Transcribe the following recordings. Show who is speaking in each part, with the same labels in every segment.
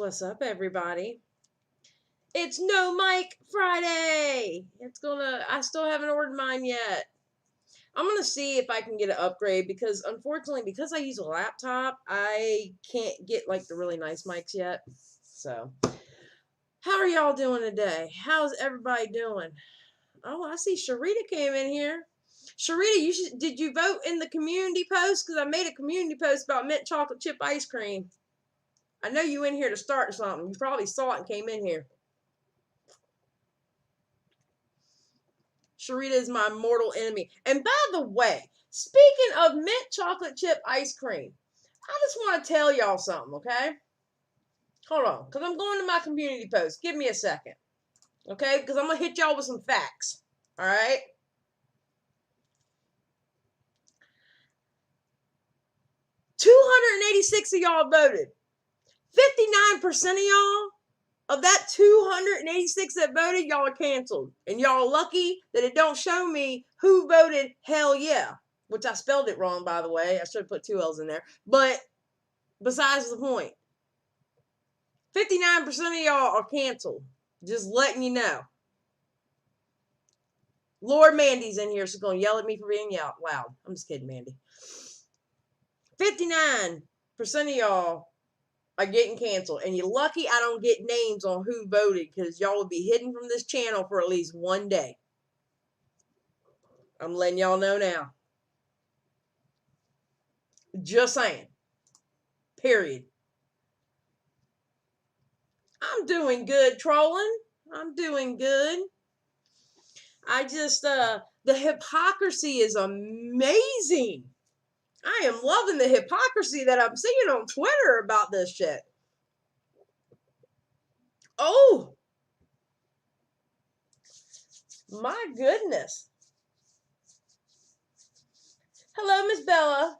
Speaker 1: What's up, everybody? It's No Mic Friday. I still haven't ordered mine yet. I'm gonna see if I can get an upgrade because unfortunately, because I use a laptop, I can't get like the really nice mics yet. So, how are y'all doing today? How's everybody doing? Oh, I see Sharita came in here. Sharita, did you vote in the community post? Because I made a community post about mint chocolate chip ice cream. I know you in here to start something. You probably saw it and came in here. Sharita is my mortal enemy. And by the way, speaking of mint chocolate chip ice cream, I just want to tell y'all something, okay? Hold on, because I'm going to my community post. Give me a second, okay? Because I'm going to hit y'all with some facts, all right? $286 of y'all voted. 59% of y'all, of that 286 that voted, y'all are canceled. And y'all are lucky that it don't show me who voted hell yeah. Which I spelled it wrong, by the way. I should have put 2 L's in there. But besides the point, 59% of y'all are canceled. Just letting you know. Lord Mandy's in here. She's going to yell at me for being loud. I'm just kidding, Mandy. 59% of y'all are getting canceled. And you're lucky I don't get names on who voted because y'all will be hidden from this channel for at least one day. I'm letting y'all know now. Just saying. Period. I'm doing good, trolling. I'm doing good. I just, the hypocrisy is amazing. I am loving the hypocrisy that I'm seeing on Twitter about this shit. Oh, my goodness. Hello, Miss Bella.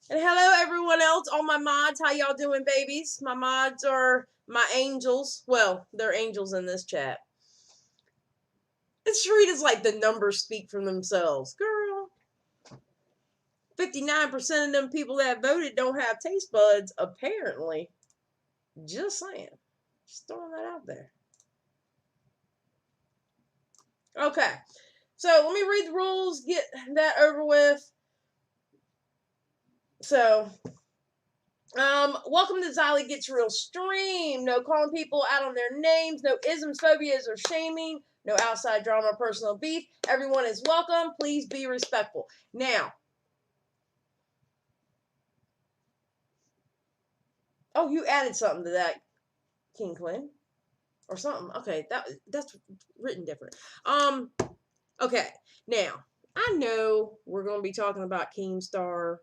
Speaker 1: And hello, everyone else, all my mods. How y'all doing, babies? My mods are my angels. Well, they're angels in this chat. And Sharita's like the numbers speak for themselves. Girl. 59% of them people that voted don't have taste buds, apparently. Just saying. Just throwing that out there. Okay. So, let me read the rules, get that over with. So, welcome to Xylee Gets Real Stream. No calling people out on their names. No isms, phobias, or shaming. No outside drama or personal beef. Everyone is welcome. Please be respectful. Now, oh, you added something to that, King Klein. Or something. Okay, that's written different. Okay, now, I know we're going to be talking about Keemstar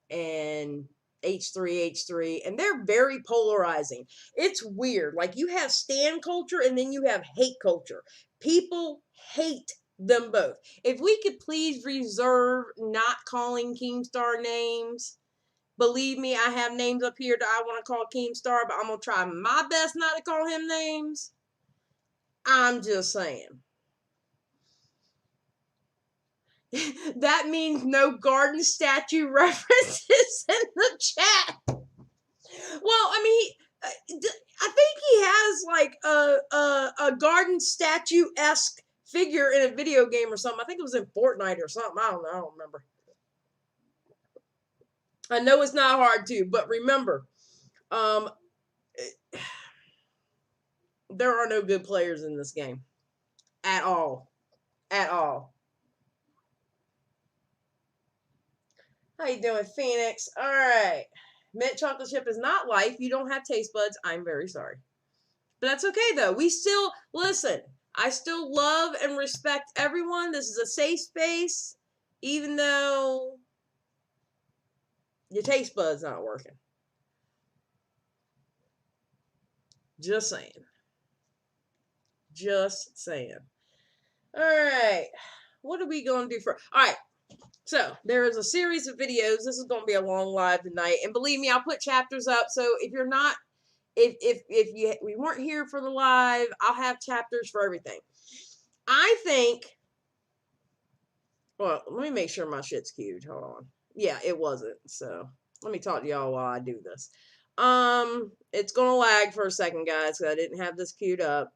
Speaker 1: and H3H3, and they're very polarizing. It's weird. Like, you have stan culture, and then you have hate culture. People hate them both. If we could please reserve not calling Keemstar names. Believe me, I have names up here that I want to call Keemstar, but I'm going to try my best not to call him names. I'm just saying. That means no garden statue references in the chat. Well, I mean, I think he has like a garden statue-esque figure in a video game or something. I think it was in Fortnite or something. I don't know. I don't remember. I know it's not hard to, but remember, there are no good players in this game. At all. At all. How you doing, Phoenix? All right. Mint chocolate chip is not life. You don't have taste buds. I'm very sorry. But that's okay, though. We still, listen, I still love and respect everyone. This is a safe space, even though your taste bud's not working. Just saying. Just saying. All right. What are we going to do for... All right. So, there is a series of videos. This is going to be a long live tonight. And believe me, I'll put chapters up. So, if you're not... we weren't here for the live, I'll have chapters for everything. I think... Well, let me make sure my shit's queued. Hold on. Yeah, it wasn't. So, let me talk to y'all while I do this. It's gonna lag for a second, guys, because I didn't have this queued up.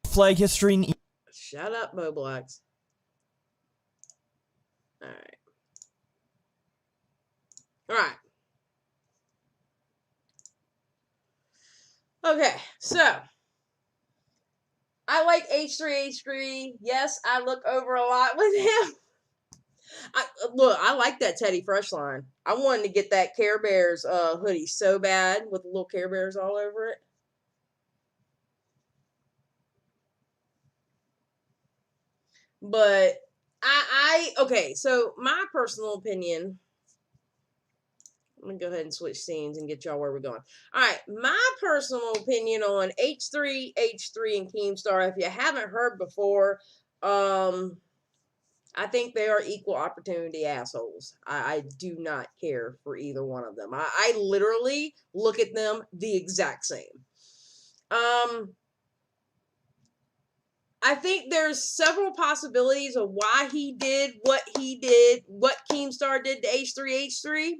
Speaker 2: Flag history and
Speaker 1: Shut up, Bowblax. Alright. Alright. Okay, so I like H3H3. Yes, I look over a lot with him. I like that Teddy Fresh line. I wanted to get that Care Bears hoodie so bad with the little Care Bears all over it. But okay, so my personal opinion, I'm gonna go ahead and switch scenes and get y'all where we're going. Alright, my personal opinion on H3H3 and Keemstar, if you haven't heard before, I think they are equal opportunity assholes. I do not care for either one of them. I literally look at them the exact same. I think there's several possibilities of why he did, what Keemstar did to H3H3.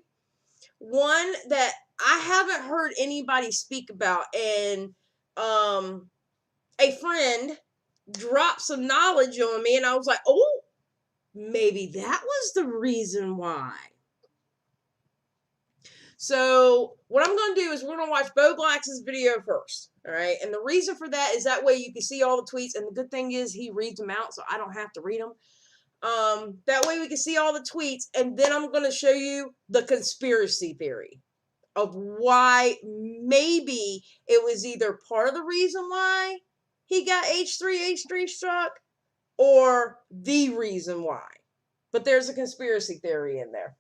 Speaker 1: One that I haven't heard anybody speak about, and a friend dropped some knowledge on me, and I was like, oh, maybe that was the reason why. So what I'm going to do is we're going to watch Bowblax's video first, all right? And the reason for that is that way you can see all the tweets, and the good thing is he reads them out, so I don't have to read them. That way we can see all the tweets, and then I'm going to show you the conspiracy theory of why maybe it was either part of the reason why he got H3H3 struck or the reason why. But there's a conspiracy theory in there.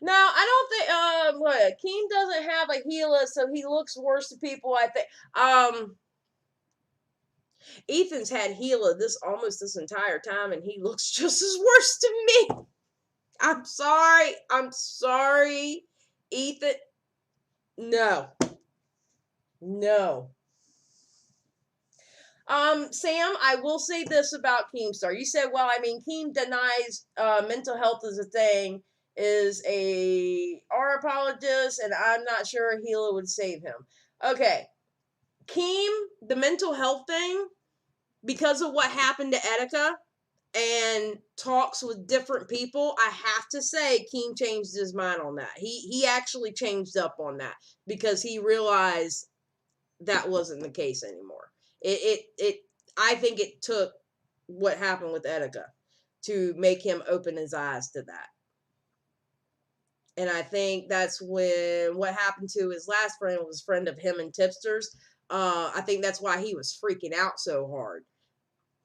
Speaker 1: Now, I don't think Keem doesn't have a Gila, so he looks worse to people, I think. Ethan's had Gila almost this entire time, and he looks just as worse to me. I'm sorry, Ethan. No. Sam, I will say this about Keemstar. You said, well, I mean, Keem denies mental health is a thing, is a R apologist, and I'm not sure Gila would save him. Okay. Keem, the mental health thing, because of what happened to Etika and talks with different people, I have to say Keem changed his mind on that. He actually changed up on that because he realized that wasn't the case anymore. I think it took what happened with Etika to make him open his eyes to that. And I think that's when what happened to his last friend was a friend of him and Tipsters. I think that's why he was freaking out so hard.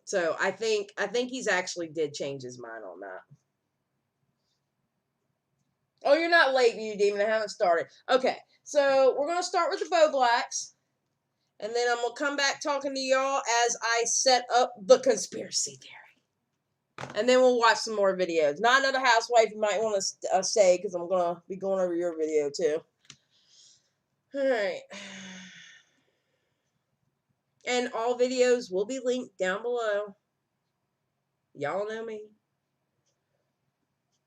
Speaker 1: So I think he's actually did change his mind on that. Oh, you're not late, you demon. I haven't started. Okay, so we're going to start with the Bowblax. And then I'm going to come back talking to y'all as I set up the conspiracy theory. And then we'll watch some more videos. Not Another Housewife, you might want to say, because I'm going to be going over your video, too. Alright. And all videos will be linked down below. Y'all know me.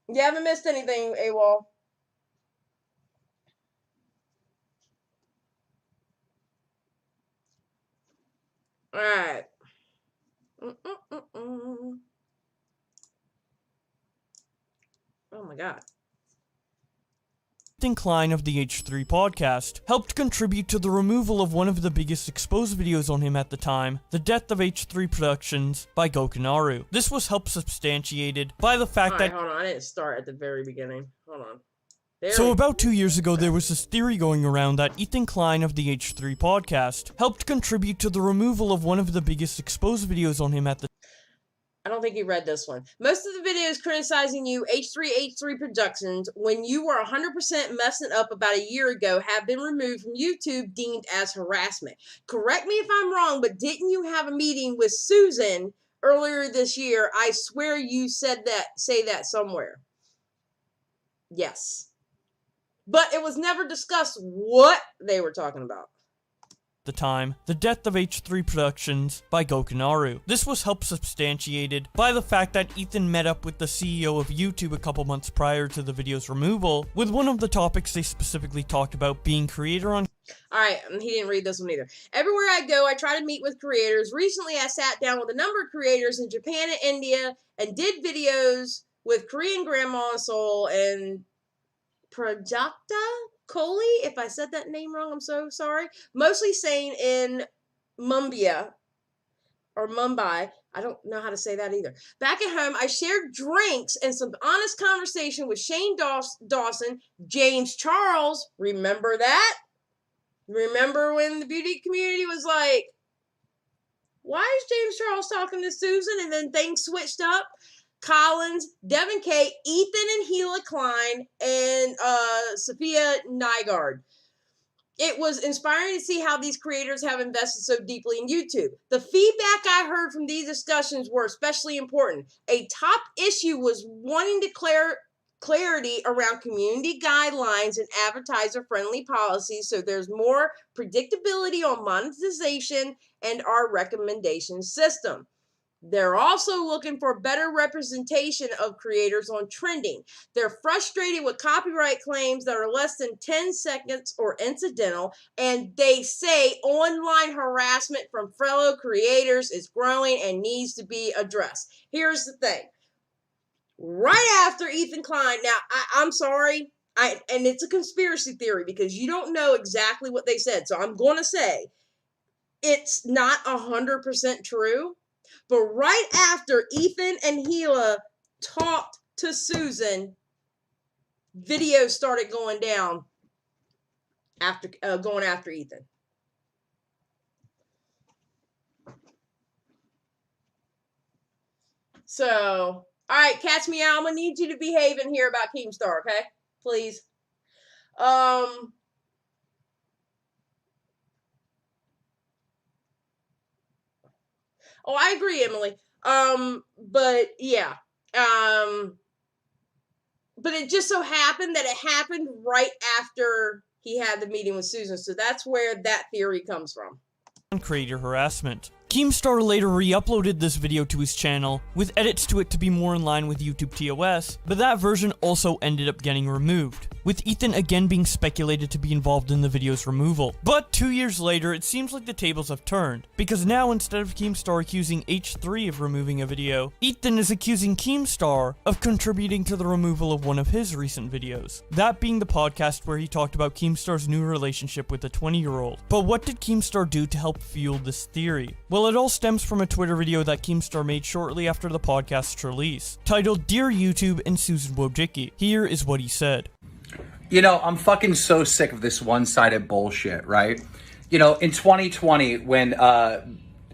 Speaker 1: You haven't missed anything, AWOL. Alright. Oh my god.
Speaker 2: Klein of the H3 podcast helped contribute to the removal of one of the biggest exposed videos on him at the time, the death of H3 Productions by Gokinaru. This was helped substantiated by the fact that—
Speaker 1: hold on, I didn't start at the very beginning. Hold on.
Speaker 2: So about 2 years ago, there was this theory going around that Ethan Klein of the H3 podcast helped contribute to the removal of one of the biggest exposed videos on him at the—
Speaker 1: I don't think you read this one. Most of the videos criticizing you, H3H3 Productions, when you were 100% messing up about a year ago, have been removed from YouTube, deemed as harassment. Correct me if I'm wrong, but didn't you have a meeting with Susan earlier this year? I swear you said that, say that somewhere. Yes. But it was never discussed what they were talking about.
Speaker 2: the time, the death of H3 Productions by Gokinaru. This was helped substantiated by the fact that Ethan met up with the CEO of YouTube a couple months prior to the video's removal, with one of the topics they specifically talked about being creator on.
Speaker 1: Alright, he didn't read this one either. Everywhere I go, I try to meet with creators. Recently, I sat down with a number of creators in Japan and India and did videos with Korean Grandma Soul and Prajakta Kohli. If I said that name wrong, I'm so sorry. Mostly staying in Mumbai. I don't know how to say that either. Back at home, I shared drinks and some honest conversation with Shane Dawson, James Charles. Remember that? Remember when the beauty community was like, why is James Charles talking to Susan? And then things switched up. Collins, Devin K, Ethan and Gila Klein, and Sophia Nygaard. It was inspiring to see how these creators have invested so deeply in YouTube. The feedback I heard from these discussions were especially important. A top issue was wanting to clarity around community guidelines and advertiser-friendly policies so there's more predictability on monetization and our recommendation system. They're also looking for better representation of creators on trending. They're frustrated with copyright claims that are less than 10 seconds or incidental, and they say online harassment from fellow creators is growing and needs to be addressed. Here's the thing. Right after Ethan Klein, now I'm sorry, and it's a conspiracy theory because you don't know exactly what they said, so I'm going to say it's not 100% true. But right after Ethan and Gila talked to Susan, videos started going down after going after Ethan. So, all right, Catch Me Out. I'm gonna need you to behave in here about Keemstar, okay? Please. Oh, I agree, Emily. But yeah. But it just so happened that it happened right after he had the meeting with Susan. So that's where that theory comes from.
Speaker 2: Creator harassment. Keemstar later re-uploaded this video to his channel, with edits to it to be more in line with YouTube TOS, but that version also ended up getting removed, with Ethan again being speculated to be involved in the video's removal. But 2 years later, it seems like the tables have turned, because now instead of Keemstar accusing H3 of removing a video, Ethan is accusing Keemstar of contributing to the removal of one of his recent videos, that being the podcast where he talked about Keemstar's new relationship with a 20-year-old. But what did Keemstar do to help fuel this theory? Well, it all stems from a Twitter video that Keemstar made shortly after the podcast's release, titled Dear YouTube and Susan Wojcicki. Here is what he said.
Speaker 3: You know, I'm fucking so sick of this one-sided bullshit, right? You know, in 2020, when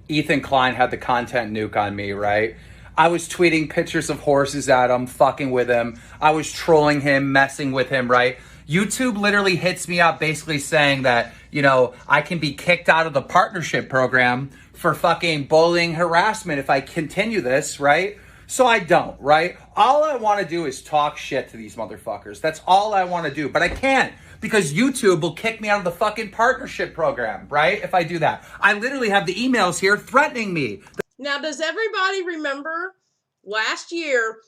Speaker 3: Ethan Klein had the content nuke on me, right? I was tweeting pictures of horses at him, fucking with him. I was trolling him, messing with him, right? YouTube literally hits me up basically saying that, you know, I can be kicked out of the partnership program for fucking bullying harassment if I continue this, right? So I don't, right? All I want to do is talk shit to these motherfuckers. That's all I want to do. But I can't because YouTube will kick me out of the fucking partnership program, right? If I do that. I literally have the emails here threatening me.
Speaker 1: Now, does everybody remember last year?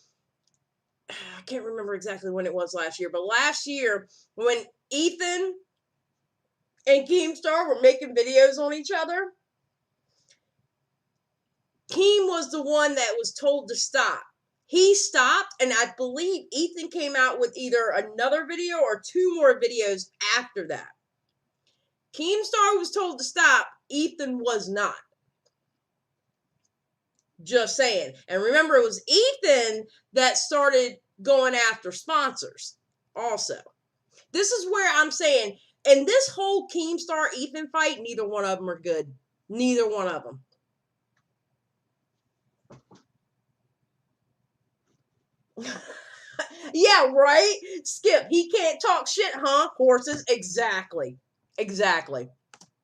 Speaker 1: I can't remember exactly when it was last year, but last year when Ethan and Keemstar were making videos on each other, Keem was the one that was told to stop. He stopped, and I believe Ethan came out with either another video or 2 more videos after that. Keemstar was told to stop. Ethan was not. Just saying. And remember, it was Ethan that started going after sponsors also. This is where I'm saying, in this whole Keemstar Ethan fight, neither one of them are good. Neither one of them. Yeah, right? Skip, he can't talk shit, huh? Horses. Exactly. Exactly.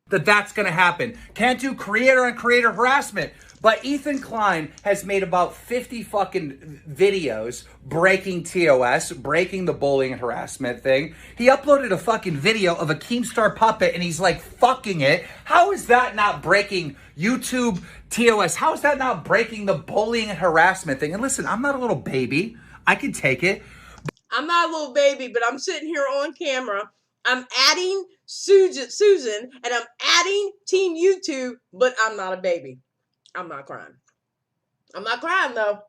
Speaker 3: That's going to happen. Can't do creator on creator harassment. But Ethan Klein has made about 50 fucking videos breaking TOS, breaking the bullying and harassment thing. He uploaded a fucking video of a Keemstar puppet and he's like fucking it. How is that not breaking YouTube TOS? How is that not breaking the bullying and harassment thing? And listen, I'm not a little baby. I can take it.
Speaker 1: I'm not a little baby, but I'm sitting here on camera. I'm adding Susan, and I'm adding Team YouTube, but I'm not a baby. I'm not crying. I'm not crying, though.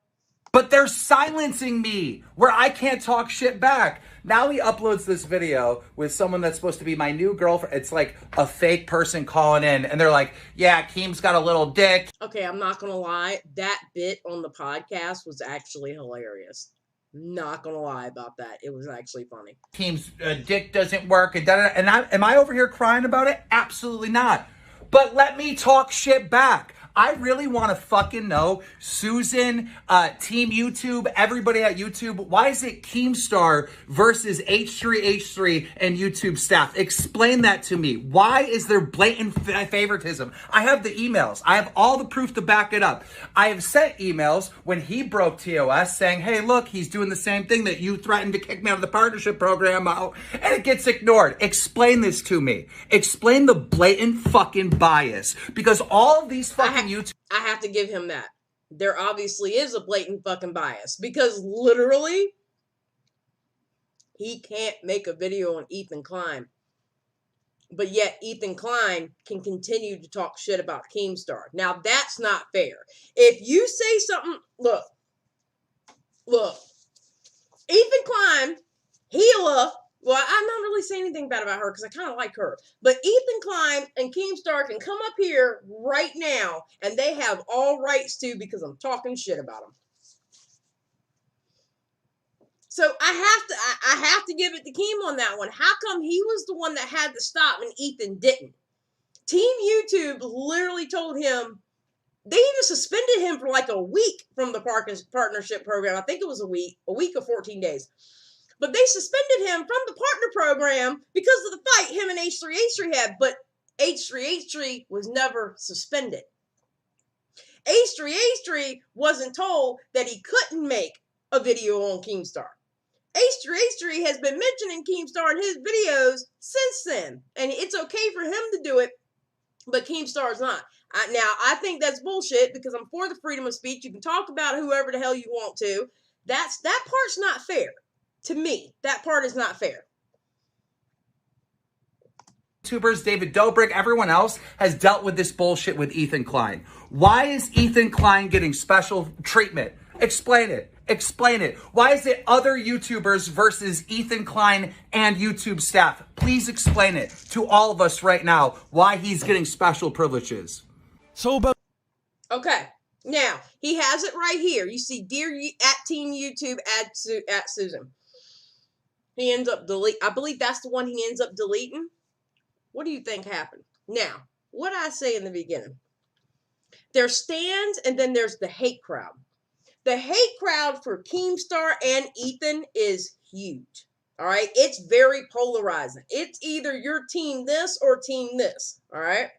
Speaker 3: But they're silencing me where I can't talk shit back. Now he uploads this video with someone that's supposed to be my new girlfriend. It's like a fake person calling in, and they're like, yeah, Keem's got a little dick.
Speaker 1: Okay, I'm not going to lie. That bit on the podcast was actually hilarious. Not going to lie about that. It was actually funny.
Speaker 3: Keem's dick doesn't work. And am I over here crying about it? Absolutely not. But let me talk shit back. I really want to fucking know, Susan, Team YouTube, everybody at YouTube, why is it Keemstar versus H3H3 and YouTube staff? Explain that to me. Why is there blatant favoritism? I have the emails. I have all the proof to back it up. I have sent emails when he broke TOS saying, hey, look, he's doing the same thing that you threatened to kick me out of the partnership program, and it gets ignored. Explain this to me. Explain the blatant fucking bias, because all of these fucking
Speaker 1: I have to give him that. There obviously is a blatant fucking bias, because literally he can't make a video on Ethan Klein, but yet Ethan Klein can continue to talk shit about Keemstar. Now that's not fair. If you say something, look, Ethan Klein, well, I'm not really saying anything bad about her because I kind of like her. But Ethan Klein and Keemstar can come up here right now and they have all rights to, because I'm talking shit about them. So I have to give it to Keem on that one. How come he was the one that had to stop and Ethan didn't? Team YouTube literally told him, they even suspended him for like a week from the partnership program. I think it was a week or 14 days. But they suspended him from the partner program because of the fight him and H3H3 had. But H3H3 was never suspended. H3H3 wasn't told that he couldn't make a video on Keemstar. H3H3 has been mentioning Keemstar in his videos since then. And it's okay for him to do it, but Keemstar's not. Now, I think that's bullshit because I'm for the freedom of speech. You can talk about whoever the hell you want to. That part's not fair. To me, that part is not fair.
Speaker 3: YouTubers, David Dobrik, everyone else has dealt with this bullshit with Ethan Klein. Why is Ethan Klein getting special treatment? Explain it. Explain it. Why is it other YouTubers versus Ethan Klein and YouTube staff? Please explain it to all of us right now why he's getting special privileges.
Speaker 1: Okay. Now, he has it right here. You see, dear at Team YouTube at Susan. He ends up I believe that's the one he ends up deleting. What do you think happened? Now, what I say in the beginning. There's stands and then there's the hate crowd. The hate crowd for Keemstar and Ethan is huge. All right? It's very polarizing. It's either you're team this or team this. All right?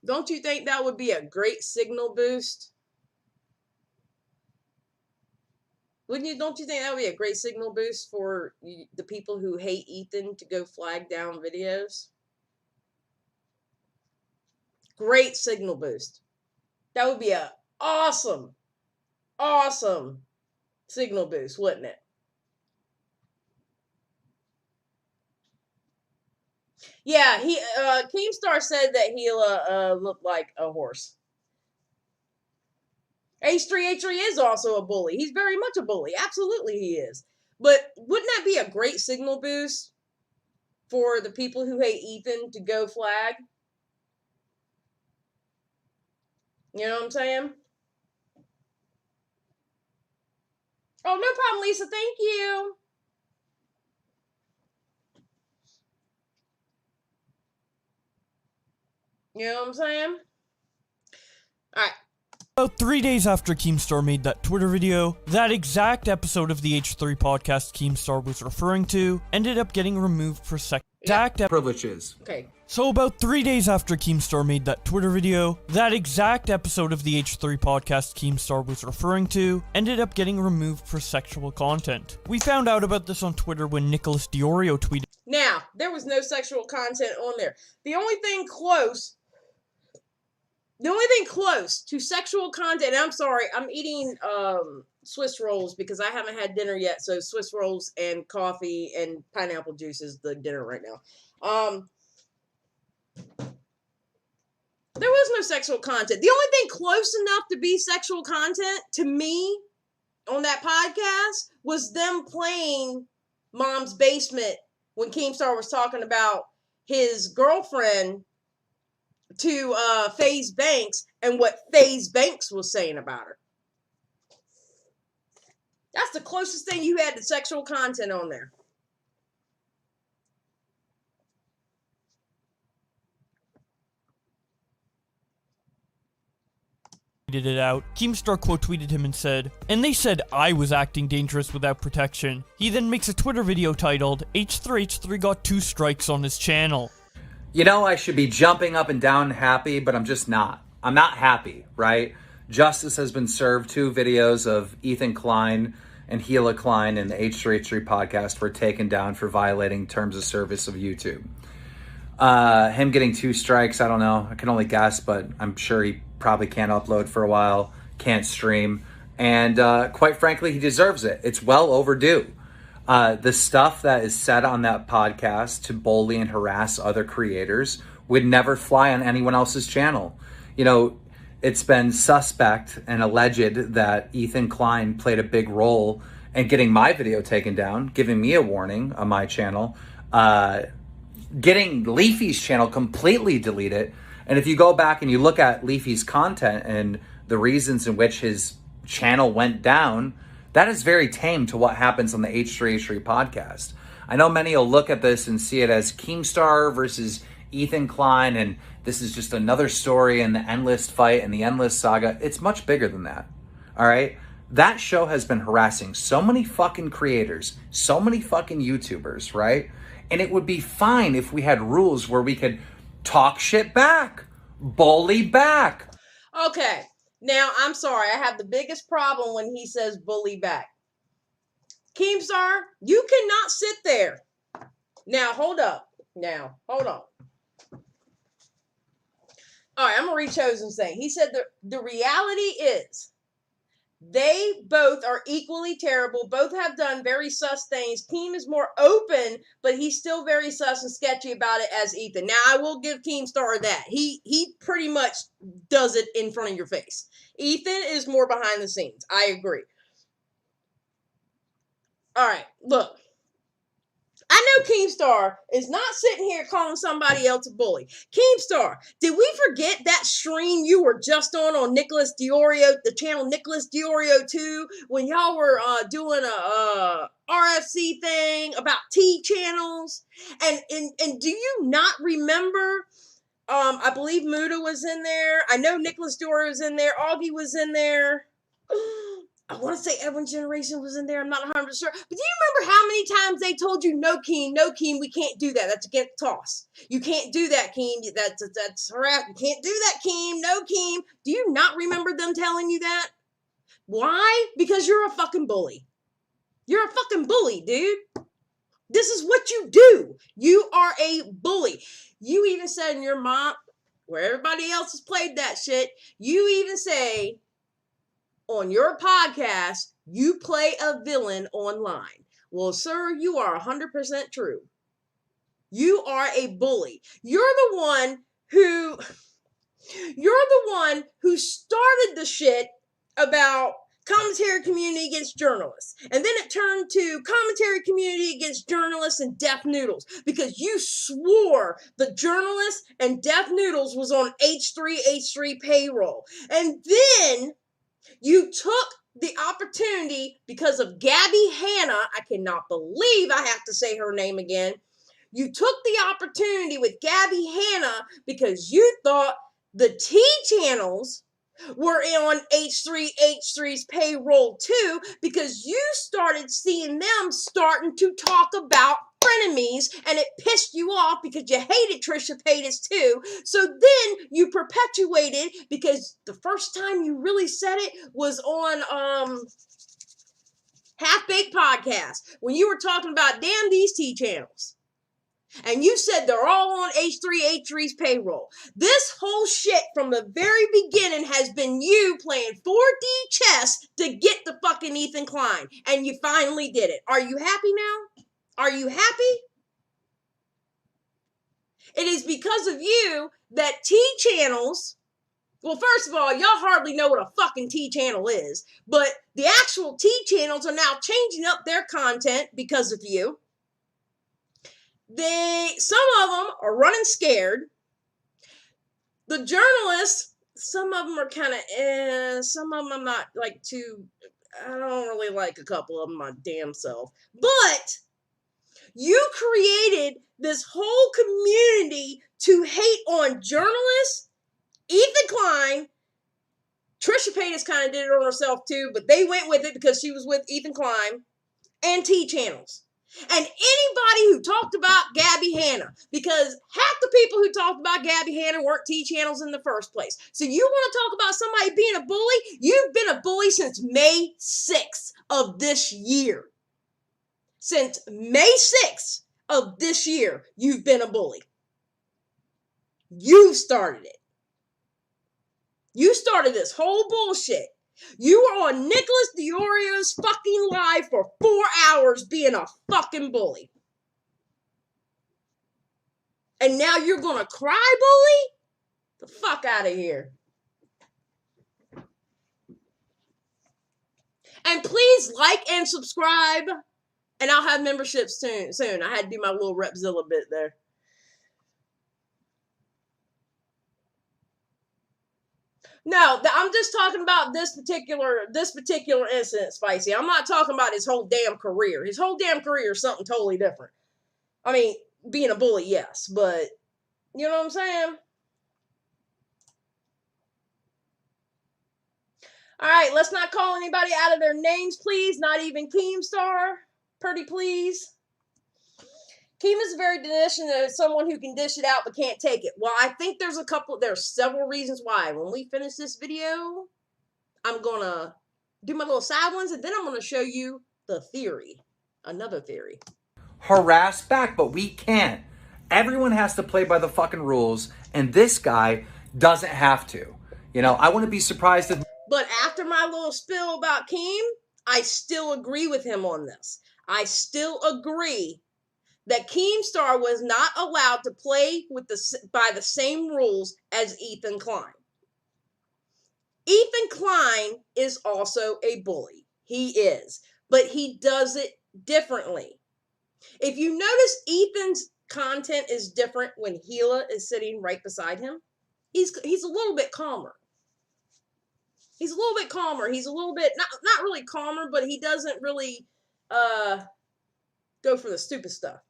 Speaker 1: Don't you think that would be a great signal boost? Don't you think that would be a great signal boost for the people who hate Ethan to go flag down videos? Great signal boost. That would be a awesome signal boost, wouldn't it? Yeah, Keemstar said that he looked like a horse. H3H3 is also a bully. He's very much a bully. Absolutely he is. But wouldn't that be a great signal boost for the people who hate Ethan to go flag? You know what I'm saying? Oh, no problem, Lisa. Thank you. You know what I'm saying? All right.
Speaker 2: About 3 days after Keemstar made that Twitter video, that exact episode of the H3 podcast Keemstar was referring to ended up getting removed for privileges.
Speaker 1: Okay.
Speaker 2: So about 3 days after Keemstar made that Twitter video, that exact episode of the H3 podcast Keemstar was referring to ended up getting removed for sexual content. We found out about this on Twitter when Nicholas Diorio tweeted.
Speaker 1: Now, there was no sexual content on there. The only thing close to sexual content, and I'm sorry, I'm eating Swiss rolls because I haven't had dinner yet, so Swiss rolls and coffee and pineapple juice is the dinner right now. There was no sexual content. The only thing close enough to be sexual content to me on that podcast was them playing Mom's Basement when Keemstar was talking about his girlfriend to FaZe Banks and what FaZe Banks was saying about her. That's the closest thing you had to sexual content on there.
Speaker 2: It out, Keemstar quote tweeted him and said, "And they said I was acting dangerous without protection." He then makes a Twitter video titled, H3H3 got 2 strikes on his channel.
Speaker 3: You know, I should be jumping up and down happy, but I'm just not. I'm not happy, right? Justice has been served. 2 videos of Ethan Klein and Gila Klein in the H3H3 podcast were taken down for violating terms of service of YouTube. Him getting 2 strikes, I don't know. I can only guess, but I'm sure he probably can't upload for a while, can't stream, and quite frankly, he deserves it. It's well overdue. The stuff that is said on that podcast to bully and harass other creators would never fly on anyone else's channel. You know, it's been suspect and alleged that Ethan Klein played a big role in getting my video taken down, giving me a warning on my channel, getting Leafy's channel completely deleted. And if you go back and you look at Leafy's content and the reasons in which his channel went down, that is very tame to what happens on the H3H3 podcast. I know many will look at this and see it as Keemstar versus Ethan Klein, and this is just another story in the endless fight and the endless saga. It's much bigger than that, all right? That show has been harassing so many fucking creators, so many fucking YouTubers, right? And it would be fine if we had rules where we could talk shit back, bully back.
Speaker 1: Okay, now I'm sorry. I have the biggest problem when he says bully back. Keemstar, you cannot sit there. Now, hold up. Now, hold on. All right, I'm going to read Chosen's thing. He said the reality is they both are equally terrible. Both have done very sus things. Keem is more open, but he's still very sus and sketchy about it as Ethan. Now, I will give Keemstar that. He pretty much does it in front of your face. Ethan is more behind the scenes. I agree. All right, look. I know Keemstar is not sitting here calling somebody else a bully. Keemstar, did we forget that stream you were just on Nicholas Diorio, the channel Nicholas Diorio 2, when y'all were doing a RFC thing about T channels? And do you not remember? I believe Muda was in there. I know Nicholas Diorio was in there. Augie was in there. I want to say Edwin's Generation was in there. I'm not 100% sure. But do you remember how many times they told you, no, Keem, we can't do that. That's against toss. You can't do that, Keem. That's harass. You can't do that, Keem. No, Keem. Do you not remember them telling you that? Why? Because you're a fucking bully. You're a fucking bully, dude. This is what you do. You are a bully. You even said in your mom, where everybody else has played that shit, you even say on your podcast, you play a villain online. Well, sir, you are 100% true. You are a bully. You're the one who started the shit about commentary community against journalists. And then it turned to commentary community against journalists and DefNoodles because you swore the journalists and DefNoodles was on H3H3 payroll. And then you took the opportunity because of Gabby Hanna. I cannot believe I have to say her name again. You took the opportunity with Gabby Hanna because you thought the T channels were on H3H3's payroll too, because you started seeing them starting to talk about frenemies, and it pissed you off because you hated Trisha Paytas too. So then you perpetuated, because the first time you really said it was on Half Baked Podcast, when you were talking about damn these T channels. And you said they're all on H3H3's payroll. This whole shit from the very beginning has been you playing 4D chess to get the fucking Ethan Klein. And you finally did it. Are you happy now? Are you happy? It is because of you that T channels, well, first of all, y'all hardly know what a fucking T channel is. But the actual T channels are now changing up their content because of you. Some of them are running scared. The journalists, some of them are kind of some of them I'm not like too, I don't really like a couple of them my damn self. But you created this whole community to hate on journalists, Ethan Klein. Trisha Paytas kind of did it on herself too, but they went with it because she was with Ethan Klein, and T channels. And anybody who talked about Gabby Hanna, because half the people who talked about Gabby Hanna weren't T channels in the first place. So you want to talk about somebody being a bully? You've been a bully since May 6th of this year. Since May 6th of this year, you've been a bully. You started it. You started this whole bullshit. You were on Nicholas Diorio's fucking live for 4 hours being a fucking bully. And now you're gonna cry, bully? The fuck out of here. And please like and subscribe. And I'll have memberships soon. I had to do my little REPZILLA bit there. No, I'm just talking about this particular incident, Spicy. I'm not talking about his whole damn career. His whole damn career is something totally different. I mean, being a bully, yes, but you know what I'm saying? All right, let's not call anybody out of their names, please. Not even Keemstar. Pretty please. Keem is very distant to someone who can dish it out but can't take it. Well, I think there's several reasons why. When we finish this video, I'm going to do my little side ones, and then I'm going to show you the theory. Another theory.
Speaker 3: Harass back, but we can't. Everyone has to play by the fucking rules, and this guy doesn't have to. You know, I wouldn't be surprised if...
Speaker 1: But after my little spill about Keem, I still agree with him on this. I still agree that Keemstar was not allowed to play by the same rules as Ethan Klein. Ethan Klein is also a bully. He is. But he does it differently. If you notice, Ethan's content is different when Gila is sitting right beside him. He's a little bit calmer. He's a little bit calmer. He's a little bit, not really calmer, but he doesn't really go for the stupid stuff.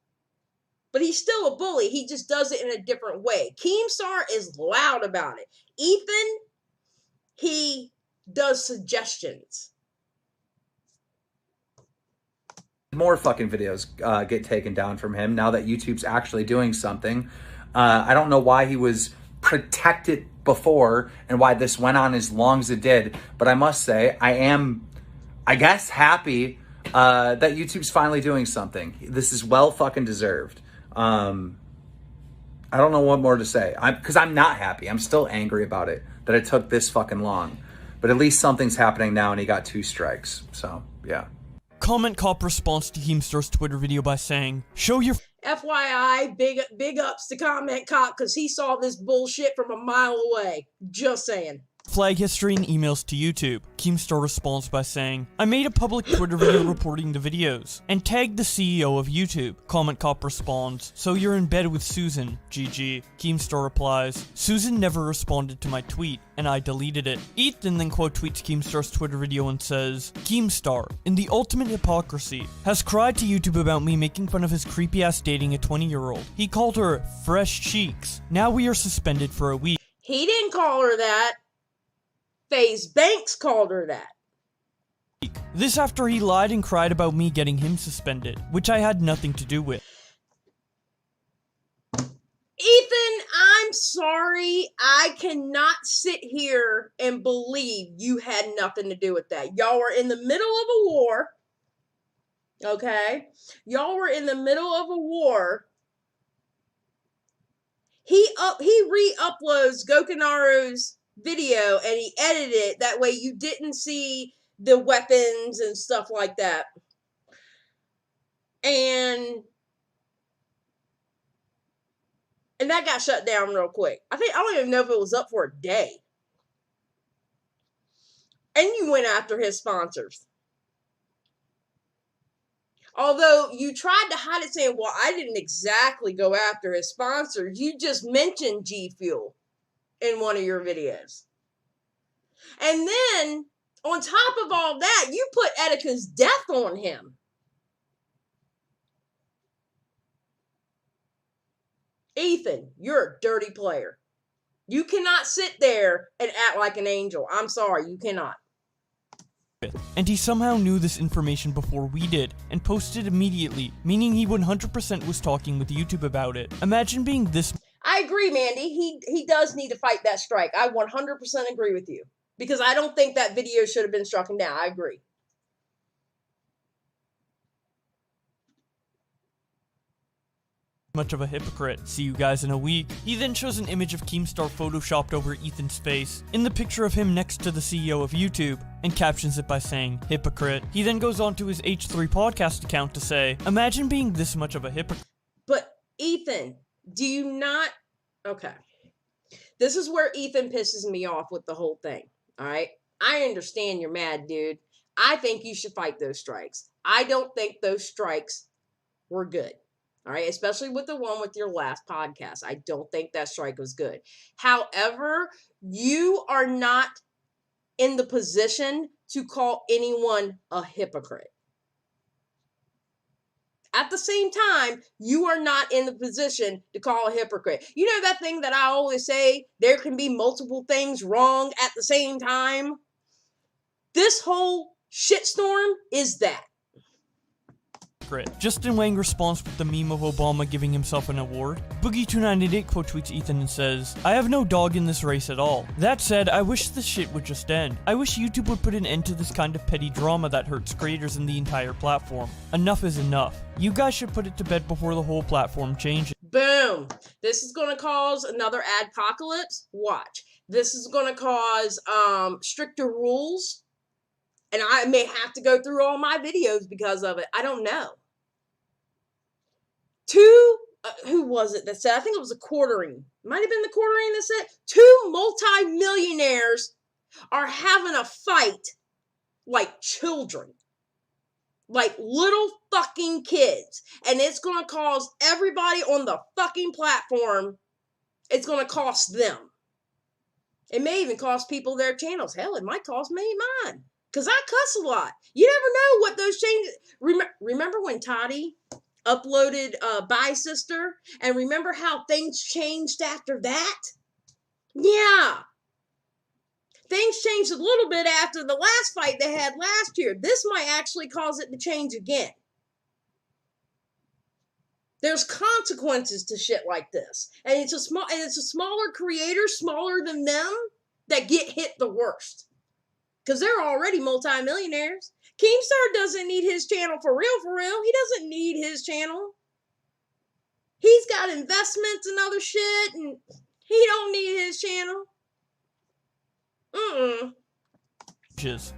Speaker 1: But he's still a bully. He just does it in a different way. Keemstar is loud about it. Ethan, he does suggestions.
Speaker 3: More fucking videos get taken down from him now that YouTube's actually doing something. I don't know why he was protected before and why this went on as long as it did. But I must say, I am, I guess, happy that YouTube's finally doing something. This is well fucking deserved. I don't know what more to say. Because I'm not happy. I'm still angry about it, that it took this fucking long. But at least something's happening now and he got 2 strikes. So, yeah.
Speaker 2: Comment Cop responds to Keemstar's Twitter video by saying, "Show your
Speaker 1: FYI, big ups to Comment Cop because he saw this bullshit from a mile away. Just saying.
Speaker 2: flag history and emails to YouTube." Keemstar responds by saying, "I made a public Twitter video reporting the videos, and tagged the CEO of YouTube." Comment Cop responds, "So you're in bed with Susan, GG. Keemstar replies, "Susan never responded to my tweet, and I deleted it." Ethan then quote tweets Keemstar's Twitter video and says, "Keemstar, in the ultimate hypocrisy, has cried to YouTube about me making fun of his creepy ass dating a 20-year-old. He called her fresh cheeks. Now we are suspended for a week."
Speaker 1: He didn't call her that. FaZe Banks called her that.
Speaker 2: This after he lied and cried about me getting him suspended, which I had nothing to do with.
Speaker 1: Ethan, I'm sorry. I cannot sit here and believe you had nothing to do with that. Y'all were in the middle of a war. Okay? Y'all were in the middle of a war. He re-uploads Gokinaru's video and he edited it. That way you didn't see the weapons and stuff like that. And that got shut down real quick. I don't even know if it was up for a day. And you went after his sponsors. Although you tried to hide it saying, well, I didn't exactly go after his sponsors. You just mentioned G Fuel in one of your videos. And then, on top of all that, you put Etica's death on him. Ethan, you're a dirty player. You cannot sit there and act like an angel. I'm sorry, you cannot.
Speaker 2: And he somehow knew this information before we did, and posted immediately, meaning he 100% was talking with YouTube about it. Imagine being this—
Speaker 1: I agree, Mandy. He does need to fight that strike. I 100% agree with you. Because I don't think that video should have been struck down. I agree.
Speaker 2: much of a hypocrite. See you guys in a week. He then shows an image of Keemstar photoshopped over Ethan's face in the picture of him next to the CEO of YouTube and captions it by saying, hypocrite. He then goes on to his H3 podcast account to say, imagine being this much of a hypocrite.
Speaker 1: But Ethan, do you not... Okay. This is where Ethan pisses me off with the whole thing. All right? I understand you're mad, dude. I think you should fight those strikes. I don't think those strikes were good. All right, especially with the one with your last podcast. I don't think that strike was good. However, you are not in the position to call anyone a hypocrite. At the same time, you are not in the position to call a hypocrite. You know that thing that I always say, there can be multiple things wrong at the same time? This whole shitstorm is that.
Speaker 2: Justin Wang responds with the meme of Obama giving himself an award. Boogie298 quote tweets Ethan and says, I have no dog in this race at all. That said, I wish this shit would just end. I wish YouTube would put an end to this kind of petty drama that hurts creators in the entire platform. Enough is enough. You guys should put it to bed before the whole platform changes.
Speaker 1: Boom. This is going to cause another adpocalypse. Watch. This is going to cause stricter rules. And I may have to go through all my videos because of it. I don't know. Who was it that said, I think it was a quartering. Might have been the quartering that said, 2 multi-millionaires are having a fight like children. Like little fucking kids. And it's going to cause everybody on the fucking platform, it's going to cost them. It may even cost people their channels. Hell, it might cost me mine. Because I cuss a lot. You never know what those changes... Remember when Toddy uploaded Bye Sister? And remember how things changed after that? Yeah. Things changed a little bit after the last fight they had last year. This might actually cause it to change again. There's consequences to shit like this. And it's a smaller creator, smaller than them, that get hit the worst. Because they're already multi-millionaires. Keemstar doesn't need his channel for real, for real. He doesn't need his channel. He's got investments and other shit, and he don't need his channel.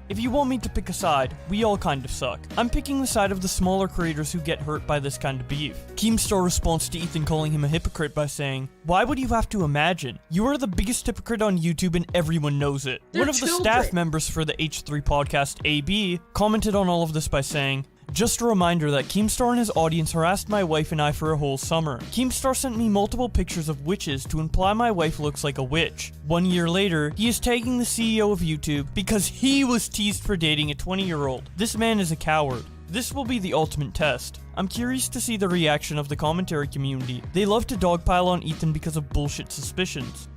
Speaker 2: If you want me to pick a side, we all kind of suck. I'm picking the side of the smaller creators who get hurt by this kind of beef. Keemstar responds to Ethan calling him a hypocrite by saying, why would you have to imagine? You are the biggest hypocrite on YouTube and everyone knows it.
Speaker 1: They're
Speaker 2: One of the staff members for the H3 podcast, AB, commented on all of this by saying, just a reminder that Keemstar and his audience harassed my wife and I for a whole summer. Keemstar sent me multiple pictures of witches to imply my wife looks like a witch. 1 year later, he is tagging the CEO of YouTube because he was teased for dating a 20-year-old. This man is a coward. This will be the ultimate test. I'm curious to see the reaction of the commentary community. They love to dogpile on Ethan because of bullshit suspicions.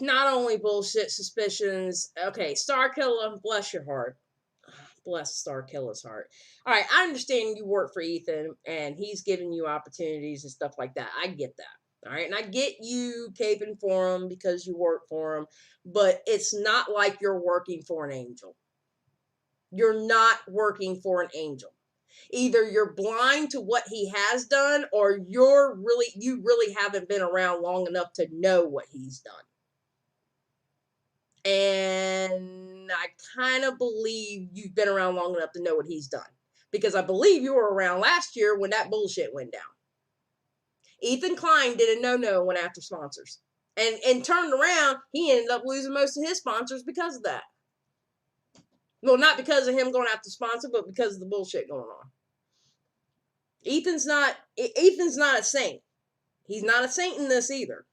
Speaker 1: not only bullshit suspicions. Okay, Starkiller, bless your heart. Bless Starkiller's heart. All right, I understand you work for Ethan and he's giving you opportunities and stuff like that. I get that. All right, and I get you caping for him because you work for him, but it's not like you're working for an angel. You're not working for an angel. Either you're blind to what he has done, or you really haven't been around long enough to know what he's done. And I kind of believe you've been around long enough to know what he's done. Because I believe you were around last year when that bullshit went down. Ethan Klein did a no-no and went after sponsors. And turned around, he ended up losing most of his sponsors because of that. Well, not because of him going after sponsor, but because of the bullshit going on. Ethan's not a saint. He's not a saint in this either.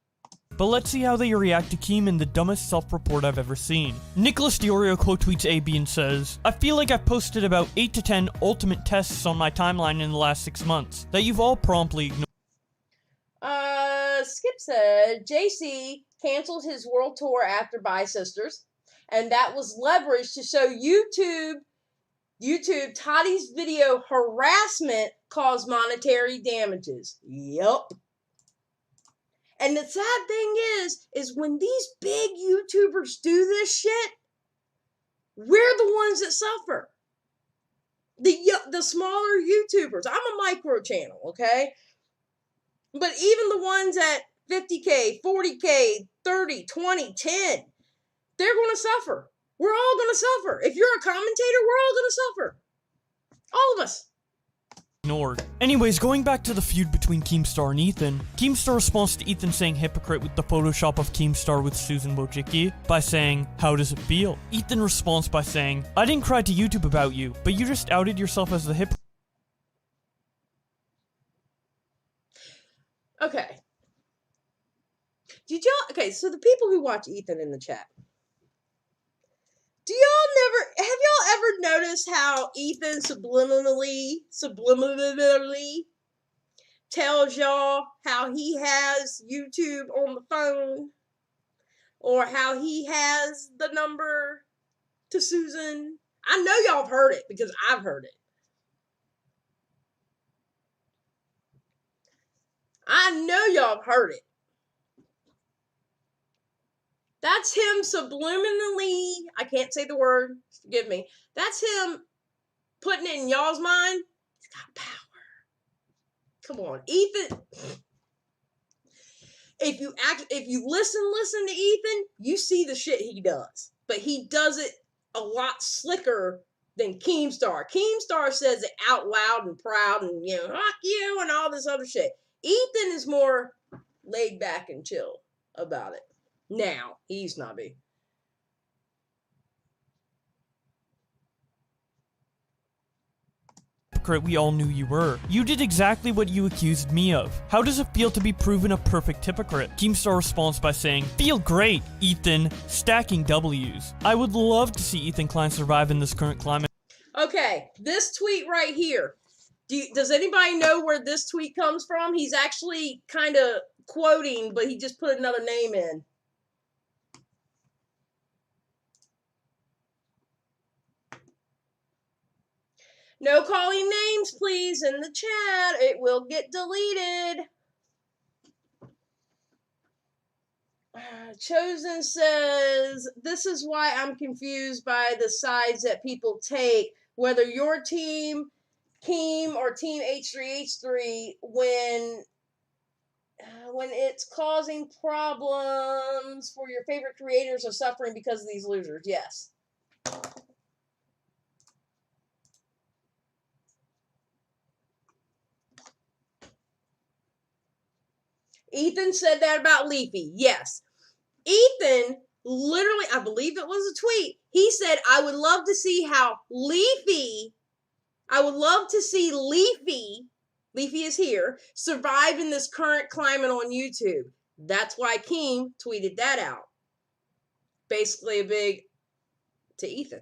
Speaker 2: But let's see how they react to Keem in the dumbest self-report I've ever seen. Nicholas Diorio quote tweets AB and says, I feel like I've posted about 8 to 10 ultimate tests on my timeline in the last 6 months that you've all promptly ignored.
Speaker 1: Skip said, JC canceled his world tour after Bye Sisters, and that was leveraged to show YouTube Toddy's video harassment caused monetary damages. Yup. And the sad thing is when these big YouTubers do this shit, we're the ones that suffer. The smaller YouTubers. I'm a micro channel, okay? But even the ones at 50K, 40K, 30, 20, 10, they're going to suffer. We're all going to suffer. If you're a commentator, we're all going to suffer. All of us.
Speaker 2: Ignored. Anyways, going back to the feud between Keemstar and Ethan, Keemstar responds to Ethan saying hypocrite with the Photoshop of Keemstar with Susan Wojcicki by saying, how does it feel? Ethan responds by saying, I didn't cry to YouTube about you, but you just outed yourself as the hypocrite.
Speaker 1: Okay. Okay, so the people who watch Ethan in the chat, have y'all ever noticed how Ethan subliminally tells y'all how he has YouTube on the phone, or how he has the number to Susan? I know y'all have heard it because I've heard it. I know y'all have heard it. That's him subliminally, I can't say the word, forgive me. That's him putting it in y'all's mind. He's got power. Come on, Ethan. If you listen to Ethan, you see the shit he does. But he does it a lot slicker than Keemstar. Keemstar says it out loud and proud and, fuck you and all this other shit. Ethan is more laid back and chill about it. Now, he's snobby.
Speaker 2: We all knew you were. You did exactly what you accused me of. How does it feel to be proven a perfect hypocrite? Keemstar responds by saying, feel great, Ethan, stacking W's. I would love to see Ethan Klein survive in this current climate.
Speaker 1: Okay, this tweet right here. Does anybody know where this tweet comes from? He's actually kind of quoting, but he just put another name in. No calling names, please, in the chat. It will get deleted. Chosen says, this is why I'm confused by the sides that people take, whether your team, Keem, or team H3H3, when it's causing problems for your favorite creators are suffering because of these losers. Yes. Ethan said that about Leafy. Yes. Ethan literally, I believe it was a tweet. He said, I would love to see Leafy is here, survive in this current climate on YouTube. That's why Keem tweeted that out. Basically a big to Ethan.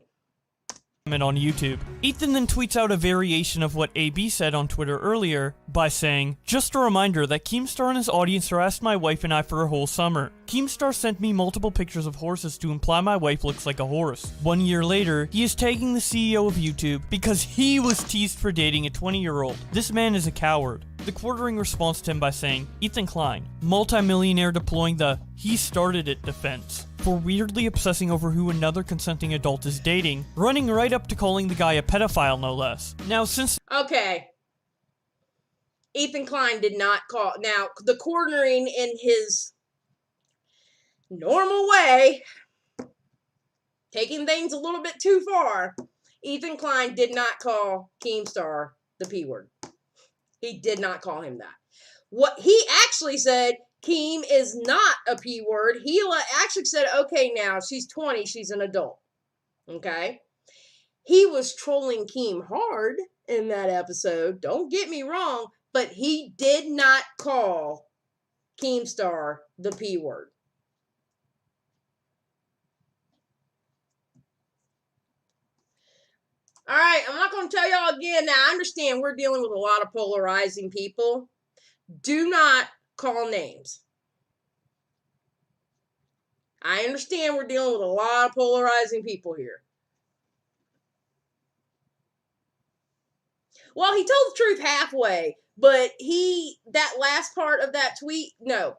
Speaker 2: on YouTube. Ethan then tweets out a variation of what AB said on Twitter earlier by saying, "Just a reminder that Keemstar and his audience harassed my wife and I for a whole summer. Keemstar sent me multiple pictures of horses to imply my wife looks like a horse. 1 year later, he is tagging the CEO of YouTube because he was teased for dating a 20-year-old. This man is a coward." The quartering responds to him by saying, "Ethan Klein, multimillionaire deploying the 'he started it' defense for weirdly obsessing over who another consenting adult is dating, running right up to calling the guy a pedophile no less." Now since...
Speaker 1: Okay. Ethan Klein did not call. Now, the quartering in his normal way, taking things a little bit too far, Ethan Klein did not call Keemstar the P word. He did not call him that. What he actually said, Keem is not a P word. He actually said, okay, now she's 20, she's an adult. Okay? He was trolling Keem hard in that episode. Don't get me wrong, but he did not call Keemstar the P word. All right, I'm not going to tell y'all again. Now, I understand we're dealing with a lot of polarizing people. Do not call names. I understand we're dealing with a lot of polarizing people here. Well, he told the truth halfway, but that last part of that tweet, no,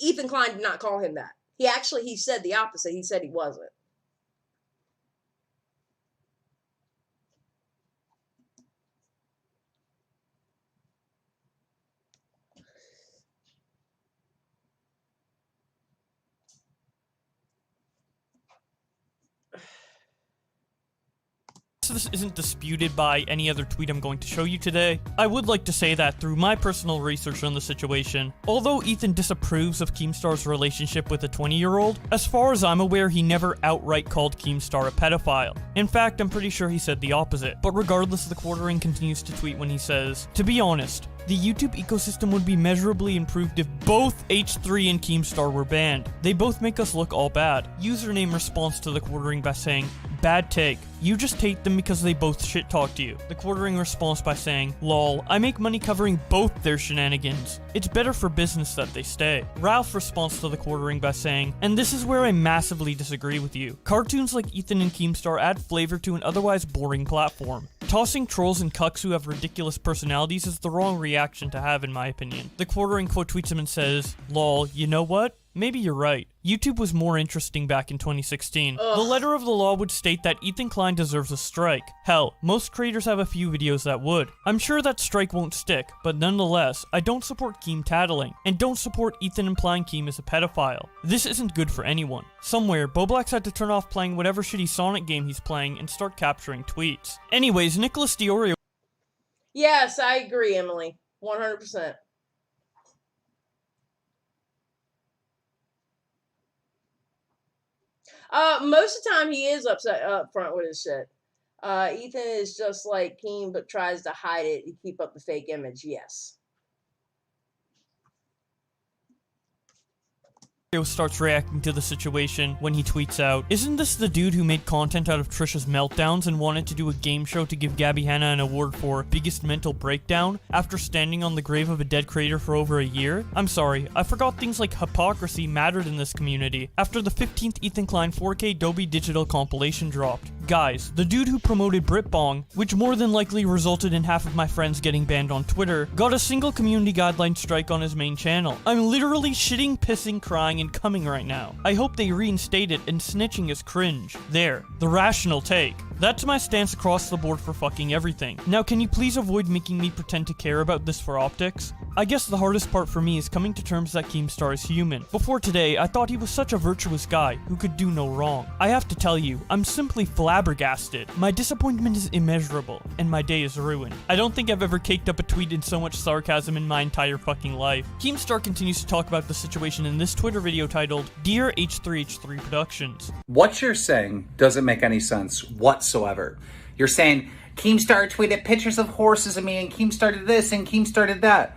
Speaker 1: Ethan Klein did not call him that. He said the opposite. He said he wasn't.
Speaker 2: This isn't disputed by any other tweet I'm going to show you today, I would like to say that through my personal research on the situation, although Ethan disapproves of Keemstar's relationship with a 20-year-old, as far as I'm aware he never outright called Keemstar a pedophile. In fact, I'm pretty sure he said the opposite. But regardless, the quartering continues to tweet when he says, "To be honest, the YouTube ecosystem would be measurably improved if both H3 and Keemstar were banned. They both make us look all bad." Username responds to the quartering by saying, "Bad take. You just hate them because they both shit talk to you." The quartering responds by saying, "Lol, I make money covering both their shenanigans. It's better for business that they stay." Ralph responds to the quartering by saying, "And this is where I massively disagree with you. Cartoons like Ethan and Keemstar add flavor to an otherwise boring platform. Tossing trolls and cucks who have ridiculous personalities is the wrong reaction to have in my opinion." The quartering quote tweets him and says, "Lol, you know what? Maybe you're right. YouTube was more interesting back in 2016.
Speaker 1: Ugh.
Speaker 2: The letter of the law would state that Ethan Klein deserves a strike. Hell, most creators have a few videos that would. I'm sure that strike won't stick, but nonetheless, I don't support Keem tattling, and don't support Ethan implying Keem is a pedophile. This isn't good for anyone. Somewhere, Bowblax had to turn off playing whatever shitty Sonic game he's playing and start capturing tweets." Anyways, Nicholas Diorio...
Speaker 1: Yes, I agree, Emily. 100%. Most of the time he is upset up front with his shit. Ethan is just like Keem, but tries to hide it to keep up the fake image. Yes.
Speaker 2: starts reacting to the situation when he tweets out, "Isn't this the dude who made content out of Trisha's meltdowns and wanted to do a game show to give Gabby Hanna an award for biggest mental breakdown after standing on the grave of a dead creator for over a year? I'm sorry, I forgot things like hypocrisy mattered in this community after the 15th Ethan Klein 4K Dolby Digital compilation dropped. Guys, the dude who promoted Britbong, which more than likely resulted in half of my friends getting banned on Twitter, got a single community guideline strike on his main channel. I'm literally shitting, pissing, crying, and coming right now. I hope they reinstate it, and snitching is cringe. There, the rational take. That's my stance across the board for fucking everything. Now can you please avoid making me pretend to care about this for optics? I guess the hardest part for me is coming to terms that Keemstar is human. Before today, I thought he was such a virtuous guy who could do no wrong. I have to tell you, I'm simply flabbergasted. My disappointment is immeasurable, and my day is ruined. I don't think I've ever caked up a tweet in so much sarcasm in my entire fucking life." Keemstar continues to talk about the situation in this Twitter video titled, "Dear H3H3 Productions."
Speaker 3: What you're saying doesn't make any sense whatsoever. You're saying, Keemstar tweeted pictures of horses of me, and Keemstar did this, and Keemstar did that.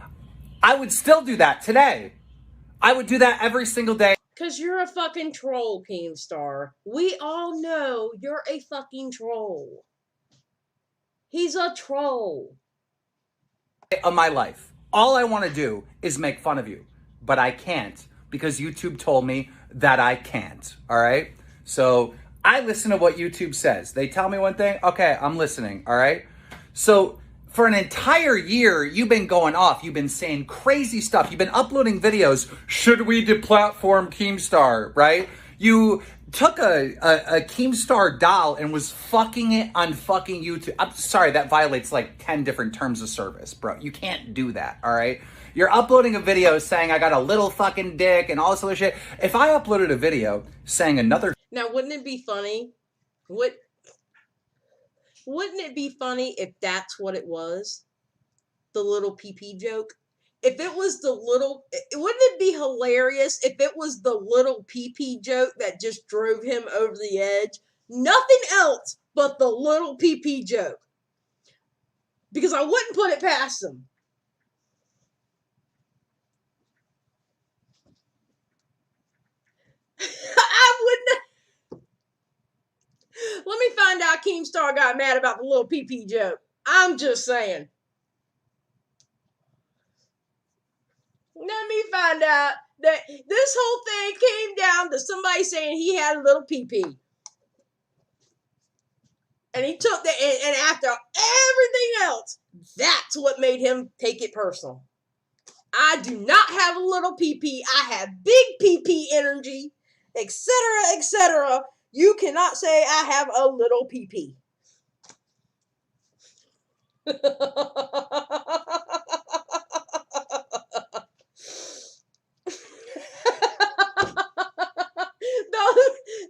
Speaker 3: I would still do that today. I would do that every single day.
Speaker 1: Because you're a fucking troll, Keemstar. We all know you're a fucking troll. He's a troll.
Speaker 3: Of my life. All I want to do is make fun of you, but I can't because YouTube told me that I can't. All right. So I listen to what YouTube says. They tell me one thing. Okay, I'm listening. All right. So for an entire year, you've been going off. You've been saying crazy stuff. You've been uploading videos. Should we deplatform Keemstar? Right? You took a Keemstar doll and was fucking it on fucking YouTube. I'm sorry, that violates like 10 different terms of service, bro. You can't do that, all right? You're uploading a video saying I got a little fucking dick and all this other shit. If I uploaded a video saying another...
Speaker 1: Now, wouldn't it be funny? Wouldn't it be funny if that's what it was? The little pee-pee joke? If it was the little... Wouldn't it be hilarious if it was the little pee-pee joke that just drove him over the edge? Nothing else but the little pee-pee joke. Because I wouldn't put it past him. I wouldn't... Let me find out Keemstar got mad about the little pee-pee joke. I'm just saying. Let me find out that this whole thing came down to somebody saying he had a little pee-pee. And he took that, and after everything else, that's what made him take it personal. I do not have a little pee-pee. I have big pee-pee energy, etc., etc. You cannot say I have a little pee-pee.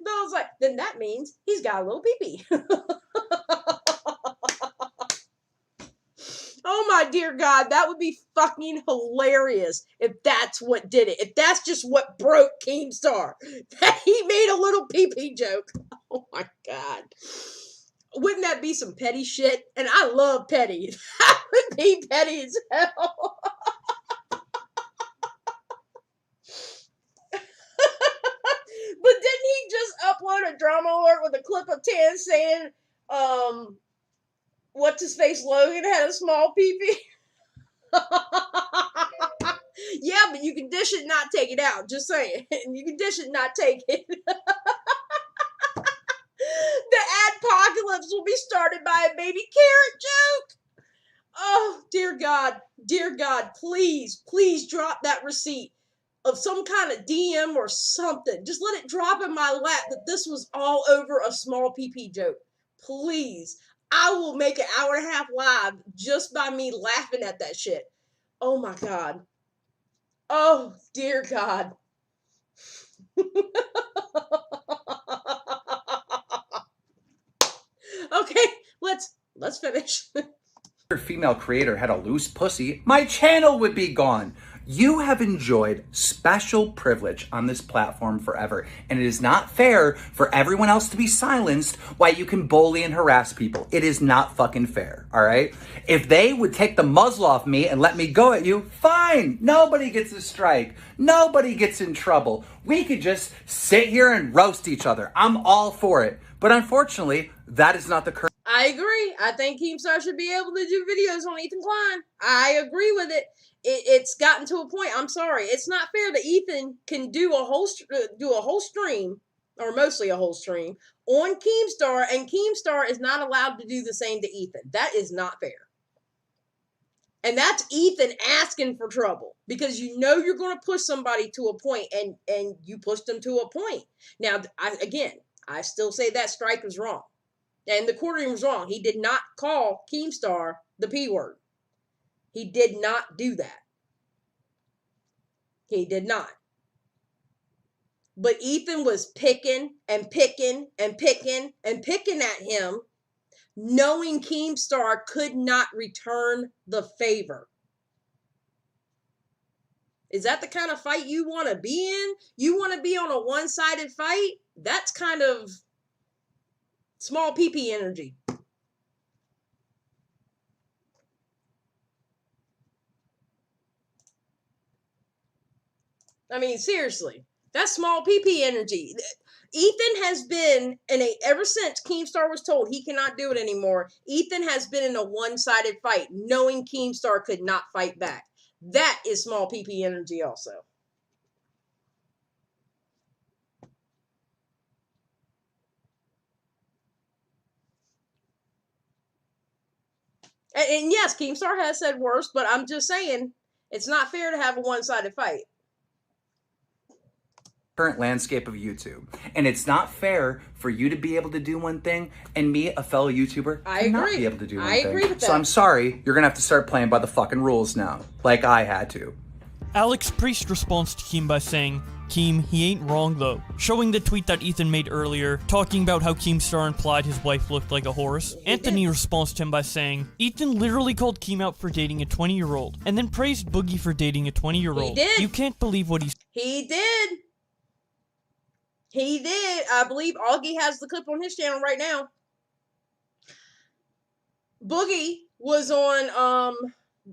Speaker 1: Those like, then that means he's got a little pee-pee. Oh my dear God, that would be fucking hilarious if that's what did it. If that's just what broke Keemstar. That he made a little pee-pee joke. Oh my God. Wouldn't that be some petty shit? And I love petty. That would be petty as hell. But didn't he just upload a drama alert with a clip of Tan saying, what's his face Logan had a small pee-pee? Yeah, but you can dish it and not take it out. Just saying. You can dish it and not take it. The adpocalypse will be started by a baby carrot joke. Oh, dear God, please, please drop that receipt of some kind of DM or something. Just let it drop in my lap that this was all over a small pee-pee joke. Please. I will make an hour and a half live just by me laughing at that shit. Oh my God. Oh, dear God. Okay, let's finish.
Speaker 3: If a female creator had a loose pussy, my channel would be gone. You have enjoyed special privilege on this platform forever, and it is not fair for everyone else to be silenced while you can bully and harass people. It is not fucking fair, all right? If they would take the muzzle off me and let me go at you, fine. Nobody gets a strike. Nobody gets in trouble. We could just sit here and roast each other. I'm all for it. But unfortunately, that is not the current.
Speaker 1: I agree. I think Keemstar should be able to do videos on Ethan Klein. I agree with it. It's gotten to a point. I'm sorry. It's not fair that Ethan can do a whole stream, or mostly a whole stream, on Keemstar, and Keemstar is not allowed to do the same to Ethan. That is not fair. And that's Ethan asking for trouble, because you know you're going to push somebody to a point, and you pushed them to a point. Now, I still say that strike was wrong. And the quartering was wrong. He did not call Keemstar the P word. He did not do that. He did not. But Ethan was picking and picking and picking and picking at him, knowing Keemstar could not return the favor. Is that the kind of fight you want to be in? You want to be on a one-sided fight? That's kind of small pee-pee energy. I mean, seriously. That's small PP energy. Ethan has been ever since Keemstar was told he cannot do it anymore. Ethan has been in a one-sided fight, knowing Keemstar could not fight back. That is small PP energy also. And yes, Keemstar has said worse, but I'm just saying it's not fair to have a one-sided fight.
Speaker 3: Current landscape of YouTube. And it's not fair for you to be able to do one thing and me, a fellow YouTuber, to not be able to do one thing.
Speaker 1: I agree with that.
Speaker 3: So I'm sorry, you're gonna have to start playing by the fucking rules now, like I had to.
Speaker 2: Alex Priest responds to Keem by saying, Keem, he ain't wrong though, showing the tweet that Ethan made earlier, talking about how Keemstar implied his wife looked like a horse. Anthony responds to him by saying, Ethan literally called Keem out for dating a 20-year-old, and then praised Boogie for dating a 20-year-old.
Speaker 1: He did.
Speaker 2: You can't believe what
Speaker 1: He did. He did. I believe Augie has the clip on his channel right now. Boogie was on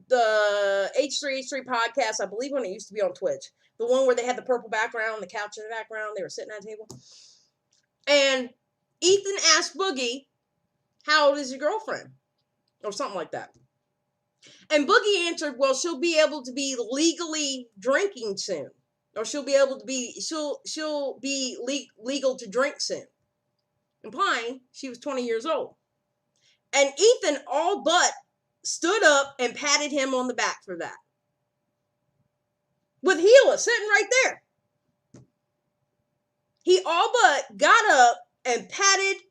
Speaker 1: the H3H3 podcast, I believe when it used to be on Twitch. The one where they had the purple background, the couch in the background, they were sitting at a table. And Ethan asked Boogie, how old is your girlfriend? Or something like that. And Boogie answered, well, she'll be able to be legally drinking soon. Or she'll be able to be, she'll be legal to drink soon. Implying she was 20 years old. And Ethan all but stood up and patted him on the back for that. With Gila sitting right there. He all but got up and patted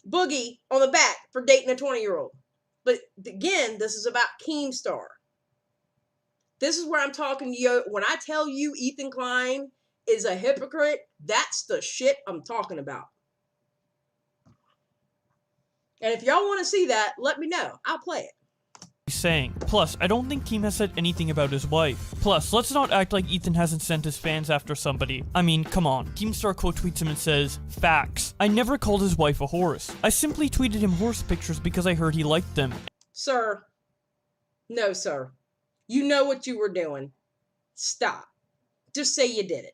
Speaker 1: Boogie on the back for dating a 20-year-old. But again, this is about Keemstar. This is where I'm talking to you. When I tell you Ethan Klein is a hypocrite, that's the shit I'm talking about. And if y'all want to see that, let me know. I'll play it.
Speaker 2: saying. Plus, I don't think Keem has said anything about his wife. Plus, let's not act like Ethan hasn't sent his fans after somebody. I mean, come on. Keemstar quote tweets him and says, "Facts. I never called his wife a horse. I simply tweeted him horse pictures because I heard he liked them."
Speaker 1: Sir. No, sir. You know what you were doing. Stop. Just say you did it.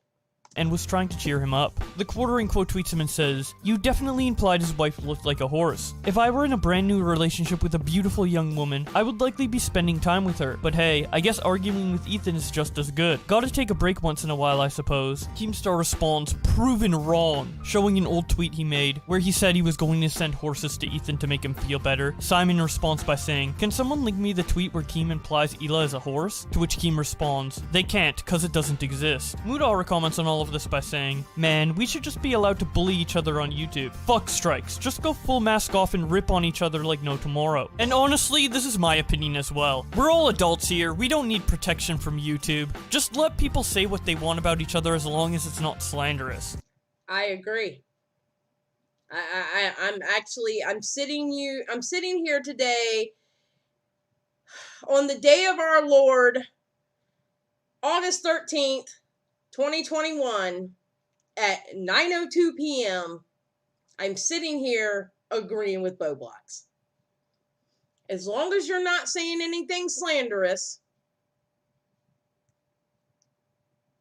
Speaker 2: And was trying to cheer him up. The quote tweets him and says, "You definitely implied his wife looked like a horse. If I were in a brand new relationship with a beautiful young woman, I would likely be spending time with her. But hey, I guess arguing with Ethan is just as good. Gotta take a break once in a while, I suppose." Keemstar responds, "Proven wrong," showing an old tweet he made, where he said he was going to send horses to Ethan to make him feel better. Simon responds by saying, "Can someone link me the tweet where Keem implies Hila is a horse?" To which Keem responds, "They can't, cause it doesn't exist." Moodara comments on all of this by saying, "Man, we should just be allowed to bully each other on YouTube. Fuck strikes. Just go full mask off and rip on each other like no tomorrow." And honestly, this is my opinion as well. We're all adults here. We don't need protection from YouTube. Just let people say what they want about each other as long as it's not slanderous.
Speaker 1: I agree. I'm sitting here today on the day of our Lord, August 13th, 2021 at 9:02 p.m. I'm sitting here agreeing with Bowblax. As long as you're not saying anything slanderous,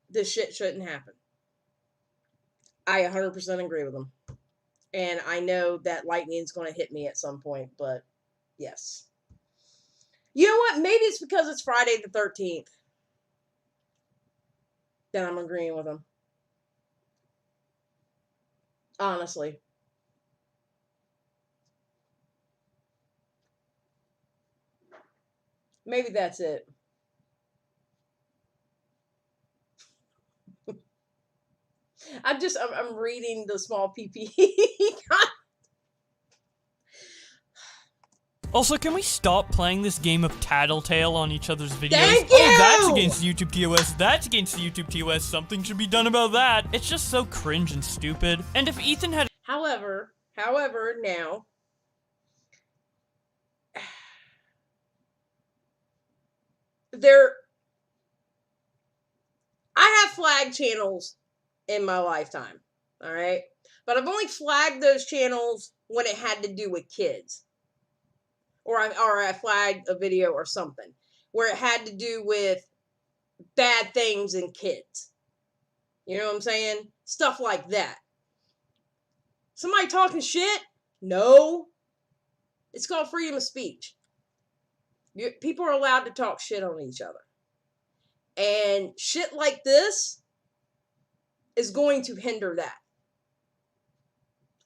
Speaker 1: this shit shouldn't happen. I 100% agree with him. And I know that lightning's going to hit me at some point, but yes. You know what? Maybe it's because it's Friday the 13th that I'm agreeing with him. Honestly. Maybe that's it. I'm reading the small PP.
Speaker 2: Also, can we stop playing this game of tattletale on each other's videos?
Speaker 1: Thank you!
Speaker 2: Oh, that's against YouTube TOS. That's against the YouTube TOS. Something should be done about that. It's just so cringe and stupid. And if Ethan had...
Speaker 1: However, now, I have flagged channels in my lifetime, all right? But I've only flagged those channels when it had to do with kids. Or I flagged a video or something where it had to do with bad things and kids. You know what I'm saying? Stuff like that. Somebody talking shit? No. It's called freedom of speech. People are allowed to talk shit on each other. And shit like this is going to hinder that.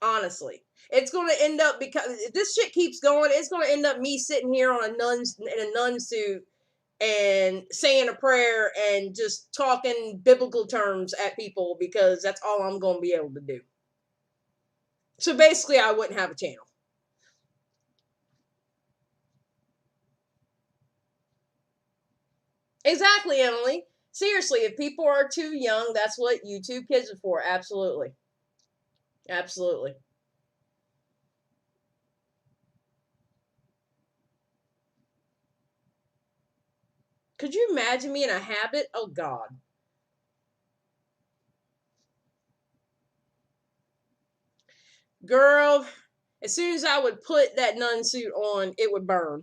Speaker 1: Honestly. It's going to end up, because if this shit keeps going, it's going to end up me sitting here in a nun suit and saying a prayer and just talking biblical terms at people, because that's all I'm going to be able to do. So basically, I wouldn't have a channel. Exactly, Emily. Seriously, if people are too young, that's what YouTube Kids are for. Absolutely. Absolutely. Could you imagine me in a habit? Oh, God. Girl, as soon as I would put that nun suit on, it would burn.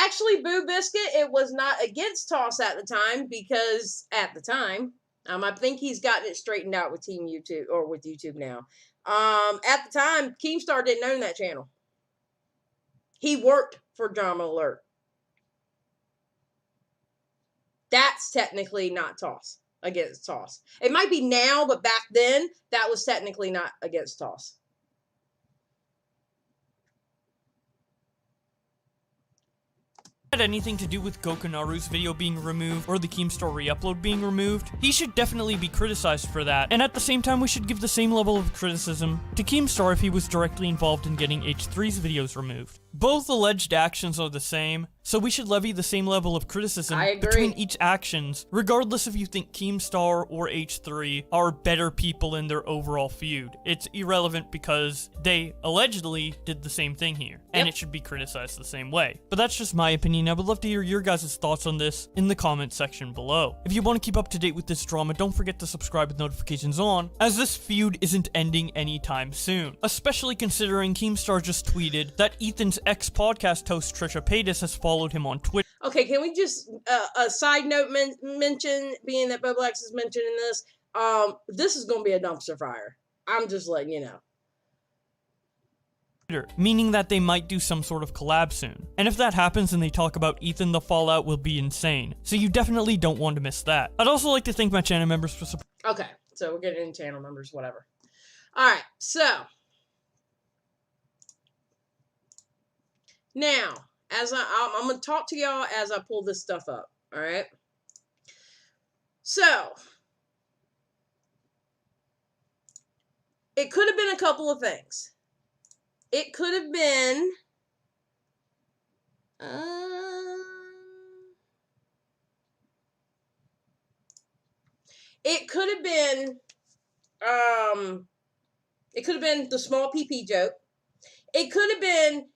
Speaker 1: Actually, Boo Biscuit, it was not against Toss at the time, because at the time, I think he's gotten it straightened out with Team YouTube, or with YouTube now. At the time, Keemstar didn't own that channel. He worked for Drama Alert. That's technically not Toss, against Toss. It might be now, but back then, that was technically not against Toss.
Speaker 2: Had anything to do with Gokunaru's video being removed or the Keemstar re-upload being removed, he should definitely be criticized for that, and at the same time we should give the same level of criticism to Keemstar if he was directly involved in getting H3's videos removed. Both alleged actions are the same, so we should levy the same level of criticism between each actions, regardless if you think Keemstar or H3 are better people in their overall feud. It's irrelevant because they allegedly did the same thing here, and it should be criticized the same way. But that's just my opinion. I would love to hear your guys' thoughts on this in the comment section below. If you want to keep up to date with this drama, don't forget to subscribe with notifications on, as this feud isn't ending anytime soon. Especially considering Keemstar just tweeted that Ethan's ex-podcast host Trisha Paytas has followed him on Twitter.
Speaker 1: Okay, can we just, a side note mention, being that Bowblax is mentioning this, this is going to be a dumpster fire. I'm just letting you know.
Speaker 2: Meaning that they might do some sort of collab soon. And if that happens and they talk about Ethan, the fallout will be insane. So you definitely don't want to miss that. I'd also like to thank my channel members for support.
Speaker 1: Okay, so we're getting into channel members, whatever. Alright, so. Now, as I'm going to talk to y'all as I pull this stuff up, alright? So, it could have been a couple of things. It could have been, it could have been the small PP joke. It could have been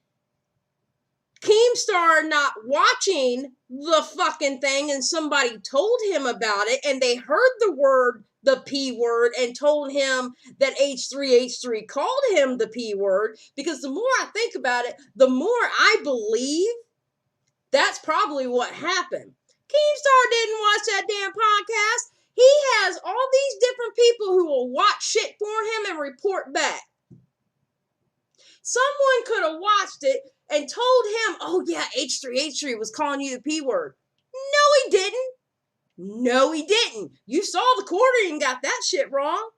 Speaker 1: Keemstar not watching the fucking thing and somebody told him about it and they heard the P word and told him that H3H3 called him the P word, because the more I think about it, the more I believe that's probably what happened. Keemstar didn't watch that damn podcast. He has all these different people who will watch shit for him and report back. Someone could have watched it and told him, oh yeah, H3H3 was calling you the P word. No, he didn't. No, he didn't. You saw the quartering and got that shit wrong.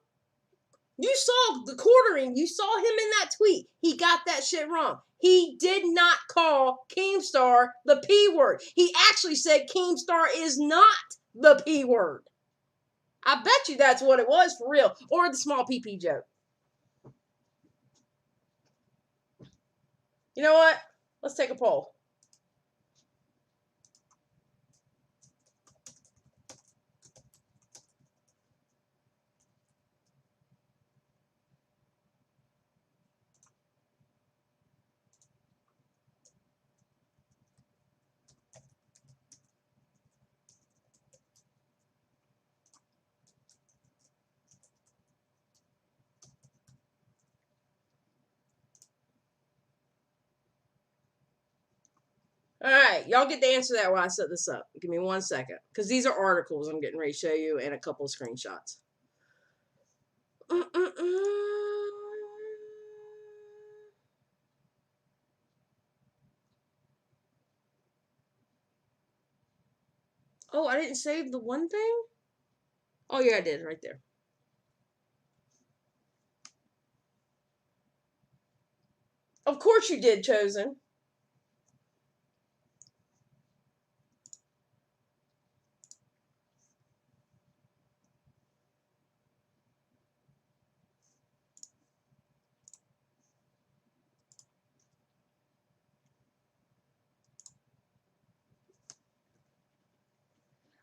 Speaker 1: You saw the quartering. You saw him in that tweet. He got that shit wrong. He did not call Keemstar the P word. He actually said Keemstar is not the P word. I bet you that's what it was for real. Or the small PP joke. You know what? Let's take a poll. All right, y'all get to answer that while I set this up. Give me 1 second, because these are articles I'm getting ready to show you and a couple of screenshots. Oh, I didn't save the one thing? Oh, yeah, I did, right there. Of course you did, Chosen.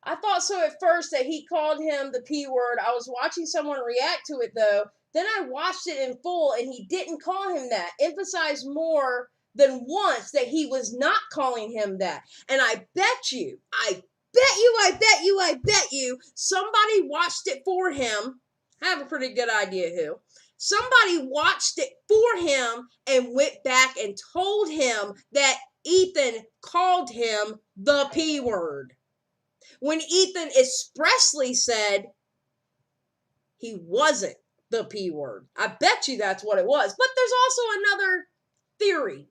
Speaker 1: I thought so at first that he called him the P word. I was watching someone react to it though. Then I watched it in full and he didn't call him that. Emphasized more than once that he was not calling him that. And I bet you, somebody watched it for him. I have a pretty good idea who. Somebody watched it for him and went back and told him that Ethan called him the P word, when Ethan expressly said he wasn't the P word. I bet you that's what it was. But there's also another theory.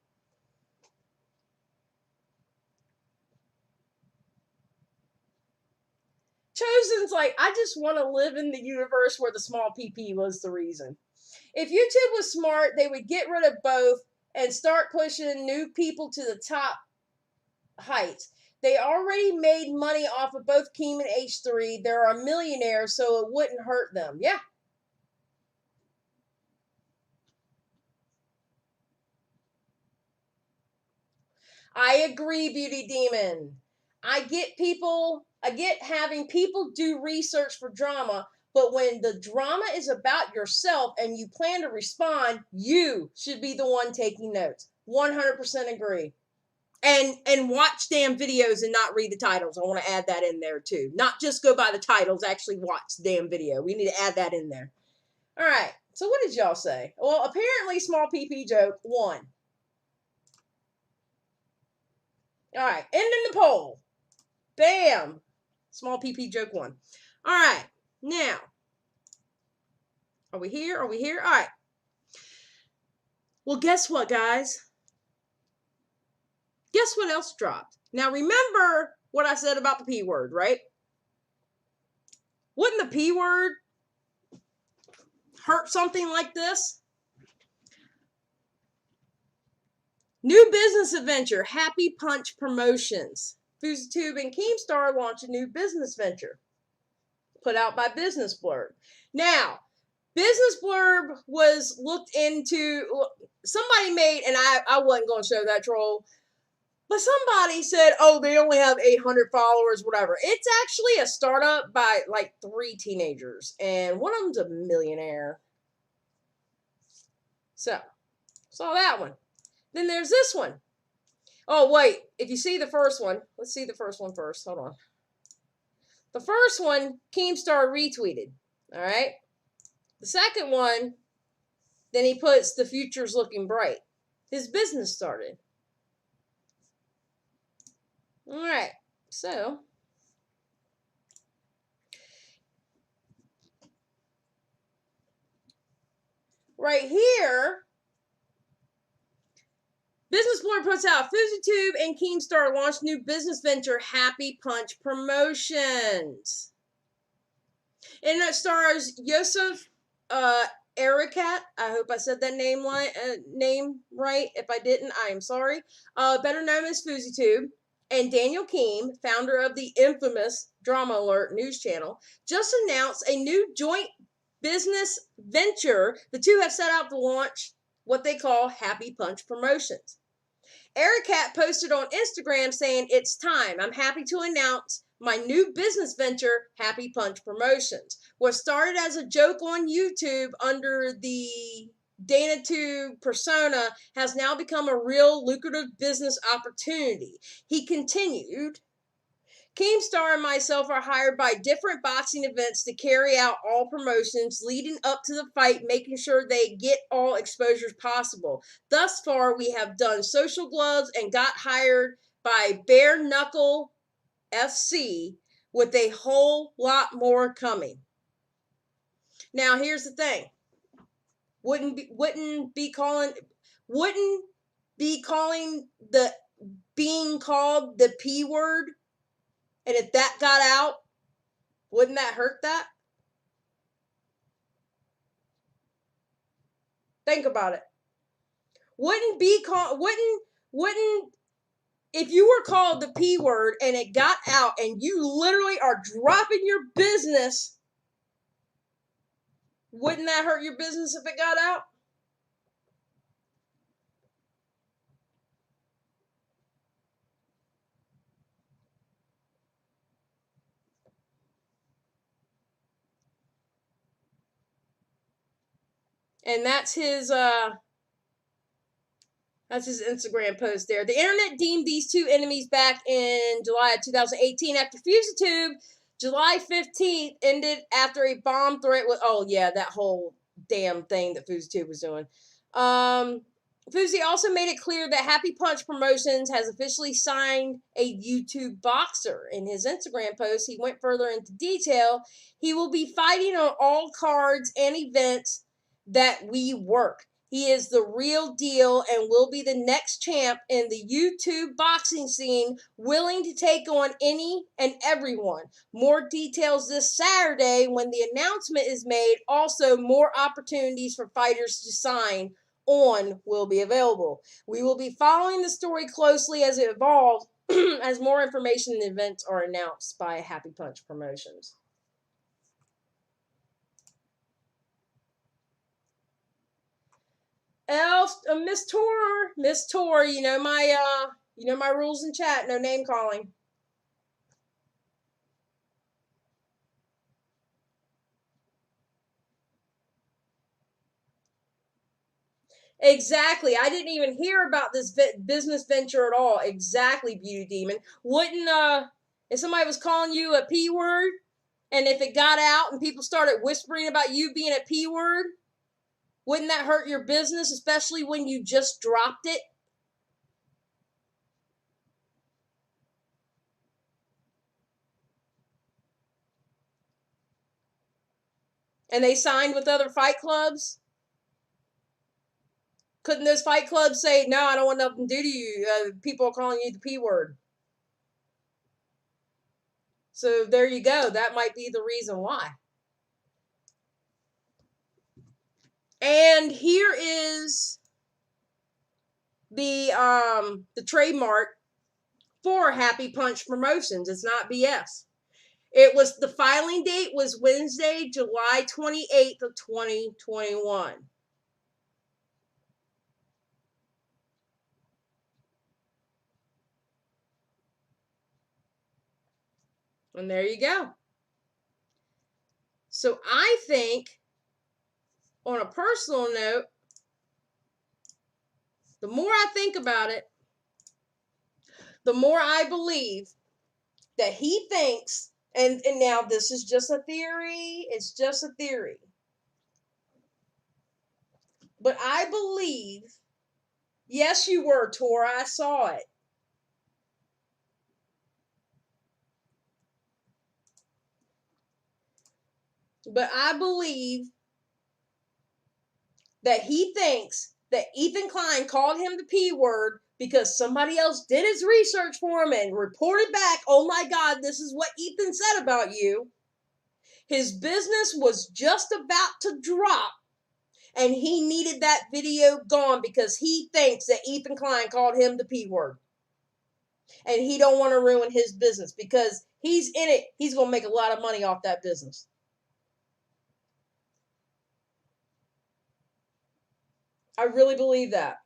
Speaker 1: Chosen's like, I just want to live in the universe where the small PP was the reason. If YouTube was smart, they would get rid of both and start pushing new people to the top heights. They already made money off of both Keem and H3. They're a millionaire, so it wouldn't hurt them. Yeah. I agree, Beauty Demon. I get having people do research for drama, but when the drama is about yourself and you plan to respond, you should be the one taking notes. 100% agree. And watch damn videos and not read the titles. I want to add that in there too. Not just go by the titles, actually watch the damn video. We need to add that in there. All right. So what did y'all say? Well, apparently small PP joke won. All right. Ending the poll. Bam. Small PP joke won. All right. Now. Are we here? Are we here? All right. Well, guess what, guys? Guess what else dropped? Now, remember what I said about the P word, right? Wouldn't the P word hurt something like this? New business adventure, Happy Punch Promotions. FouseyTube and Keemstar launch a new business venture put out by Business Blurb. Now, Business Blurb was looked into, somebody made, and I wasn't going to show that troll, but somebody said, oh, they only have 800 followers, whatever. It's actually a startup by like 3 teenagers, and one of them's a millionaire. So, saw that one. Then there's this one. Oh, wait. If you see the first one, let's see the first one first. Hold on. The first one, Keemstar retweeted. All right. The second one, then he puts, the future's looking bright. His business started. All right, so right here, Business Blurb puts out FouseyTube and Keemstar launch new business venture, Happy Punch Promotions. And it stars Yosef Erekat. I hope I said that name right. If I didn't, I am sorry. Better known as FouseyTube. And Daniel Keem, founder of the infamous Drama Alert news channel, just announced a new joint business venture. The two have set out to launch what they call Happy Punch Promotions. Erekat posted on Instagram saying, "It's time. I'm happy to announce my new business venture, Happy Punch Promotions. What started as a joke on YouTube under the DanaTube persona has now become a real lucrative business opportunity." He continued, "Keemstar and myself are hired by different boxing events to carry out all promotions leading up to the fight, making sure they get all exposures possible. Thus far, we have done social gloves and got hired by Bare Knuckle FC, with a whole lot more coming. Now, here's the thing. Wouldn't be calling the being called the P word, and if that got out, wouldn't that hurt that? Think about it. Wouldn't if you were called the P word and it got out and you literally are dropping your business, wouldn't that hurt your business if it got out? And that's his Instagram post there. The internet deemed these two enemies back in July of 2018 after FuseTube. July 15th ended after a bomb threat with, oh yeah, that whole damn thing that FuseTube was doing. Fuzi also made it clear that Happy Punch Promotions has officially signed a YouTube boxer. In his Instagram post, he went further into detail. He will be fighting on all cards and events that we work. He is the real deal and will be the next champ in the YouTube boxing scene, willing to take on any and everyone. More details this Saturday when the announcement is made. Also, more opportunities for fighters to sign on will be available. We will be following the story closely as it evolves as more information and events are announced by Happy Punch Promotions. Miss Tor, you know my rules in chat, no name calling. Exactly. I didn't even hear about this business venture at all. Exactly, Beauty Demon. Wouldn't if somebody was calling you a P word, and if it got out and people started whispering about you being a P word, wouldn't that hurt your business, especially when you just dropped it? And they signed with other fight clubs? Couldn't those fight clubs say, no, I don't want nothing to do to you. People are calling you the P word. So there you go. That might be the reason why. And here is the trademark for Happy Punch Promotions. It's not BS. The filing date was Wednesday, July 28th of 2021. And there you go. So I think, on a personal note, the more I think about it, the more I believe that he thinks, and now this is just a theory, it's just a theory. But I believe, yes, you were, Tor, I saw it. But I believe that he thinks that Ethan Klein called him the P word because somebody else did his research for him and reported back, oh my God, this is what Ethan said about you. His business was just about to drop, and he needed that video gone because he thinks that Ethan Klein called him the P word. And he don't want to ruin his business because he's in it. He's going to make a lot of money off that business. I really believe that.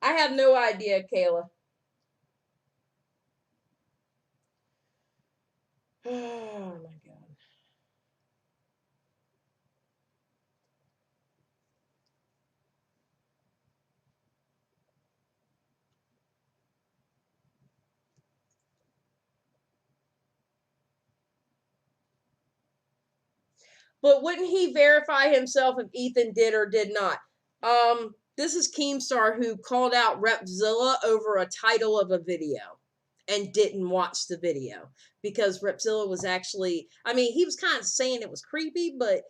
Speaker 1: I have no idea, Kayla. Oh my God. But wouldn't he verify himself if Ethan did or did not? This is Keemstar, who called out REPZILLA over a title of a video and didn't watch the video because REPZILLA was actually, I mean, he was kind of saying it was creepy, but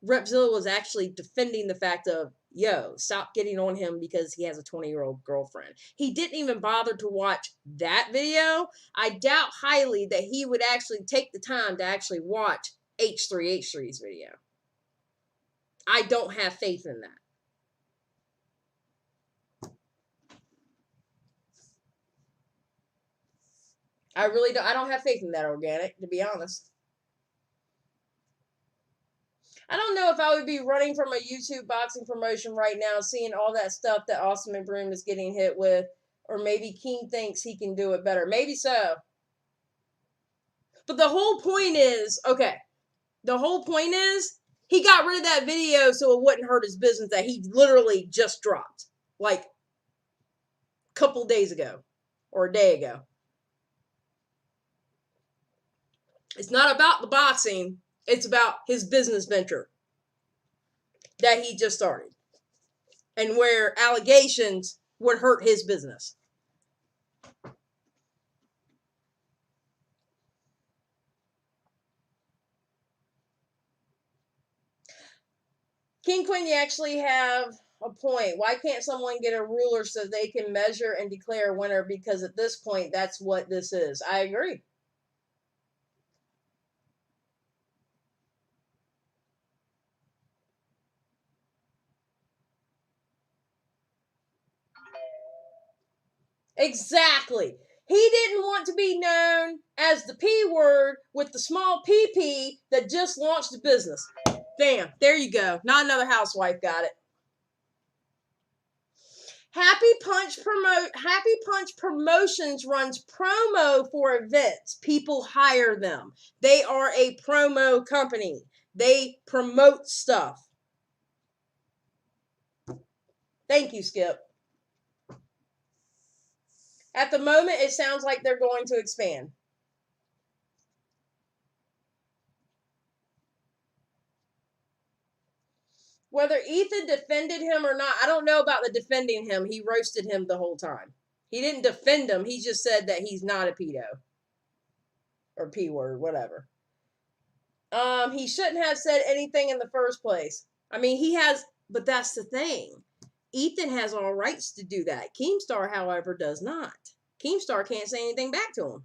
Speaker 1: REPZILLA was actually defending the fact of, yo, stop getting on him because he has a 20-year-old girlfriend. He didn't even bother to watch that video. I doubt highly that he would actually take the time to actually watch H3H3's video. I don't have faith in that. I really don't. I don't have faith in that organic, to be honest. I don't know if I would be running from a YouTube boxing promotion right now, seeing all that stuff that Awesome and Broom is getting hit with, or maybe Keem thinks he can do it better. Maybe so. But the whole point is, okay, the whole point is he got rid of that video so it wouldn't hurt his business that he literally just dropped, like a couple days ago or a day ago. It's not about the boxing. It's about his business venture that he just started and where allegations would hurt his business. King Quinn, you actually have a point. Why can't someone get a ruler so they can measure and declare a winner? Because at this point, that's what this is. I agree. Exactly. He didn't want to be known as the P word with the small PP that just launched a business. Damn, there you go. Not Another Housewife got it. Happy Punch Promotions runs promo for events. People hire them. They are a promo company. They promote stuff. Thank you, Skip. At the moment, it sounds like they're going to expand. Whether Ethan defended him or not, I don't know about the defending him. He roasted him the whole time. He didn't defend him. He just said that he's not a pedo. Or P word, whatever. He shouldn't have said anything in the first place. I mean, he has, but that's the thing. Ethan has all rights to do that. Keemstar, however, does not. Keemstar can't say anything back to him.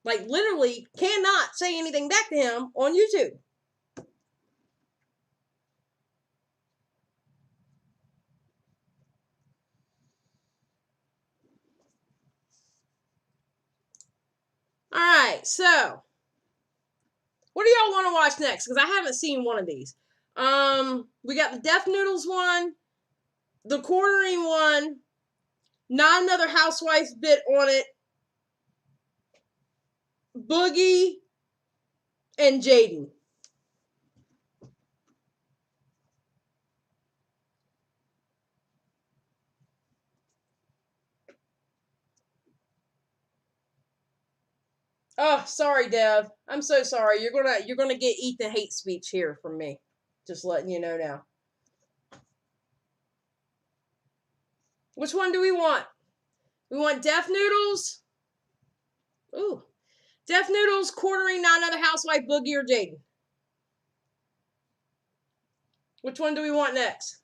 Speaker 1: Like, literally cannot say anything back to him on YouTube. Alright, so what do y'all want to watch next? Because I haven't seen one of these. We got the DefNoodles one, the quartering one, Not Another Housewife bit on it, Boogie, and Jaden. Oh, sorry, Dev. I'm so sorry. You're gonna get Ethan hate speech here from me. Just letting you know now. Which one do we want? We want DefNoodles. Ooh. DefNoodles, quartering, Not Another Housewife, Boogie, or Jaden. Which one do we want next?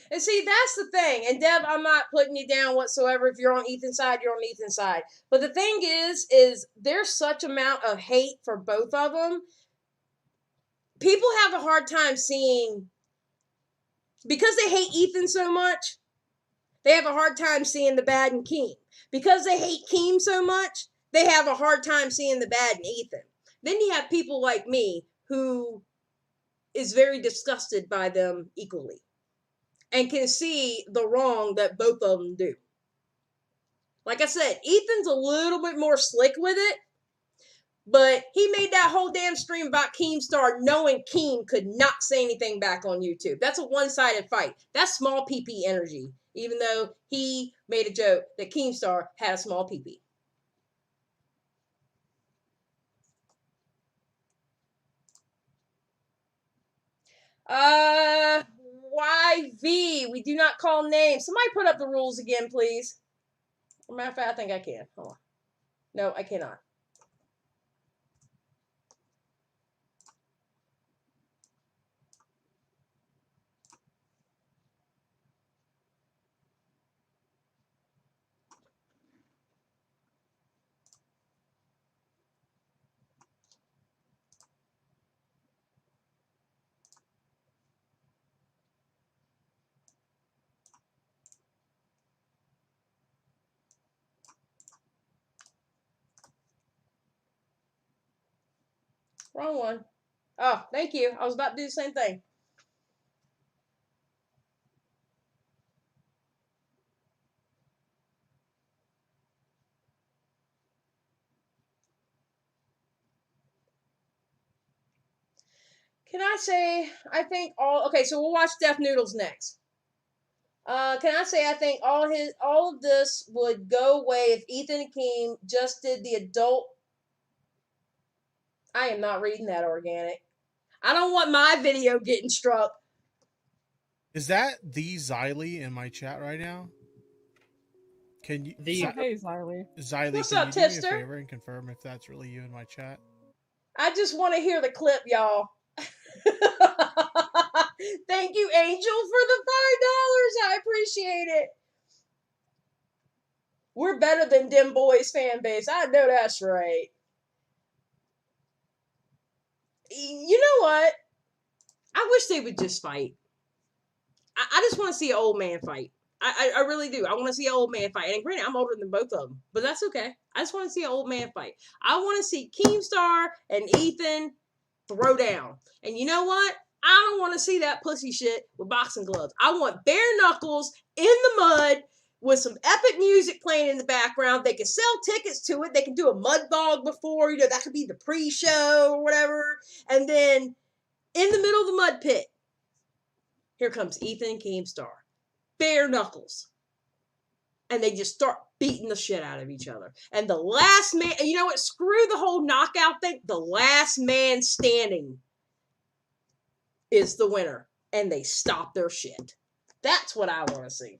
Speaker 1: And see, that's the thing. And Deb, I'm not putting you down whatsoever. If you're on Ethan's side, you're on Ethan's side. But the thing is there's such amount of hate for both of them. People have a hard time seeing, because they hate Ethan so much, they have a hard time seeing the bad in Keem. Because they hate Keem so much, they have a hard time seeing the bad in Ethan. Then you have people like me who is very disgusted by them equally and can see the wrong that both of them do. Like I said, Ethan's a little bit more slick with it, but he made that whole damn stream about Keemstar knowing Keem could not say anything back on YouTube. That's a one-sided fight. That's small PP energy. even though he made a joke that Keemstar had a small pee-pee. YV, we do not call names. Somebody put up the rules again, please. Matter of fact, I think I can. Hold on. No, I cannot. Wrong one. Oh, thank you. I was about to do the same thing. Can I say, I think all, okay, so we'll watch DefNoodles next. Can I say I think all of this would go away if Ethan and Keem just did the adult. I am not reading that organic. I don't want my video getting struck.
Speaker 4: Is that the Xylee in my chat right now? Can you,
Speaker 5: Hey, Xylee.
Speaker 4: Xylee,
Speaker 1: What's
Speaker 4: can
Speaker 1: up,
Speaker 4: you do me a
Speaker 1: Tipster?
Speaker 4: favor and confirm if that's really you in my chat?
Speaker 1: I just want to hear the clip, y'all. Thank you, Angel, for the $5. I appreciate it. We're better than Dim Boys fan base. I know that's right. You know what? I wish they would just fight. I just want to see an old man fight. I really do. I want to see an old man fight. And granted, I'm older than both of them, but that's okay. I just want to see an old man fight. I want to see Keemstar and Ethan throw down. And you know what? I don't want to see that pussy shit with boxing gloves. I want bare knuckles in the mud with some epic music playing in the background. They can sell tickets to it. They can do a mud dog before, that could be the pre-show or whatever. And then in the middle of the mud pit, here comes Ethan and Keemstar. Bare knuckles. And they just start beating the shit out of each other. And the last man, and you know what? Screw the whole knockout thing. The last man standing is the winner. And they stop their shit. That's what I want to see.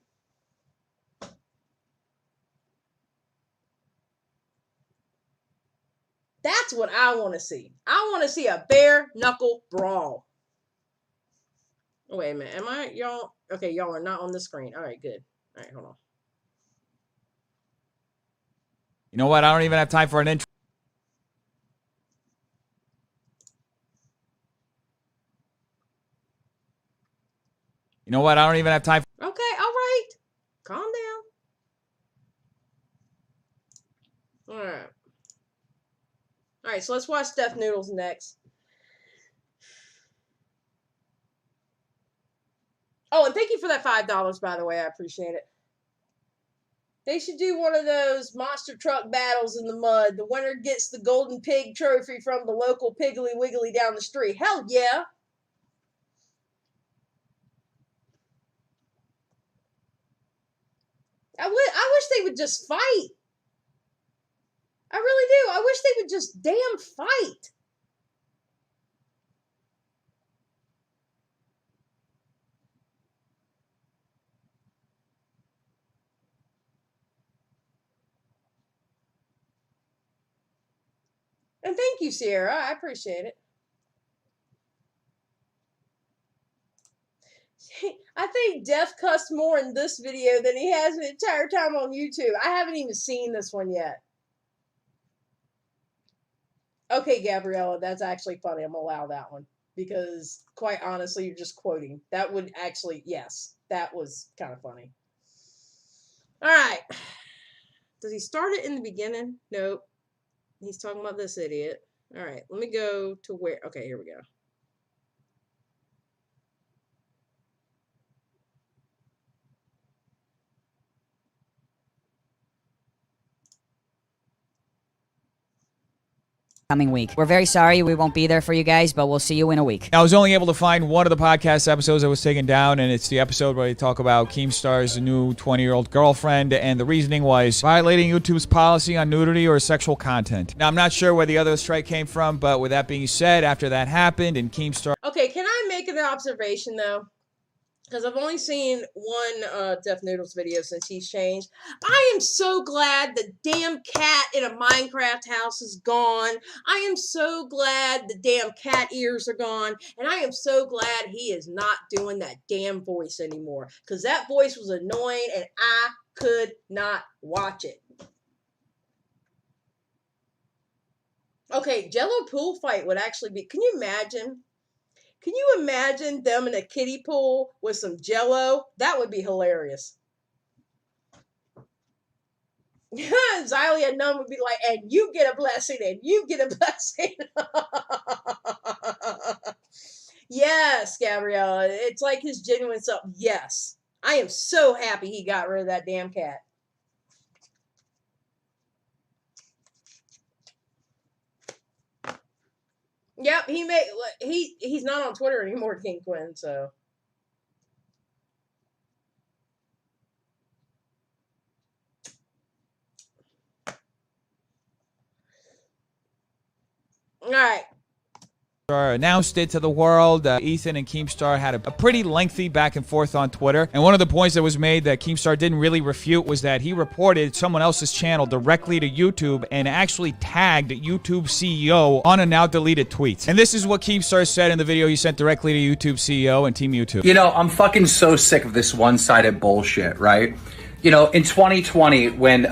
Speaker 1: That's what I want to see. I want to see a bare knuckle brawl. Oh, wait a minute. Am I, y'all? Okay, y'all are not on the screen. All right, good. All right, hold on.
Speaker 6: You know what? I don't even have time for an intro. You know what? I don't even have time.
Speaker 1: Okay, all right. Calm down. All right. All right, so let's watch DefNoodles next. Oh, and thank you for that $5, by the way. I appreciate it. They should do one of those monster truck battles in the mud. The winner gets the golden pig trophy from the local Piggly Wiggly down the street. Hell yeah. I wish they would just fight. I really do. I wish they would just damn fight. And thank you, Sierra. I appreciate it. I think Def cussed more in this video than he has the entire time on YouTube. I haven't even seen this one yet. Okay, Gabriella, that's actually funny. I'm going to allow that one. Because, quite honestly, you're just quoting. That would actually, yes, that was kind of funny. All right. Does he start it in the beginning? Nope. He's talking about this idiot. All right, let me go to where, okay, here we go.
Speaker 5: coming week. We're very sorry we won't be there for you guys, but we'll see you in a week.
Speaker 6: I was only able to find one of the podcast episodes that was taken down, and it's the episode where they talk about Keemstar's new 20-year-old girlfriend, and the reasoning was violating YouTube's policy on nudity or sexual content. Now, I'm not sure where the other strike came from, but with that being said, after that happened and Keemstar...
Speaker 1: Okay, can I make an observation, though? Because I've only seen one DefNoodles video since he's changed. I am so glad the damn cat in a Minecraft house is gone. I am so glad the damn cat ears are gone. And I am so glad he is not doing that damn voice anymore. Because that voice was annoying and I could not watch it. Okay, Jello pool fight would actually be... Can you imagine? Can you imagine them in a kiddie pool with some Jello? That would be hilarious. Xylia and Nunn would be like, and you get a blessing, and you get a blessing. Yes, Gabriella. It's like his genuine self. Yes. I am so happy he got rid of that damn cat. Yep, he's not on Twitter anymore, King Quinn, so. All right.
Speaker 6: Announced it to the world. Ethan and Keemstar had a pretty lengthy back and forth on Twitter. And one of the points that was made that Keemstar didn't really refute was that he reported someone else's channel directly to YouTube and actually tagged YouTube CEO on a now deleted tweet. And this is what Keemstar said in the video he sent directly to YouTube CEO and Team YouTube.
Speaker 3: You know, I'm fucking so sick of this one-sided bullshit, right? You know, in 2020, when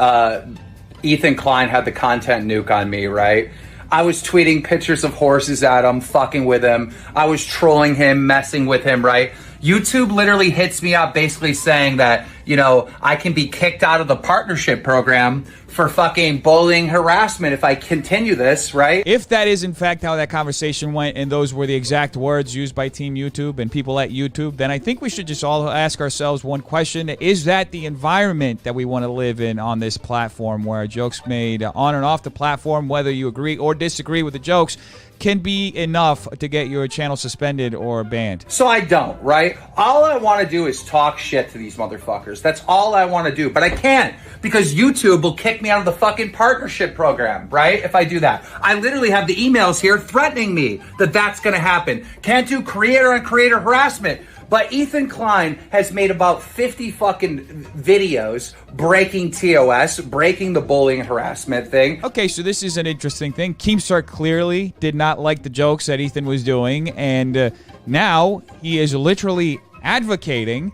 Speaker 3: Ethan Klein had the content nuke on me, right? I was tweeting pictures of horses at him, fucking with him. I was trolling him, messing with him, right? YouTube literally hits me up basically saying that, you know, I can be kicked out of the partnership program for fucking bullying harassment if I continue this, right?
Speaker 6: If that is in fact how that conversation went and those were the exact words used by Team YouTube and people at YouTube, then I think we should just all ask ourselves one question. Is that the environment that we want to live in on this platform where jokes made on and off the platform, whether you agree or disagree with the jokes, can be enough to get your channel suspended or banned?
Speaker 3: So I don't, right? All I want to do is talk shit to these motherfuckers. That's all I want to do. But I can't because YouTube will kick me out of the fucking partnership program, right? If I do that. I literally have the emails here threatening me that that's going to happen. Can't do creator on creator harassment. But Ethan Klein has made about 50 fucking videos breaking TOS, breaking the bullying and harassment thing.
Speaker 6: Okay, so this is an interesting thing. Keemstar clearly did not like the jokes that Ethan was doing, and now he is literally advocating,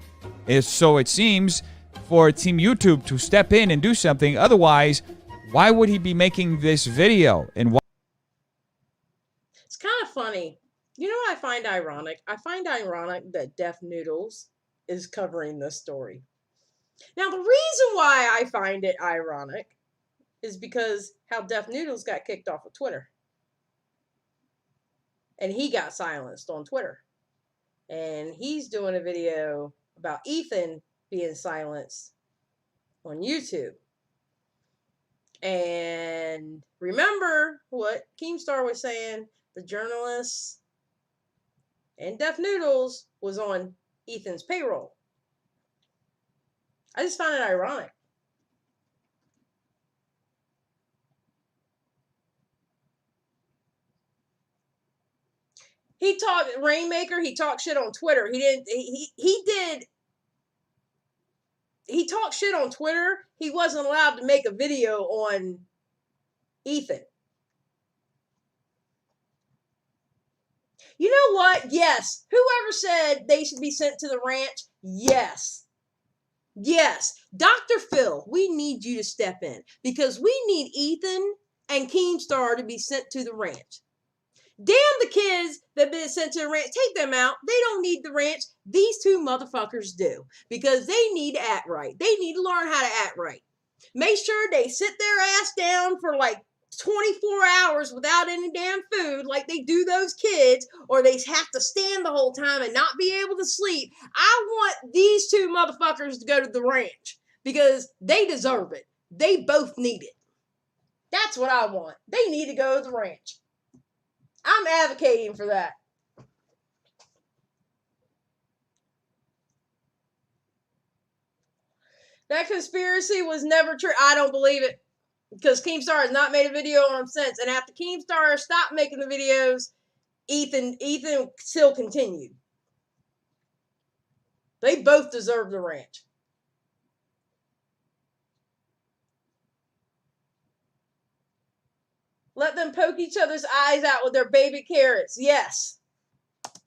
Speaker 6: so it seems, for Team YouTube to step in and do something. Otherwise, why would he be making this video? And why?
Speaker 1: It's kind of funny. You know what I find ironic? I find ironic that DefNoodles is covering this story. Now, the reason why I find it ironic is because how DefNoodles got kicked off of Twitter. And he got silenced on Twitter. And he's doing a video about Ethan being silenced on YouTube. And remember what Keemstar was saying, the journalists and DefNoodles was on Ethan's payroll. I just find it ironic. He talked Rainmaker, he talked shit on Twitter. He talked shit on Twitter. He wasn't allowed to make a video on Ethan. You know what? Yes. Whoever said they should be sent to the ranch? Yes. Yes. Dr. Phil, we need you to step in because we need Ethan and Keemstar to be sent to the ranch. Damn the kids that have been sent to the ranch. Take them out. They don't need the ranch. These two motherfuckers do because they need to act right. They need to learn how to act right. Make sure they sit their ass down for like 24 hours without any damn food like they do those kids, or they have to stand the whole time and not be able to sleep. I want these two motherfuckers to go to the ranch because they deserve it. They both need it. That's what I want. They need to go to the ranch. I'm advocating for that. That conspiracy was never true. I don't believe it. Because Keemstar has not made a video on him since. And after Keemstar stopped making the videos, Ethan still continued. They both deserve the ranch. Let them poke each other's eyes out with their baby carrots. Yes.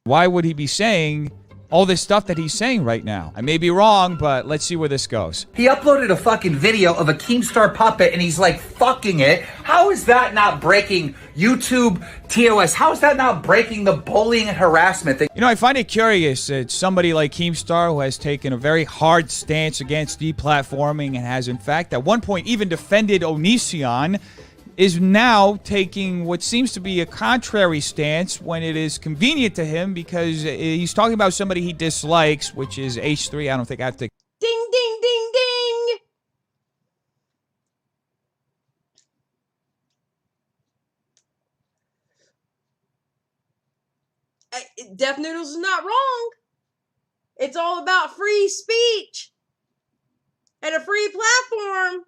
Speaker 6: Why would he be saying all this stuff that he's saying right now? I may be wrong, but let's see where this goes.
Speaker 3: He uploaded a fucking video of a Keemstar puppet and he's like fucking it. How is that not breaking YouTube TOS? How is that not breaking the bullying and harassment thing?
Speaker 6: You know, I find it curious that somebody like Keemstar, who has taken a very hard stance against deplatforming and has in fact at one point even defended Onision, is now taking what seems to be a contrary stance when it is convenient to him, because he's talking about somebody he dislikes, which is H3. I don't think I have to...
Speaker 1: Ding, ding, ding, ding! DefNoodles is not wrong. It's all about free speech and a free platform.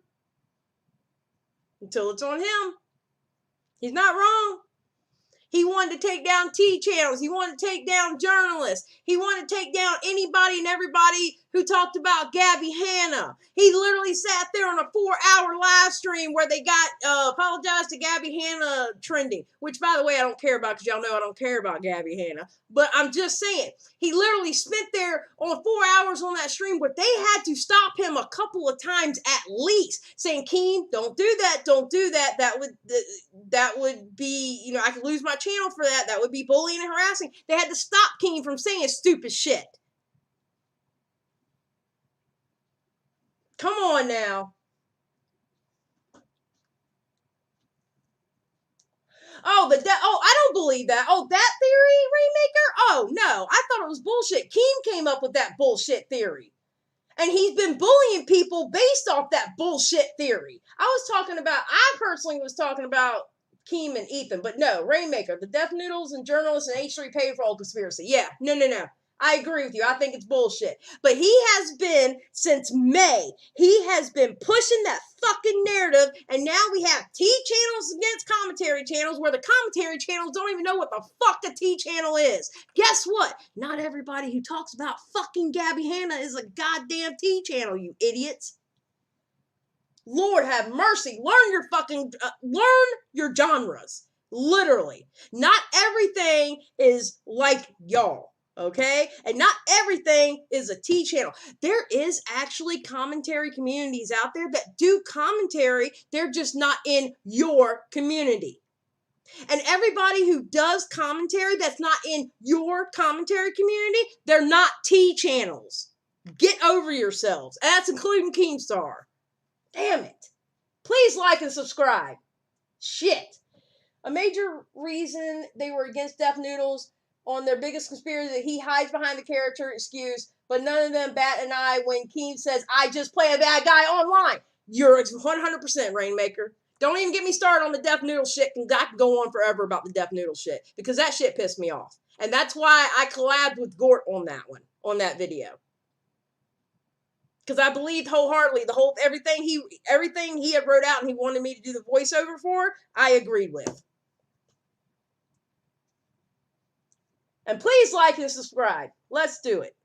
Speaker 1: Until it's on him. He's not wrong. He wanted to take down T channels. He wanted to take down journalists. He wanted to take down anybody and everybody who talked about Gabby Hanna. He literally sat there on a 4-hour live stream where they got apologized to Gabby Hanna trending, which, by the way, I don't care about because y'all know I don't care about Gabby Hanna. But I'm just saying, he literally spent there on 4 hours on that stream where they had to stop him a couple of times at least, saying, Keem, don't do that, don't do that. That would be, you know, I could lose my channel for that. That would be bullying and harassing. They had to stop Keem from saying stupid shit. Come on now. Oh, I don't believe that. Oh, that theory, Rainmaker? Oh, no. I thought it was bullshit. Keem came up with that bullshit theory. And he's been bullying people based off that bullshit theory. I personally was talking about Keem and Ethan, but no, Rainmaker, the DefNoodles and journalists and H3 paid for all conspiracy. Yeah, no. I agree with you. I think it's bullshit. But he has been, since May, he has been pushing that fucking narrative, and now we have T channels against commentary channels where the commentary channels don't even know what the fuck a T channel is. Guess what? Not everybody who talks about fucking Gabby Hanna is a goddamn T channel, you idiots. Lord have mercy. Learn your genres. Literally. Not everything is like y'all. Okay? And not everything is a T channel. There is actually commentary communities out there that do commentary. They're just not in your community. And everybody who does commentary that's not in your commentary community, they're not T channels. Get over yourselves. And that's including Keemstar. Damn it. Please like and subscribe. Shit. A major reason they were against DefNoodles on their biggest conspiracy that he hides behind the character excuse, but none of them bat an eye when Keem says, I just play a bad guy online. You're 100% Rainmaker. Don't even get me started on the DefNoodles shit, and I can go on forever about the DefNoodles shit, because that shit pissed me off. And that's why I collabed with Gort on that one, on that video. Because I believed wholeheartedly everything he had wrote out and he wanted me to do the voiceover for, I agreed with. And please like and subscribe. Let's do it.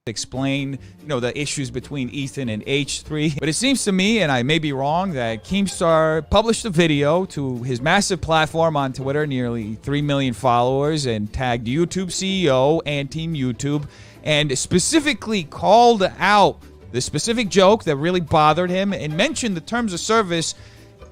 Speaker 6: Explain, the issues between Ethan and H3. But it seems to me, and I may be wrong, that Keemstar published a video to his massive platform on Twitter, nearly 3 million followers, and tagged YouTube CEO and Team YouTube, and specifically called out the specific joke that really bothered him and mentioned the terms of service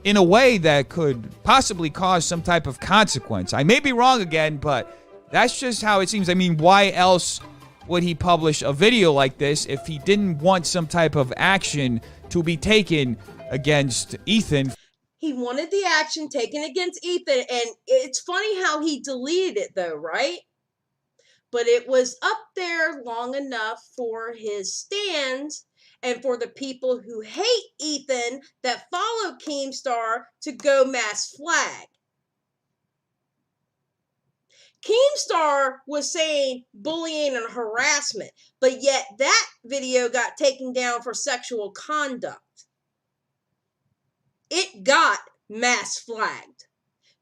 Speaker 6: in a way that could possibly cause some type of consequence. I may be wrong again, but that's just how it seems. I mean, why else would he publish a video like this if he didn't want some type of action to be taken against Ethan?
Speaker 1: He wanted the action taken against Ethan, and it's funny how he deleted it though, right? But it was up there long enough for his stands and for the people who hate Ethan that follow Keemstar to go mass flag. Keemstar was saying bullying and harassment, but yet that video got taken down for sexual conduct. It got mass flagged.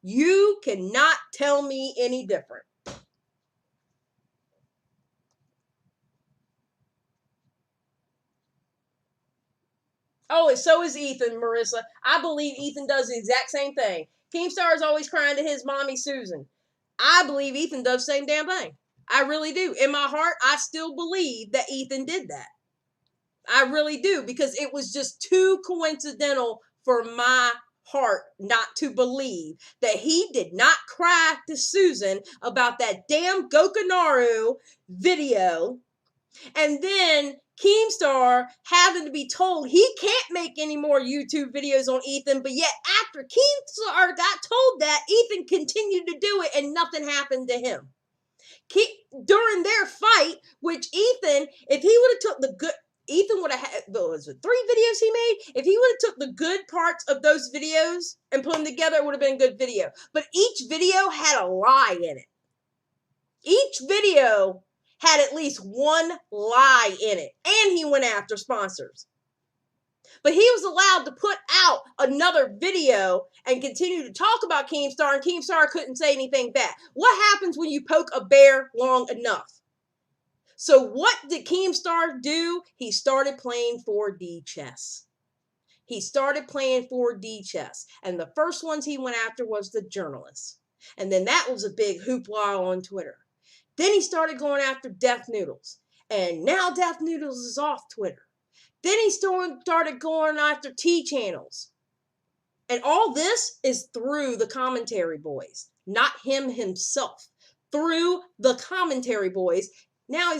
Speaker 1: You cannot tell me any different. Oh, and so is Ethan, Marissa. I believe Ethan does the exact same thing. Keemstar is always crying to his mommy, Susan. I believe Ethan does the same damn thing. I really do. In my heart, I still believe that Ethan did that. I really do, because it was just too coincidental for my heart not to believe that he did not cry to Susan about that damn Gokinaru video, and then Keemstar having to be told he can't make any more YouTube videos on Ethan, but yet after Keemstar got told that, Ethan continued to do it and nothing happened to him. During their fight, which Ethan, if he would have took the good, Ethan would have had, was it 3 videos he made? If he would have took the good parts of those videos and put them together, it would have been a good video. But each video had a lie in it. Each video had at least one lie in it. And he went after sponsors. But he was allowed to put out another video and continue to talk about Keemstar, and Keemstar couldn't say anything back. What happens when you poke a bear long enough? So what did Keemstar do? He started playing 4D chess. He started playing 4D chess. And the first ones he went after was the journalists. And then that was a big hoopla on Twitter. Then he started going after DefNoodles. And now DefNoodles is off Twitter. Then he started going after T-channels. And all this is through the commentary boys. Not him himself. Through the commentary boys. Now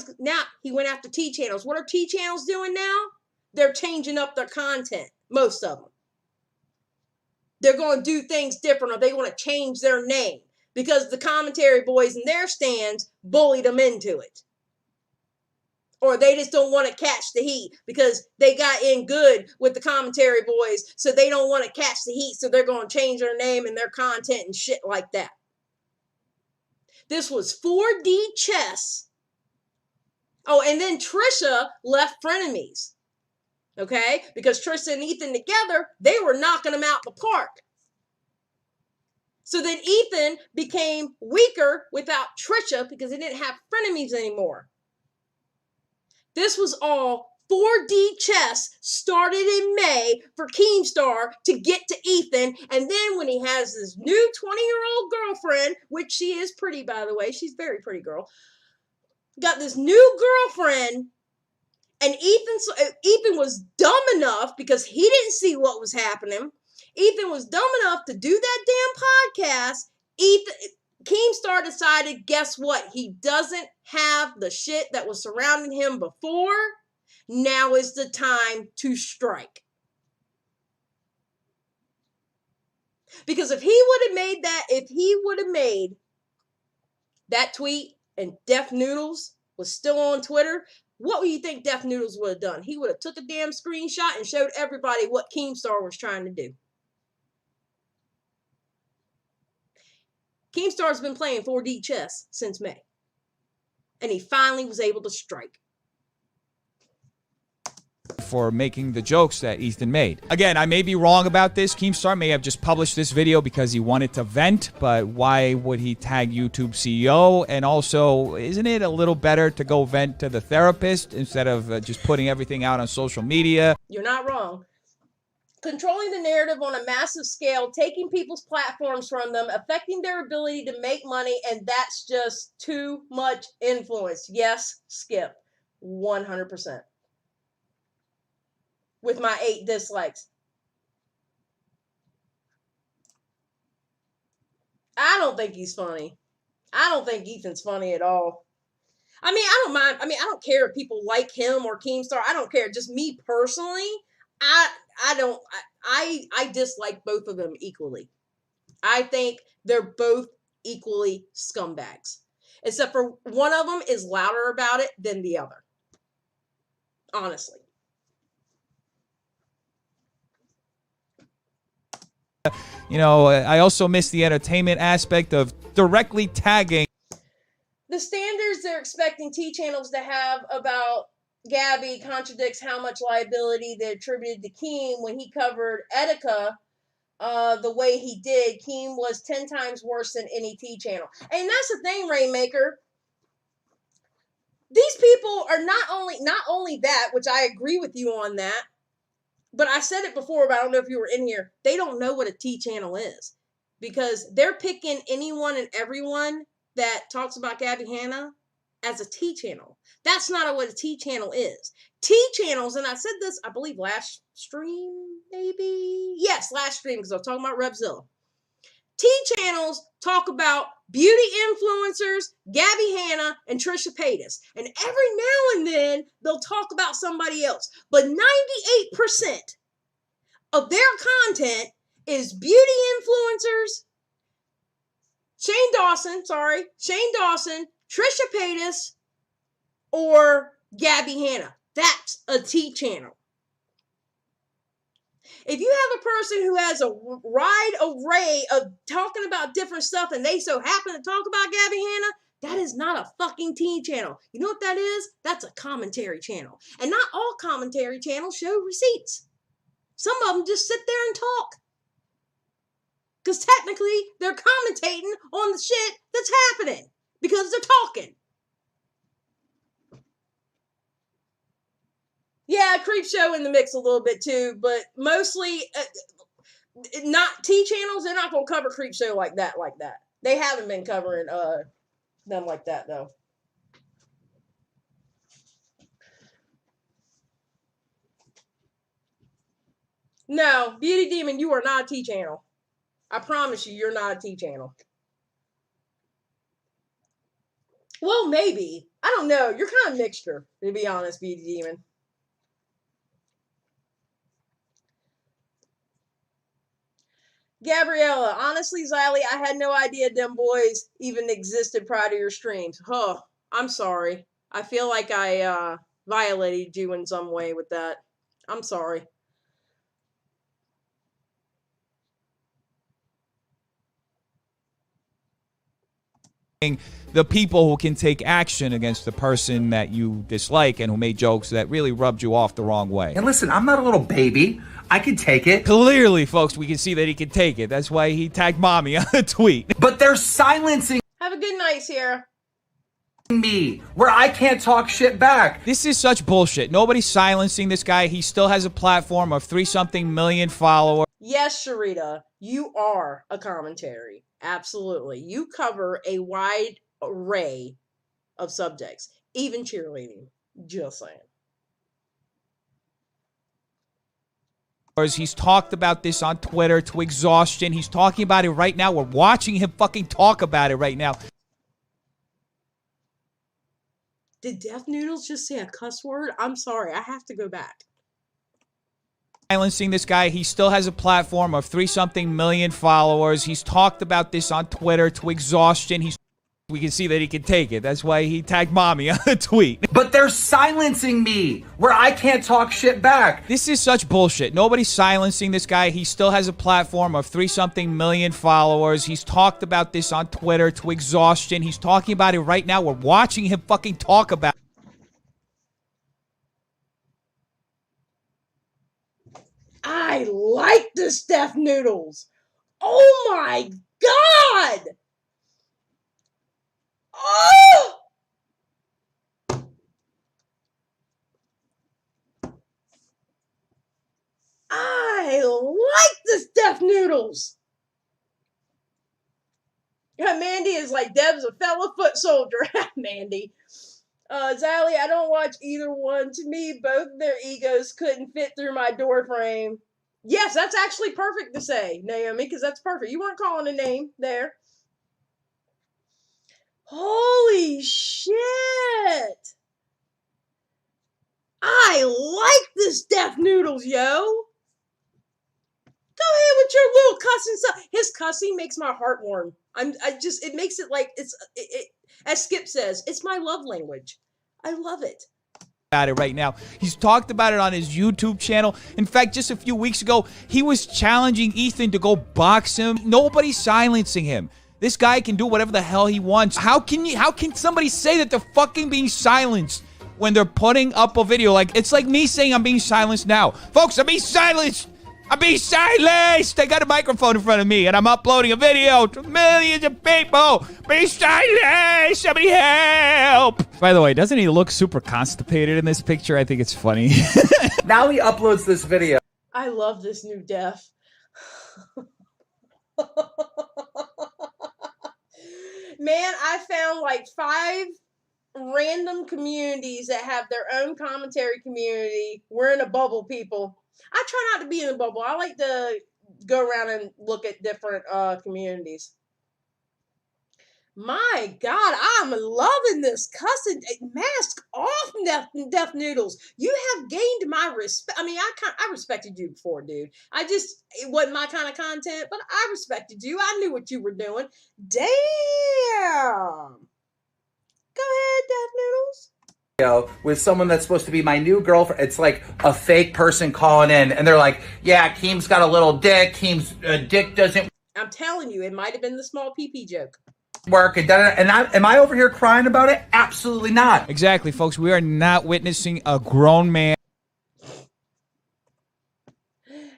Speaker 1: he went after T-channels. What are T-channels doing now? They're changing up their content. Most of them. They're going to do things different, or they want to change their name. Because the commentary boys in their stands bullied them into it. Or they just don't want to catch the heat because they got in good with the commentary boys, so they don't want to catch the heat, so they're going to change their name and their content and shit like that. This was 4D chess. Oh, and then Trisha left frenemies. Okay? Because Trisha and Ethan together, they were knocking them out the park. So then Ethan became weaker without Trisha because he didn't have frenemies anymore. This was all 4D chess started in May for Keemstar to get to Ethan. And then when he has this new 20-year-old girlfriend, which she is pretty, by the way. She's a very pretty girl. Got this new girlfriend. And Ethan was dumb enough, because he didn't see what was happening. Ethan was dumb enough to do that damn podcast. Keemstar decided, guess what? He doesn't have the shit that was surrounding him before. Now is the time to strike. Because if he would have made that tweet and DefNoodles was still on Twitter, what would you think DefNoodles would have done? He would have took a damn screenshot and showed everybody what Keemstar was trying to do. Keemstar's been playing 4D chess since May. And he finally was able to strike.
Speaker 6: For making the jokes that Ethan made. Again, I may be wrong about this. Keemstar may have just published this video because he wanted to vent, but why would he tag YouTube CEO? And also, isn't it a little better to go vent to the therapist instead of just putting everything out on social media?
Speaker 1: You're not wrong. Controlling the narrative on a massive scale, taking people's platforms from them, affecting their ability to make money, and that's just too much influence. Yes, Skip. 100%. With my 8 dislikes. I don't think he's funny. I don't think Ethan's funny at all. I mean, I don't mind. I mean, I don't care if people like him or Keemstar. I don't care. Just me personally, I dislike both of them equally. I think they're both equally scumbags. Except for one of them is louder about it than the other. Honestly.
Speaker 6: You know, I also miss the entertainment aspect of directly tagging.
Speaker 1: The standards they're expecting T channels to have about Gabby contradicts how much liability they attributed to Keem when he covered Etika the way he did. Keem was 10 times worse than any T channel. And that's the thing, Rainmaker. These people are not only that, which I agree with you on that, but I said it before, but I don't know if you were in here. They don't know what a T channel is because they're picking anyone and everyone that talks about Gabby Hanna as a T channel. That's not what a T channel is. T channels, and I said this, I believe last stream, maybe? Yes, last stream, because I was talking about REPZILLA. T channels talk about beauty influencers, Gabby Hanna, and Trisha Paytas. And every now and then, they'll talk about somebody else. But 98% of their content is beauty influencers, Shane Dawson, Trisha Paytas, or Gabby Hanna. That's a T channel. If you have a person who has a wide array of talking about different stuff and they so happen to talk about Gabby Hanna, that is not a fucking T channel. You know what that is? That's a commentary channel. And not all commentary channels show receipts. Some of them just sit there and talk. Because technically, they're commentating on the shit that's happening. Because they're talking. Yeah, creep show in the mix a little bit too, but mostly not T channels. They're not gonna cover creep show like that. They haven't been covering them like that though. No, Beauty Demon, you are not a T channel. I promise you, you're not a T channel. Well, maybe. I don't know. You're kind of mixture, to be honest, Beauty Demon. Gabriella, honestly, Xylee, I had no idea them boys even existed prior to your streams. Huh, I'm sorry. I feel like I violated you in some way with that. I'm sorry.
Speaker 6: The people who can take action against the person that you dislike and who made jokes that really rubbed you off the wrong way.
Speaker 3: And listen, I'm not a little baby. I can take it.
Speaker 6: Clearly, folks, we can see that he can take it. That's why he tagged mommy on the tweet.
Speaker 3: But they're silencing
Speaker 1: Have a good night, Sierra.
Speaker 3: me, where I can't talk shit back.
Speaker 6: This is such bullshit. Nobody's silencing this guy. He still has a platform of 3-something million followers.
Speaker 1: Yes, Sharita, you are a commentary. Absolutely. You cover a wide array of subjects, even cheerleading. Just saying.
Speaker 6: He's talked about this on Twitter to exhaustion. He's talking about it right now. We're watching him fucking talk about it right now.
Speaker 1: Did DefNoodles just say a cuss word? I'm sorry. I have to go back.
Speaker 6: Silencing this guy. He still has a platform of 3-something million followers. He's talked about this on Twitter to exhaustion. We can see that he can take it. That's why he tagged mommy on the tweet.
Speaker 3: But they're silencing me, where I can't talk shit back.
Speaker 6: This is such bullshit. Nobody's silencing this guy. He still has a platform of 3-something million followers. He's talked about this on Twitter to exhaustion. He's talking about it right now. We're watching him fucking talk about it.
Speaker 1: I like this DefNoodles. Oh my god! Oh! I like this DefNoodles. Yeah, Mandy is like, Deb's a fella foot soldier. Mandy. Xylee, I don't watch either one. To me, both their egos couldn't fit through my door frame. Yes, that's actually perfect to say, Naomi, because that's perfect. You weren't calling a name there. Holy shit! I like this DefNoodles, yo! Go ahead with your little cussing stuff. His cussing makes my heart warm. It makes it like, as Skip says, it's my love language. I love it.
Speaker 6: about it right now. He's talked about it on his YouTube channel. In fact, just a few weeks ago, he was challenging Ethan to go box him. Nobody's silencing him. This guy can do whatever the hell he wants. How can somebody say that they're fucking being silenced when they're putting up a video? Like, it's like me saying I'm being silenced now. Folks, I'm being silenced. I'm being silenced! I got a microphone in front of me, and I'm uploading a video to millions of people! Be silenced! Somebody help! By the way, doesn't he look super constipated in this picture? I think it's funny.
Speaker 3: Now he uploads this video.
Speaker 1: I love this new Def. Man, I found like 5 random communities that have their own commentary community. We're in a bubble, people. I try not to be in a bubble. I like to go around and look at different communities. My God, I'm loving this cussing. Mask off, DefNoodles. You have gained my respect. I mean, I respected you before, dude. It wasn't my kind of content, but I respected you. I knew what you were doing. Damn. Go ahead, DefNoodles.
Speaker 3: With someone that's supposed to be my new girlfriend. It's like a fake person calling in, and they're like, yeah, Keem's got a little dick. Keem's dick doesn't
Speaker 1: I'm telling you, it might have been the small pee-pee joke.
Speaker 3: work. And am I over here crying about it? Absolutely not.
Speaker 6: Exactly, folks. We are not witnessing a grown man.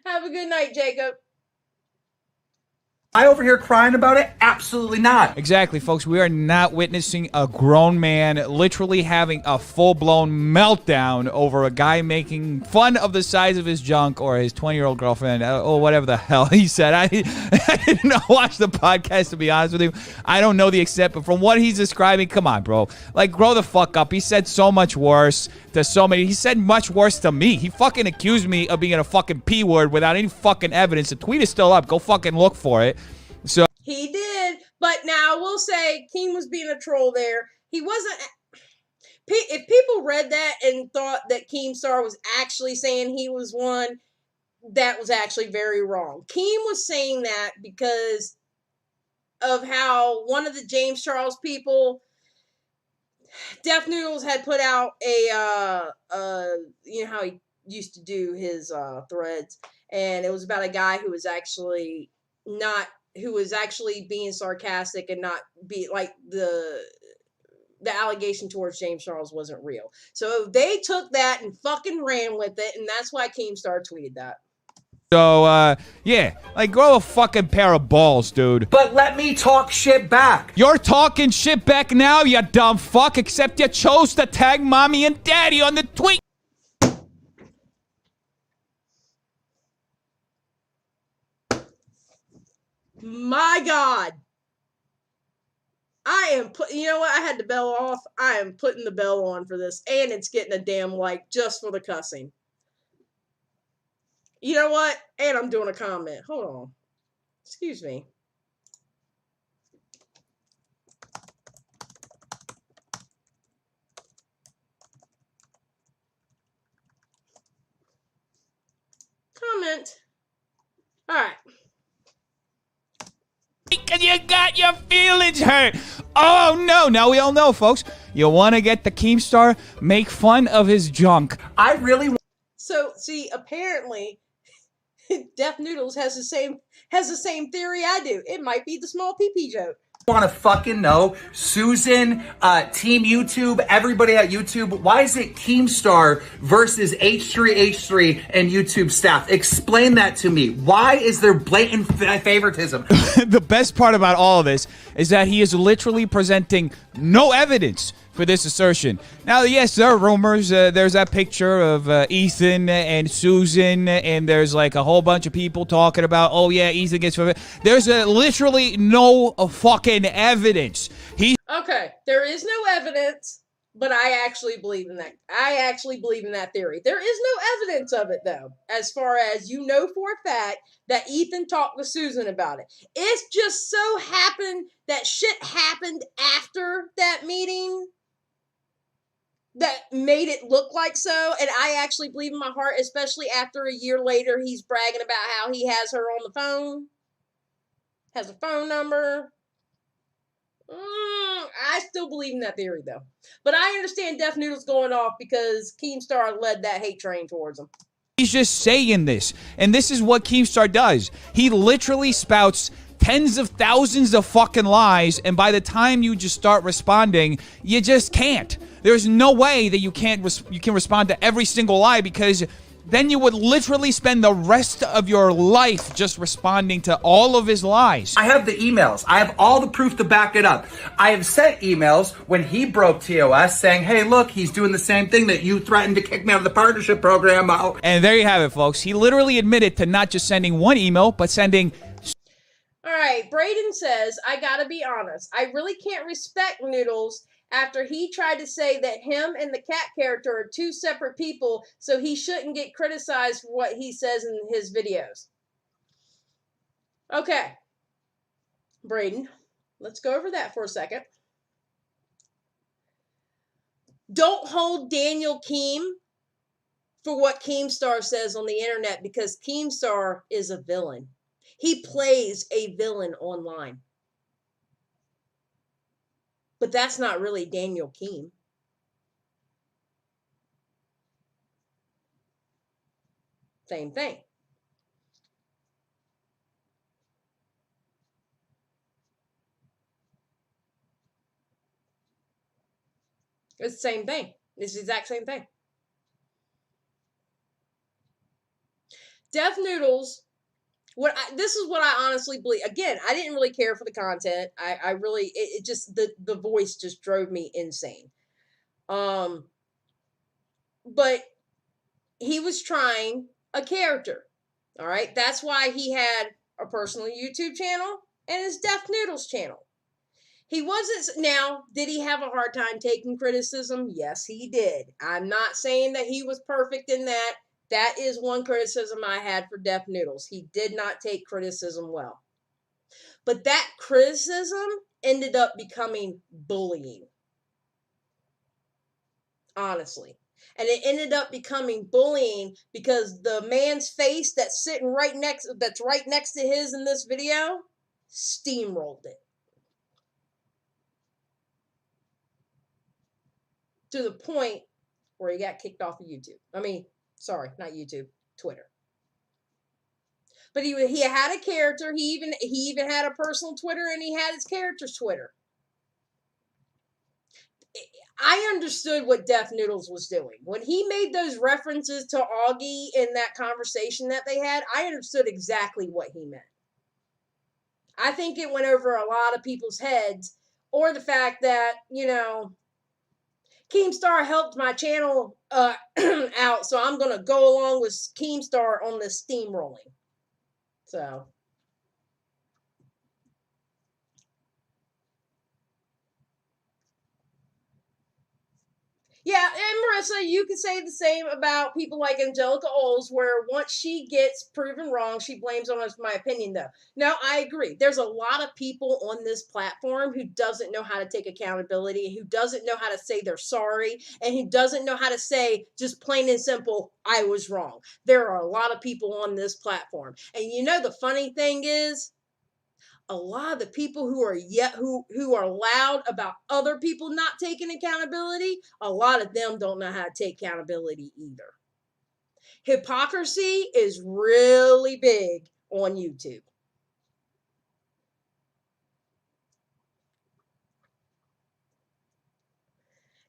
Speaker 1: Have a good night, Jacob.
Speaker 3: Am I over here crying about it? Absolutely not.
Speaker 6: Exactly, folks. We are not witnessing a grown man literally having a full-blown meltdown over a guy making fun of the size of his junk or his 20-year-old girlfriend or whatever the hell he said. I didn't watch the podcast, to be honest with you. I don't know the extent, but from what he's describing, come on, bro. Like, grow the fuck up. He said so much worse to so many. He said much worse to me. He fucking accused me of being a fucking P-word without any fucking evidence. The tweet is still up. Go fucking look for it. So
Speaker 1: He did, but now we'll say Keem was being a troll there. He wasn't. If people read that and thought that Keemstar was actually saying he was one, that was actually very wrong. Keem was saying that because of how one of the James Charles people, DefNoodles, had put out a you know how he used to do his threads, and it was about a guy who was actually being sarcastic and not be like the allegation towards James Charles wasn't real. So they took that and fucking ran with it, and that's why Keemstar tweeted that.
Speaker 6: So, yeah, like, grow a fucking pair of balls, dude.
Speaker 3: But let me talk shit back.
Speaker 6: You're talking shit back now, you dumb fuck, except you chose to tag mommy and daddy on the tweet.
Speaker 1: My God. You know what? I had the bell off. I am putting the bell on for this, and it's getting a damn like just for the cussing. You know what? And I'm doing a comment. Hold on. Excuse me. Comment. All right.
Speaker 6: Because you got your feelings hurt. Oh, no. Now we all know, folks. You want to get the Keemstar, make fun of his junk.
Speaker 3: I really
Speaker 1: So, see, apparently, DefNoodles has the same theory I do. It might be the small pee-pee joke.
Speaker 3: want to fucking know, Susan, Team YouTube, everybody at YouTube, why is it Keemstar versus H3H3 and YouTube staff? Explain that to me. Why is there blatant favoritism?
Speaker 6: The best part about all of this is that he is literally presenting no evidence for this assertion. Now, yes, there are rumors. There's that picture of Ethan and Susan, and there's like a whole bunch of people talking about, oh yeah, Ethan gets... There's literally no fucking evidence.
Speaker 1: Okay, there is no evidence, but I actually believe in that. I actually believe in that theory. There is no evidence of it, though, as far as you know for a fact that Ethan talked to Susan about it. It's just so happened that shit happened after that meeting that made it look like so, and I actually believe in my heart, especially after a year later, he's bragging about how he has her on the phone, has a phone number. I still believe in that theory, though. But I understand DefNoodles going off because Keemstar led that hate train towards him.
Speaker 6: He's just saying this. And this is what Keemstar does. He literally spouts tens of thousands of fucking lies, and by the time you just start responding, you just can't. There's no way that you can respond to every single lie, because then you would literally spend the rest of your life just responding to all of his lies.
Speaker 3: I have the emails. I have all the proof to back it up. I have sent emails when he broke TOS saying, hey, look, he's doing the same thing that you threatened to kick me out of the partnership program.
Speaker 6: And there you have it, folks. He literally admitted to not just sending one email, but sending...
Speaker 1: All right, Braden says, I gotta be honest. I really can't respect Noodles after he tried to say that him and the cat character are two separate people, so he shouldn't get criticized for what he says in his videos. Okay, Braden, let's go over that for a second. Don't hold Daniel Keem for what Keemstar says on the internet, because Keemstar is a villain. He plays a villain online. But that's not really Daniel Keem. Same thing. It's the same thing. It's the exact same thing. DefNoodles, this is what I honestly believe. Again, I didn't really care for the content. I really, it just, the voice just drove me insane. But he was trying a character. All right. That's why he had a personal YouTube channel and his DefNoodles channel. He wasn't, now, did he have a hard time taking criticism? Yes, he did. I'm not saying that he was perfect in that. That is one criticism I had for DefNoodles. He did not take criticism well. But that criticism ended up becoming bullying. Honestly. And it ended up becoming bullying because the man's face that's right next to his in this video steamrolled it. To the point where he got kicked off of YouTube. I mean, sorry, not YouTube, Twitter. But he had a character. He even had a personal Twitter, and he had his character's Twitter. I understood what DefNoodles was doing. When he made those references to Augie in that conversation that they had, I understood exactly what he meant. I think it went over a lot of people's heads, or the fact that, you know, Keemstar helped my channel out, so I'm going to go along with Keemstar on this steamrolling. So... yeah, and Marissa, you could say the same about people like Angelica Oles, where once she gets proven wrong, she blames on us for my opinion, though. Now, I agree. There's a lot of people on this platform who doesn't know how to take accountability, who doesn't know how to say they're sorry, and who doesn't know how to say, just plain and simple, I was wrong. There are a lot of people on this platform. And you know the funny thing is, a lot of the people who are loud about other people not taking accountability, a lot of them don't know how to take accountability either. Hypocrisy is really big on YouTube.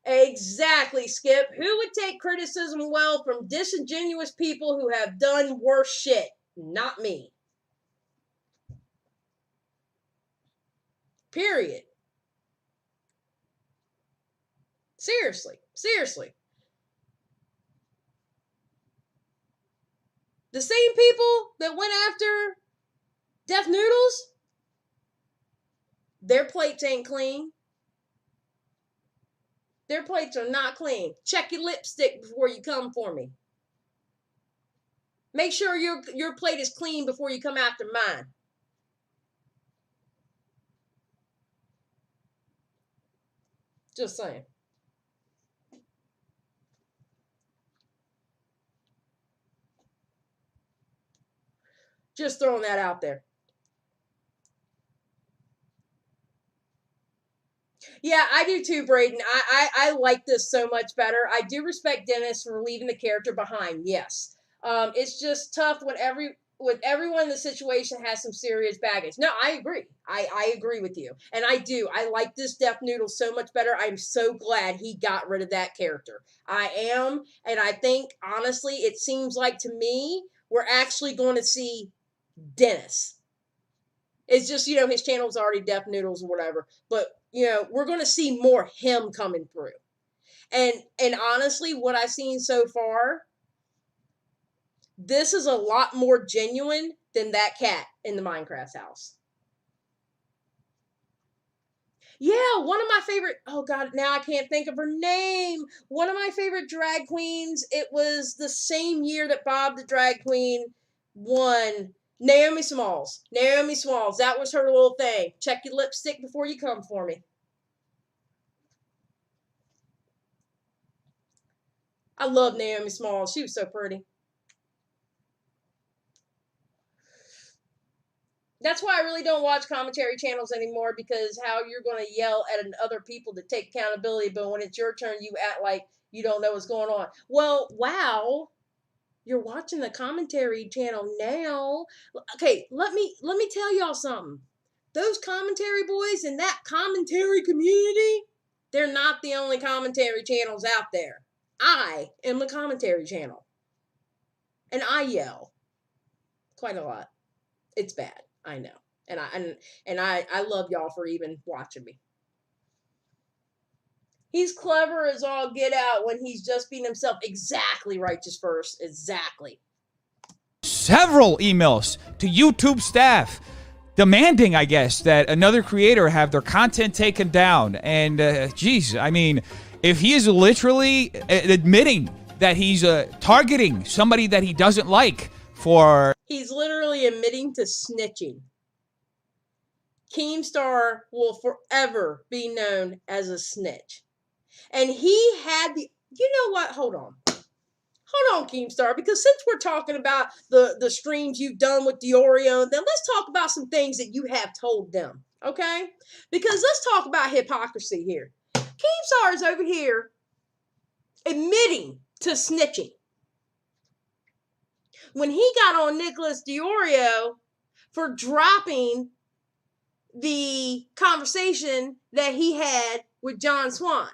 Speaker 1: Exactly, Skip. Who would take criticism well from disingenuous people who have done worse shit? Not me. Period. Seriously. The same people that went after DefNoodles, their plates ain't clean. Their plates are not clean. Check your lipstick before you come for me. Make sure your plate is clean before you come after mine. Just saying. Just throwing that out there. Yeah, I do too, Braden. I like this so much better. I do respect Dennis for leaving the character behind. Yes, it's just tough when everyone in the situation has some serious baggage. No, I agree. I agree with you, and I do. I like this DefNoodles so much better. I'm so glad he got rid of that character. I am, and I think honestly, it seems like to me we're actually going to see Dennis. It's just, his channel's already DefNoodles or whatever. But, we're going to see more him coming through. And honestly, what I've seen so far, this is a lot more genuine than that cat in the Minecraft house. Yeah, one of my favorite, oh God, now I can't think of her name. One of my favorite drag queens, it was the same year that Bob the Drag Queen won. Naomi Smalls. Naomi Smalls. That was her little thing. Check your lipstick before you come for me. I love Naomi Smalls. She was so pretty. That's why I really don't watch commentary channels anymore, because how you're going to yell at other people to take accountability, but when it's your turn, you act like you don't know what's going on. Well, wow. You're watching the commentary channel now. Okay, let me tell y'all something. Those commentary boys in that commentary community, they're not the only commentary channels out there. I am a commentary channel. And I yell quite a lot. It's bad, I know. And I love y'all for even watching me. He's clever as all get out when he's just being himself. Exactly, Righteous First. Exactly.
Speaker 6: Several emails to YouTube staff demanding, I guess, that another creator have their content taken down. And, geez, I mean, if he is literally admitting that he's targeting somebody that he doesn't like for...
Speaker 1: He's literally admitting to snitching. Keemstar will forever be known as a snitch. And he had the... You know what? Hold on. Hold on, Keemstar, because since we're talking about the streams you've done with Diorio, then let's talk about some things that you have told them, okay? Because let's talk about hypocrisy here. Keemstar is over here admitting to snitching. When he got on Nicholas Diorio for dropping the conversation that he had with John Swan,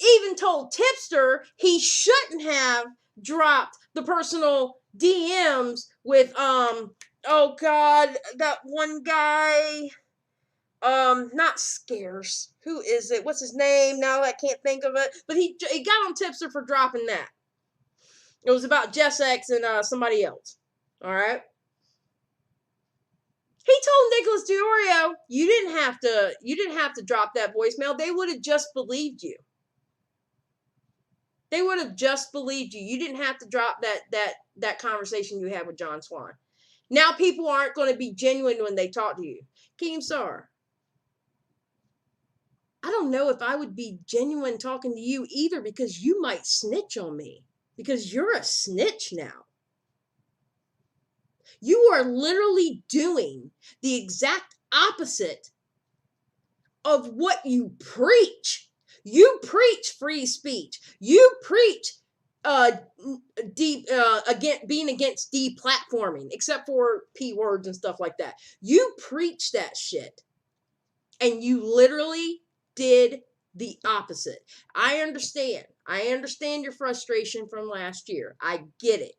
Speaker 1: even told Tipster he shouldn't have dropped the personal DMs with oh God, that one guy, not Scarce. Who is it? What's his name? Now I can't think of it. But he got on Tipster for dropping that. It was about Jess X and somebody else. All right. He told Nicholas Diorio, you didn't have to drop that voicemail. They would have just believed you. They would have just believed you. You didn't have to drop that conversation you had with John Swan. Now people aren't going to be genuine when they talk to you. Keemstar, I don't know if I would be genuine talking to you either, because you might snitch on me. Because you're a snitch now. You are literally doing the exact opposite of what you preach. You preach free speech. You preach being against deplatforming, except for P words and stuff like that. You preach that shit. And you literally did the opposite. I understand. I understand your frustration from last year. I get it.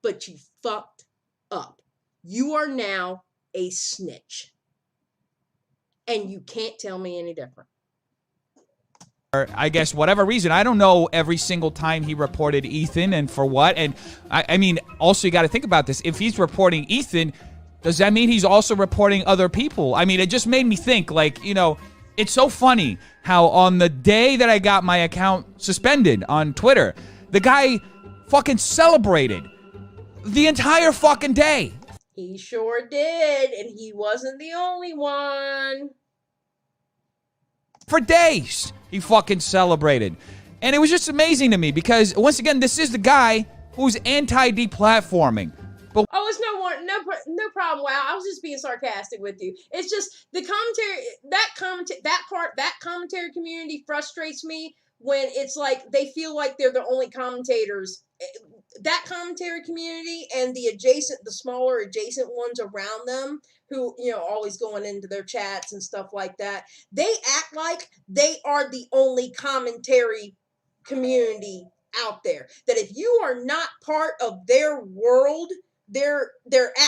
Speaker 1: But you fucked up. You are now a snitch. And you can't tell me any different.
Speaker 6: I guess whatever reason, I don't know every single time he reported Ethan and for what. And I mean, also you got to think about this. If he's reporting Ethan, does that mean he's also reporting other people? I mean, it just made me think, like, you know, it's so funny how on the day that I got my account suspended on Twitter, the guy fucking celebrated the entire fucking day.
Speaker 1: He sure did, and he wasn't the only one.
Speaker 6: For days, he fucking celebrated. And it was just amazing to me because, once again, this is the guy who's anti-deplatforming.
Speaker 1: Oh, it's no problem. Wow, I was just being sarcastic with you. It's just the commentary, that commentary community frustrates me when it's like they feel like they're the only commentators. That commentary community and the smaller adjacent ones around them who, always going into their chats and stuff like that, they act like they are the only commentary community out there. That if you are not part of their world, their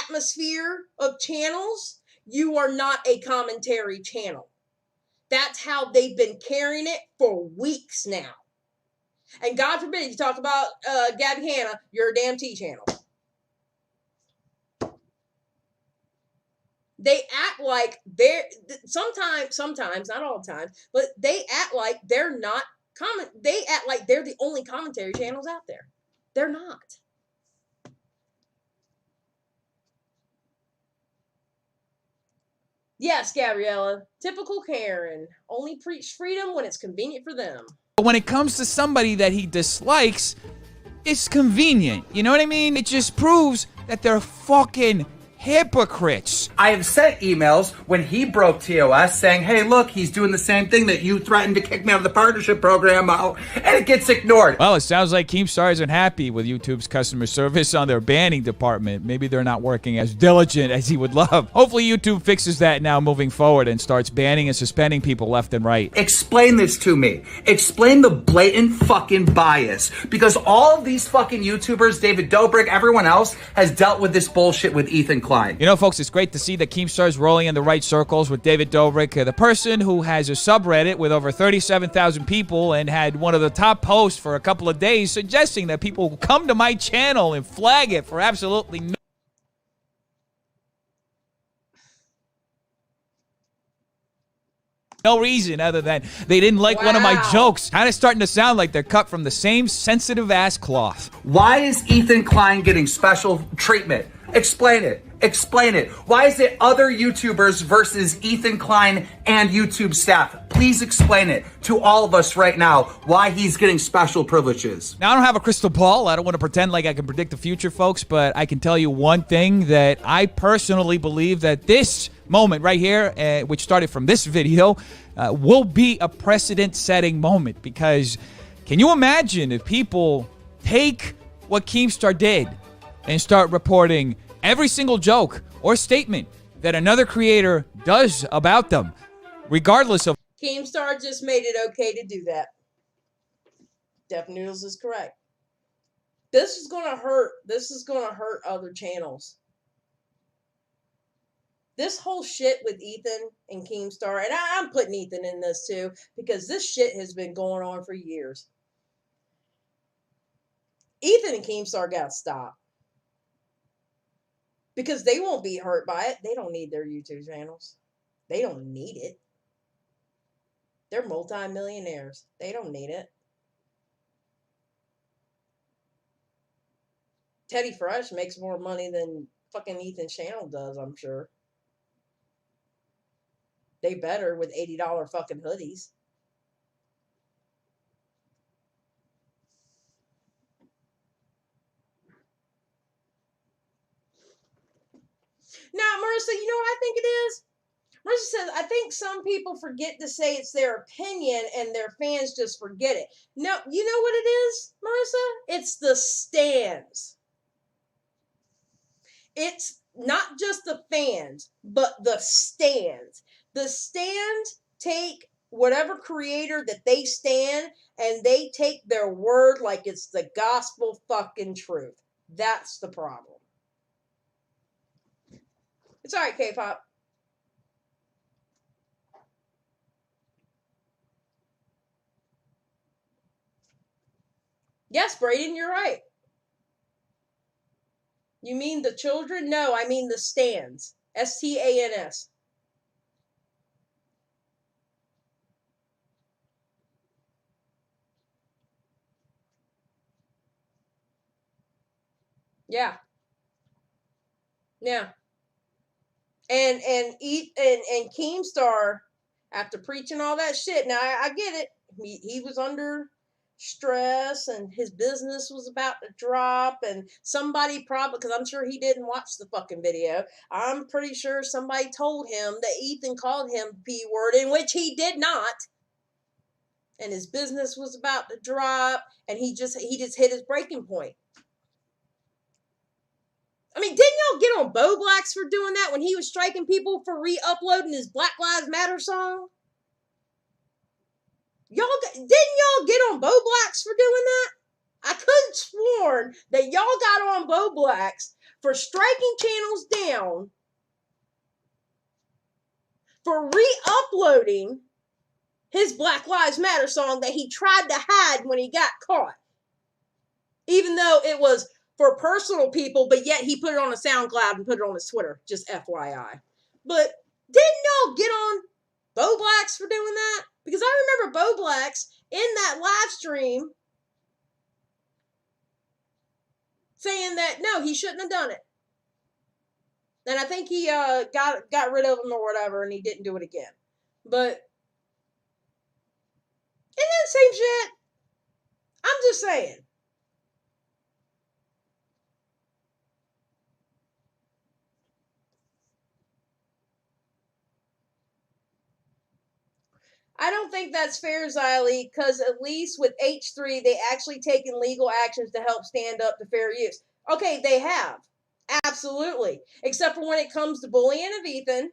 Speaker 1: atmosphere of channels, you are not a commentary channel. That's how they've been carrying it for weeks now. And God forbid, if you talk about Gabby Hanna, you're a damn T channel. They act like they're sometimes, not all the time, but they act like they're not they act like they're the only commentary channels out there. They're not. Yes, Gabriella. Typical Karen. Only preach freedom when it's convenient for them.
Speaker 6: But when it comes to somebody that he dislikes, it's convenient. You know what I mean? It just proves that they're fucking hypocrites.
Speaker 3: I have sent emails when he broke TOS saying, hey, look, he's doing the same thing that you threatened to kick me out of the partnership program, and it gets ignored.
Speaker 6: Well, it sounds like Keemstar isn't happy with YouTube's customer service on their banning department. Maybe they're not working as diligent as he would love. Hopefully YouTube fixes that now moving forward and starts banning and suspending people left and right.
Speaker 3: Explain this to me. Explain the blatant fucking bias. Because all of these fucking YouTubers, David Dobrik, everyone else, has dealt with this bullshit with Ethan Klein.
Speaker 6: You know, folks, it's great to see that Keemstar is rolling in the right circles with David Dobrik, the person who has a subreddit with over 37,000 people and had one of the top posts for a couple of days suggesting that people come to my channel and flag it for absolutely no reason other than they didn't like one of my jokes. Kind of starting to sound like they're cut from the same sensitive ass cloth.
Speaker 3: Why is Ethan Klein getting special treatment? Explain it. Explain it. Why is it other YouTubers versus Ethan Klein and YouTube staff? Please explain it to all of us right now why he's getting special privileges.
Speaker 6: Now, I don't have a crystal ball. I don't want to pretend like I can predict the future, folks, but I can tell you one thing, that I personally believe that this moment right here, which started from this video, will be a precedent-setting moment. Because can you imagine if people take what Keemstar did and start reporting every single joke or statement that another creator does about them, regardless of...
Speaker 1: Keemstar just made it okay to do that. DefNoodles is correct. This is going to hurt. This is going to hurt other channels. This whole shit with Ethan and Keemstar, and I'm putting Ethan in this too, because this shit has been going on for years. Ethan and Keemstar got to stop. Because they won't be hurt by it. They don't need their YouTube channels. They don't need it. They're multi-millionaires. They don't need it. Teddy Fresh makes more money than fucking Ethan's channel does, I'm sure. They better with $80 fucking hoodies. Now, Marissa, you know what I think it is? Marissa says, I think some people forget to say it's their opinion and their fans just forget it. No, you know what it is, Marissa? It's the stands. It's not just the fans, but the stands. The stands take whatever creator that they stand and they take their word like it's the gospel fucking truth. That's the problem. It's all right, K-pop. Yes, Brayden, you're right. You mean the children? No, I mean the stands. S-T-A-N-S. Yeah. Yeah. And Keemstar, after preaching all that shit, now I get it. He was under stress and his business was about to drop, and somebody probably, because I'm sure he didn't watch the fucking video, I'm pretty sure somebody told him that Ethan called him P word, in which he did not, and his business was about to drop, and he just hit his breaking point. I mean, didn't y'all get on Bowblax for doing that when he was striking people for re-uploading his Black Lives Matter song? Didn't y'all get on Bowblax for doing that? I could have sworn that y'all got on Bowblax for striking channels down for re-uploading his Black Lives Matter song that he tried to hide when he got caught. Even though it was for personal people, but yet he put it on a SoundCloud and put it on his Twitter, just FYI. But didn't y'all get on Bowblax for doing that? Because I remember Bowblax in that live stream saying that, no, he shouldn't have done it. And I think he got rid of him or whatever, and he didn't do it again. But, isn't that the same shit? I'm just saying. I don't think that's fair, Xylee, because at least with H3, they actually taken legal actions to help stand up to fair use. Okay, they have. Absolutely. Except for when it comes to bullying of Ethan.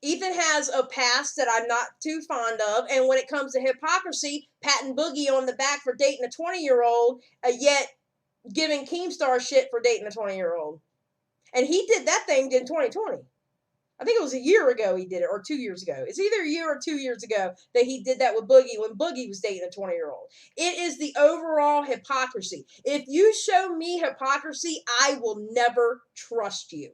Speaker 1: Ethan has a past that I'm not too fond of. And when it comes to hypocrisy, patting Boogie on the back for dating a 20-year-old, yet giving Keemstar shit for dating a 20-year-old. And he did that thing in 2020. I think it was a year ago he did it, or 2 years ago. It's either a year or 2 years ago that he did that with Boogie when Boogie was dating a 20-year-old. It is the overall hypocrisy. If you show me hypocrisy, I will never trust you.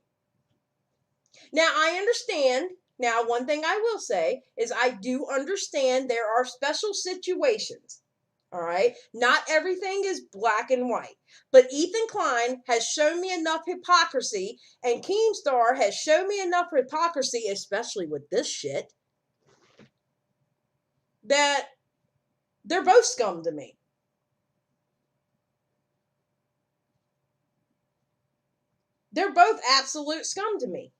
Speaker 1: Now, I understand. Now, one thing I will say is I do understand there are special situations. All right. Not everything is black and white. But Ethan Klein has shown me enough hypocrisy, and Keemstar has shown me enough hypocrisy, especially with this shit, that they're both scum to me. They're both absolute scum to me.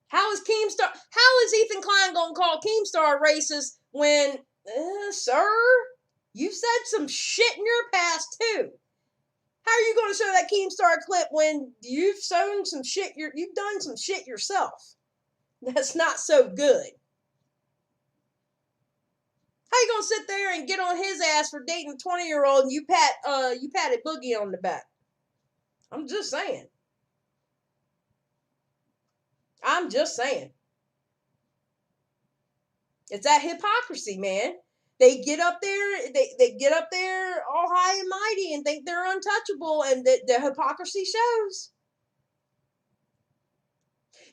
Speaker 1: How is Ethan Klein going to call Keemstar racist when, sir, you said some shit in your past too? How are you going to show that Keemstar clip when you've sown some shit, you've done some shit yourself? That's not so good. How you going to sit there and get on his ass for dating a 20-year-old and you patted Boogie on the back? I'm just saying. I'm just saying. It's that hypocrisy, man. They get up there, they get up there all high and mighty and think they're untouchable, and the hypocrisy shows.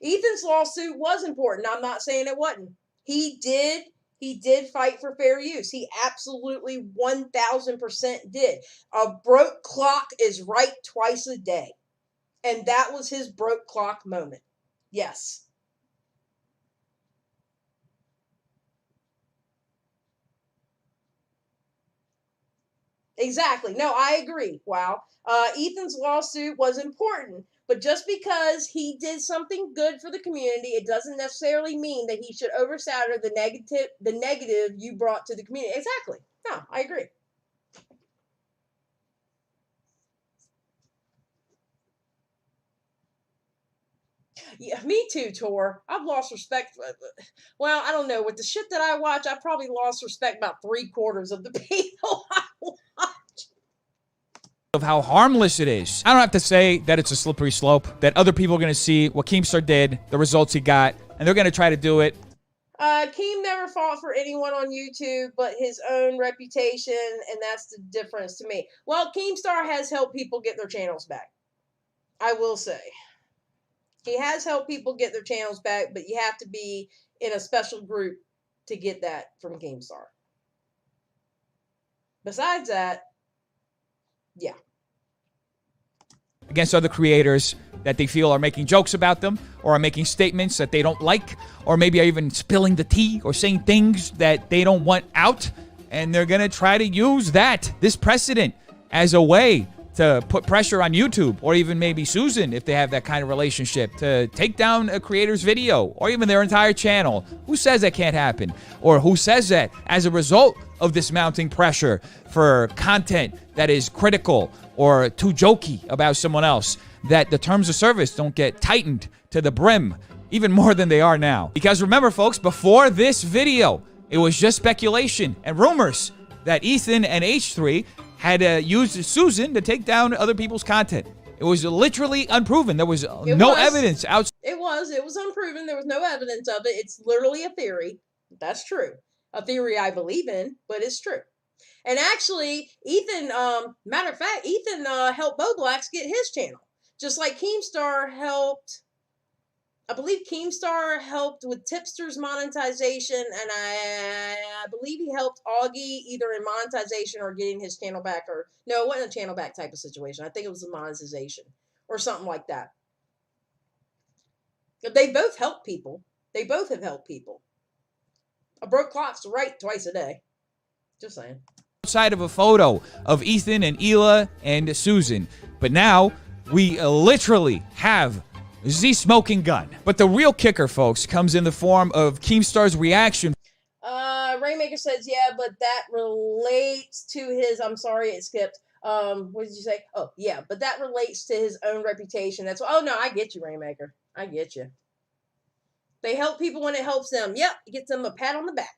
Speaker 1: Ethan's lawsuit was important. I'm not saying it wasn't. He did fight for fair use. He absolutely 1000% did. A broke clock is right twice a day. And that was his broke clock moment. Yes. Exactly. No, I agree. Wow. Ethan's lawsuit was important, but just because he did something good for the community, it doesn't necessarily mean that he should overshadow the negative you brought to the community. Exactly. No, I agree. Yeah, me too, Tor. I've lost respect. Well, I don't know. With the shit that I watch, I've probably lost respect about 3/4 of the people I watch.
Speaker 6: Of how harmless it is. I don't have to say that it's a slippery slope, that other people are going to see what Keemstar did, the results he got, and they're going to try to do it.
Speaker 1: Keem never fought for anyone on YouTube but his own reputation, and that's the difference to me. Well, Keemstar has helped people get their channels back. I will say. He has helped people get their channels back, but you have to be in a special group to get that from Keemstar. Besides that, yeah.
Speaker 6: Against other creators, that they feel are making jokes about them or are making statements that they don't like, or maybe are even spilling the tea or saying things that they don't want out. And they're going to try to use this precedent, as a way to put pressure on YouTube, or even maybe Susan, if they have that kind of relationship, to take down a creator's video or even their entire channel. Who says that can't happen? Or who says that as a result of this mounting pressure for content that is critical or too jokey about someone else, that the terms of service don't get tightened to the brim even more than they are now? Because remember, folks, before this video, it was just speculation and rumors that Ethan and H3 had used Susan to take down other people's content. It was literally unproven. There was no evidence outside.
Speaker 1: It was unproven. There was no evidence of it. It's literally a theory. That's true. A theory I believe in, but it's true. And actually, Ethan, matter of fact, Ethan helped Bowblax get his channel. Just like Keemstar helped, I believe Keemstar helped with Tipster's monetization, and I believe he helped Augie either in monetization or getting his channel back, or no, it wasn't a channel back type of situation. I think it was a monetization or something like that. They both help people. They both have helped people. A broke clock's right twice a day. Just saying.
Speaker 6: Outside of a photo of Ethan and Hila and Susan, but now we literally have the smoking gun. But the real kicker, folks, comes in the form of Keemstar's reaction.
Speaker 1: Rainmaker says, yeah, but that relates to his, I'm sorry, it skipped. What did you say? Oh, yeah, but that relates to his own reputation. That's, oh, no, I get you, Rainmaker. I get you. They help people when it helps them. Yep, it gets them a pat on the back.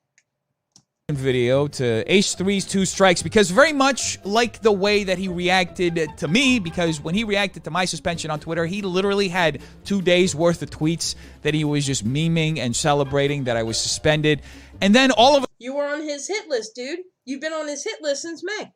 Speaker 6: Video to H3's 2 strikes, because very much like the way that he reacted to me, because when he reacted to my suspension on Twitter, he literally had 2 days worth of tweets that he was just memeing and celebrating that I was suspended. And then all of
Speaker 1: you were on his hit list, dude. You've been on his hit list since May.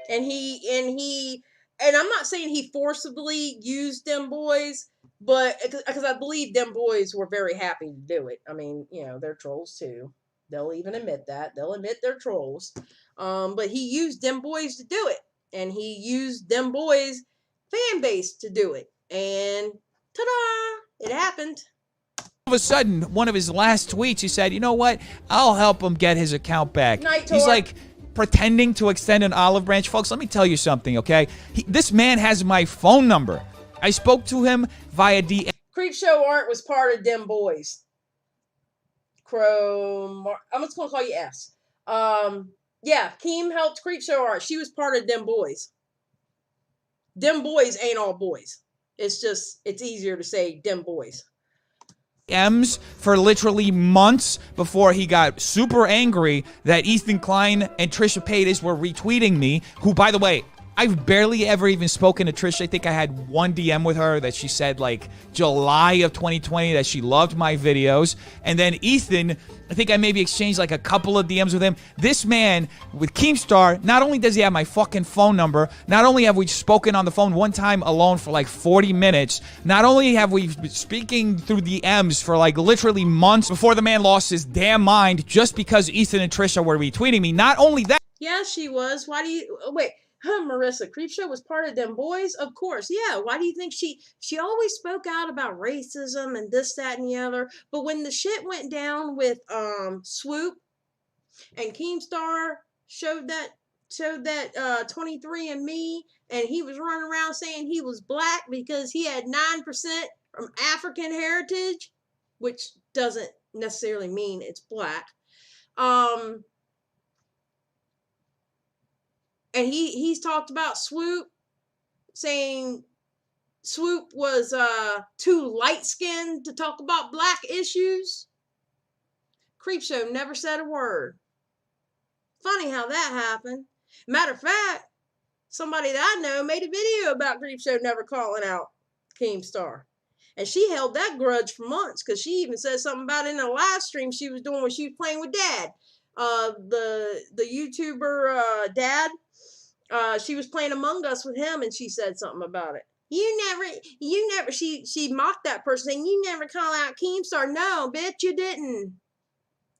Speaker 1: And I'm not saying he forcibly used them boys, but because I believe them boys were very happy to do it. I mean, you know, they're trolls too. They'll even admit that. They'll admit they're trolls. But he used them boys to do it. And he used them boys' fan base to do it. And ta-da! It happened.
Speaker 6: All of a sudden, one of his last tweets, he said, you know what? I'll help him get his account back. He's like pretending to extend an olive branch. Folks, let me tell you something, okay? This man has my phone number. I spoke to him via DM.
Speaker 1: Creepshow Art was part of them boys. I'm just gonna call you S. Yeah, Keem helped Creepshow Art. She was part of them boys. Them boys ain't all boys. It's just, it's easier to say them boys.
Speaker 6: M's for literally months before he got super angry that Ethan Klein and Trisha Paytas were retweeting me, who, by the way, I've barely ever even spoken to Trisha. I think I had one DM with her that she said like July of 2020 that she loved my videos. And then Ethan, I think I maybe exchanged like a couple of DMs with him. This man with Keemstar, not only does he have my fucking phone number, not only have we spoken on the phone one time alone for like 40 minutes, not only have we been speaking through the M's for like literally months before the man lost his damn mind just because Ethan and Trisha were retweeting me. Not only that.
Speaker 1: Yeah, she was. Why do you, wait. Marissa, Creepshow was part of them boys? Of course, yeah. Why do you think she always spoke out about racism and this, that, and the other? But when the shit went down with Swoop and Keemstar showed that 23andMe, and he was running around saying he was black because he had 9% from African heritage, which doesn't necessarily mean it's black. And he's talked about Swoop, saying Swoop was too light-skinned to talk about black issues. Creepshow never said a word. Funny how that happened. Matter of fact, somebody that I know made a video about Creepshow never calling out Keemstar. And she held that grudge for months, because she even said something about it in a live stream she was doing when she was playing with Dad. The YouTuber Dad. She was playing Among Us with him, and she said something about it. You never, she mocked that person, saying, you never call out Keemstar. No, bitch, you didn't.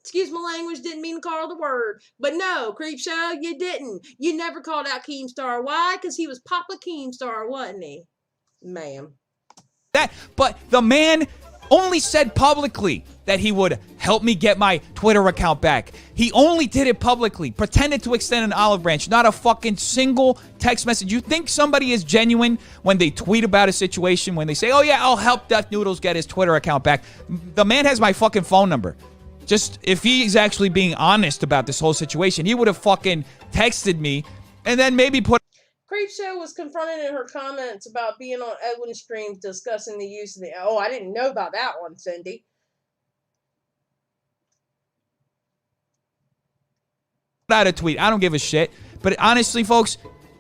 Speaker 1: Excuse my language, didn't mean to call the word. But no, Creepshow, you didn't. You never called out Keemstar. Why? Because he was Papa Keemstar, wasn't he? Ma'am.
Speaker 6: But the man only said publicly that he would help me get my Twitter account back. He only did it publicly, pretended to extend an olive branch, not a fucking single text message. You think somebody is genuine when they tweet about a situation, when they say, oh yeah, I'll help DefNoodles get his Twitter account back. The man has my fucking phone number. Just, if he's actually being honest about this whole situation, he would have fucking texted me and then maybe put...
Speaker 1: Creepshow was confronted in her comments about being on Edwin's streams discussing the use of the... Oh, I didn't know about that one, Cindy.
Speaker 6: Out a tweet. I don't give a shit. But honestly, folks,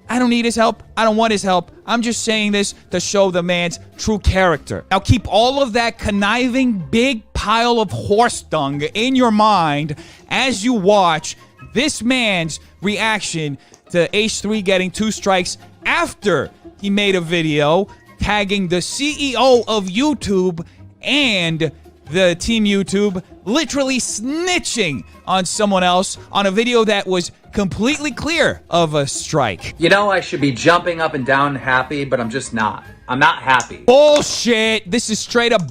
Speaker 6: I don't need his help. I don't want his help. I'm just saying this to show the man's true character. Now keep all of that conniving big pile of horse dung in your mind as you watch this man's reaction to H3 getting 2 strikes after he made a video tagging the CEO of YouTube and the Team YouTube literally snitching on someone else on a video that was completely clear of a strike.
Speaker 3: You know, I should be jumping up and down happy, but I'm just not. I'm not happy.
Speaker 6: Bullshit. This is straight up.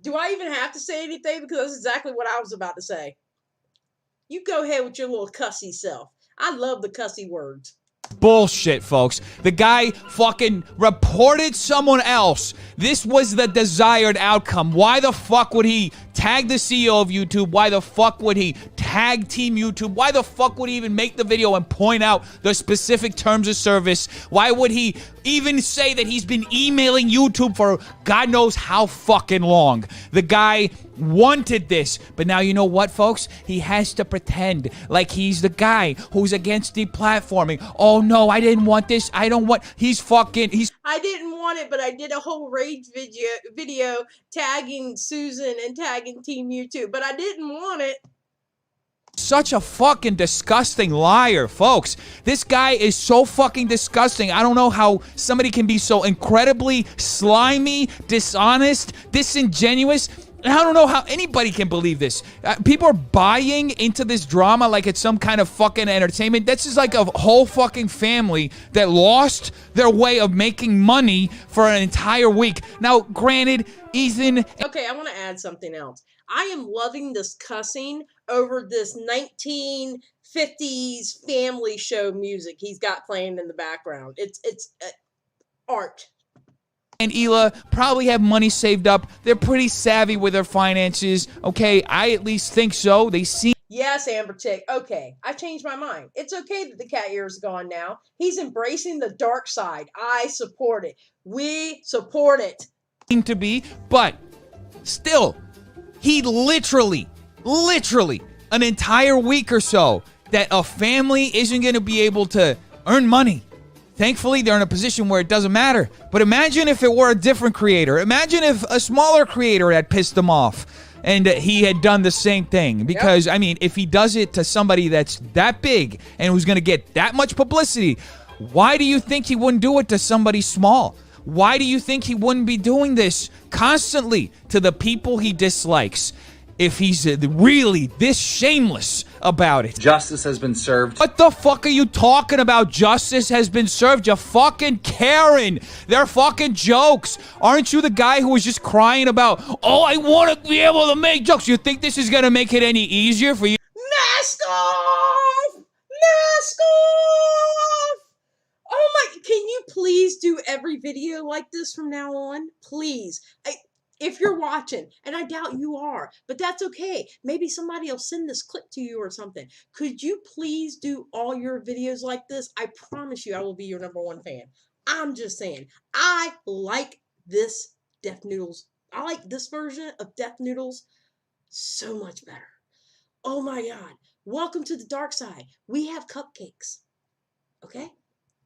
Speaker 1: Do I even have to say anything? Because that's exactly what I was about to say. You go ahead with your little cussy self. I love the cussy words.
Speaker 6: Bullshit, folks. The guy fucking reported someone else. This was the desired outcome. Why the fuck would he tag the CEO of YouTube? Why the fuck would he tag Team YouTube? Why the fuck would he even make the video and point out the specific terms of service? Why would he even say that he's been emailing YouTube for God knows how fucking long? The guy wanted this, but now you know what, folks? He has to pretend like he's the guy who's against deplatforming. Oh no, I didn't want this. I don't want... I
Speaker 1: didn't want it, but I did a whole rage video tagging Susan and tagging Team YouTube, but I didn't want it.
Speaker 6: Such a fucking disgusting liar, folks. This guy is so fucking disgusting. I don't know how somebody can be so incredibly slimy, dishonest, disingenuous. I don't know how anybody can believe this. People are buying into this drama like it's some kind of fucking entertainment. This is like a whole fucking family that lost their way of making money for an entire week. Now, granted, Ethan...
Speaker 1: Okay, I want to add something else. I am loving this cussing over this 1950s family show music he's got playing in the background. It's art.
Speaker 6: And Hila probably have money saved up. They're pretty savvy with their finances. Okay, I at least think so. They seem...
Speaker 1: Yes, Amber Chick. Okay, I changed my mind. It's okay that the cat ear is gone now. He's embracing the dark side. I support it. We support it.
Speaker 6: Seem to be, but still, he literally, an entire week or so that a family isn't going to be able to earn money. Thankfully, they're in a position where it doesn't matter. But imagine if it were a different creator. Imagine if a smaller creator had pissed him off and he had done the same thing. Because, I mean, if he does it to somebody that's that big and who's going to get that much publicity, why do you think he wouldn't do it to somebody small? Why do you think he wouldn't be doing this constantly to the people he dislikes? If he's really this shameless about it.
Speaker 3: Justice has been served.
Speaker 6: What the fuck are you talking about? Justice has been served, you fucking Karen. They're fucking jokes. Aren't you the guy who was just crying about, oh, I want to be able to make jokes? You think this is going to make it any easier for you?
Speaker 1: Mask off! Mask off! Oh my, can you please do every video like this from now on? Please. If you're watching, and I doubt you are, but that's okay. Maybe somebody will send this clip to you or something. Could you please do all your videos like this? I promise you I will be your #1 fan. I'm just saying. I like this DefNoodles. I like this version of DefNoodles so much better. Oh my God. Welcome to the dark side. We have cupcakes. Okay?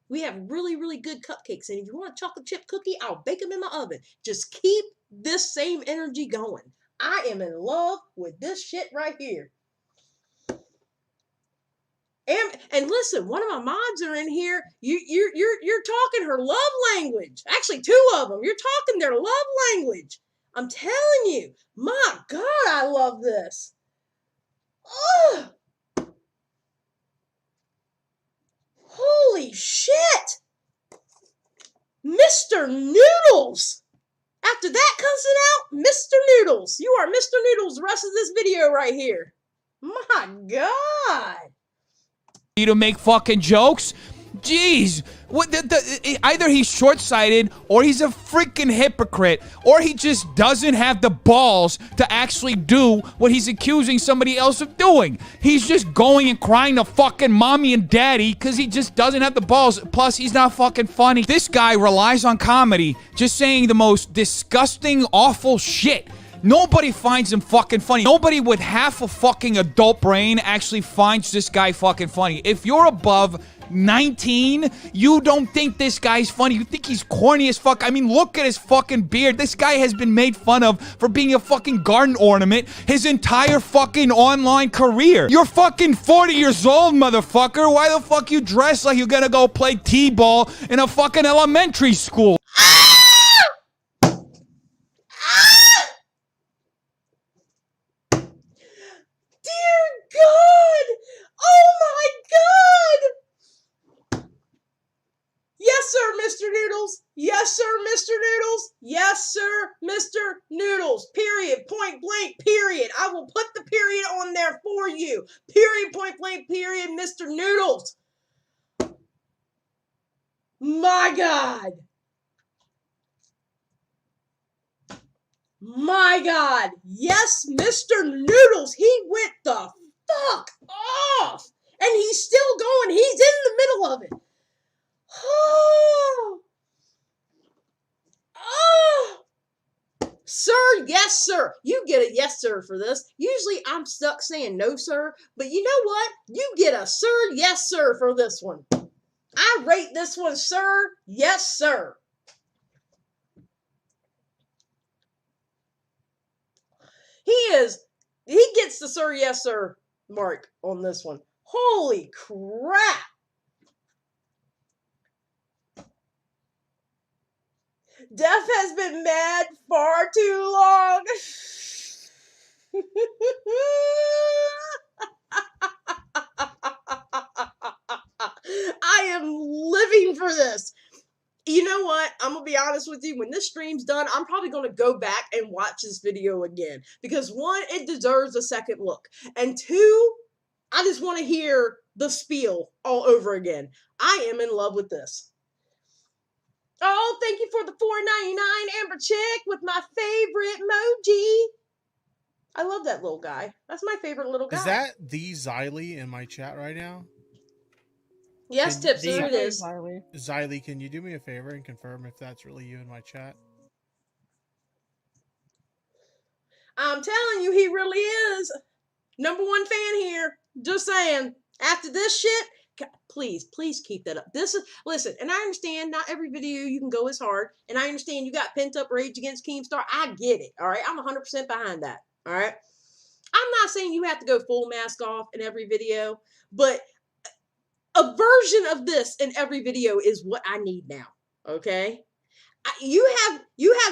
Speaker 1: We have really, really good cupcakes. And if you want a chocolate chip cookie, I'll bake them in my oven. Just keep this same energy going. I am in love with this shit right here. And listen, one of my mods are in here. You're talking her love language. Actually, 2 of them. You're talking their love language. I'm telling you, my God, I love this. Oh, holy shit. Mr. Noodles. After that comes out, Mr. Noodles. You are Mr. Noodles the rest of this video right here. My God.
Speaker 6: You to make fucking jokes? Jeez, what? Either he's short-sighted, or he's a freaking hypocrite, or he just doesn't have the balls to actually do what he's accusing somebody else of doing. He's just going and crying to fucking mommy and daddy because he just doesn't have the balls. Plus, he's not fucking funny. This guy relies on comedy, just saying the most disgusting, awful shit. Nobody finds him fucking funny. Nobody with half a fucking adult brain actually finds this guy fucking funny. If you're above 19, you don't think this guy's funny. You think he's corny as fuck. I mean, look at his fucking beard. This guy has been made fun of for being a fucking garden ornament his entire fucking online career. You're fucking 40 years old, motherfucker. Why the fuck you dress like you're gonna go play t-ball in a fucking elementary school?
Speaker 1: God! Oh my God! Yes, sir, Mr. Noodles. Yes, sir, Mr. Noodles. Yes, sir, Mr. Noodles. Period. Point blank. Period. I will put the period on there for you. Period. Point blank. Period. Mr. Noodles. My God. My God. Yes, Mr. Noodles. He went the fuck off. And he's still going. He's in the middle of it. Oh. Oh. Sir, yes, sir. You get a yes, sir for this. Usually I'm stuck saying no, sir. But you know what? You get a sir, yes, sir for this one. I rate this one, sir, yes, sir. He gets the sir, yes, sir mark on this one. Holy crap. Def has been mad far too long. I am living for this. You know what? I'm going to be honest with you. When this stream's done, I'm probably going to go back and watch this video again. Because one, it deserves a second look. And two, I just want to hear the spiel all over again. I am in love with this. Oh, thank you for the $4.99 Amber Chick with my favorite emoji. I love that little guy. That's my favorite little guy.
Speaker 4: Is that the Xylee in my chat right now?
Speaker 1: Yes, Tipster, it is.
Speaker 4: Xylee, can you do me a favor and confirm if that's really you in my chat?
Speaker 1: I'm telling you, he really is. #1 fan here. Just saying. After this shit, please keep that up. This is, listen, and I understand not every video you can go as hard, and I understand you got pent up rage against Keemstar. I get it, all right? I'm 100% behind that, all right? I'm not saying you have to go full mask off in every video, but a version of this in every video is what I need now, okay? You have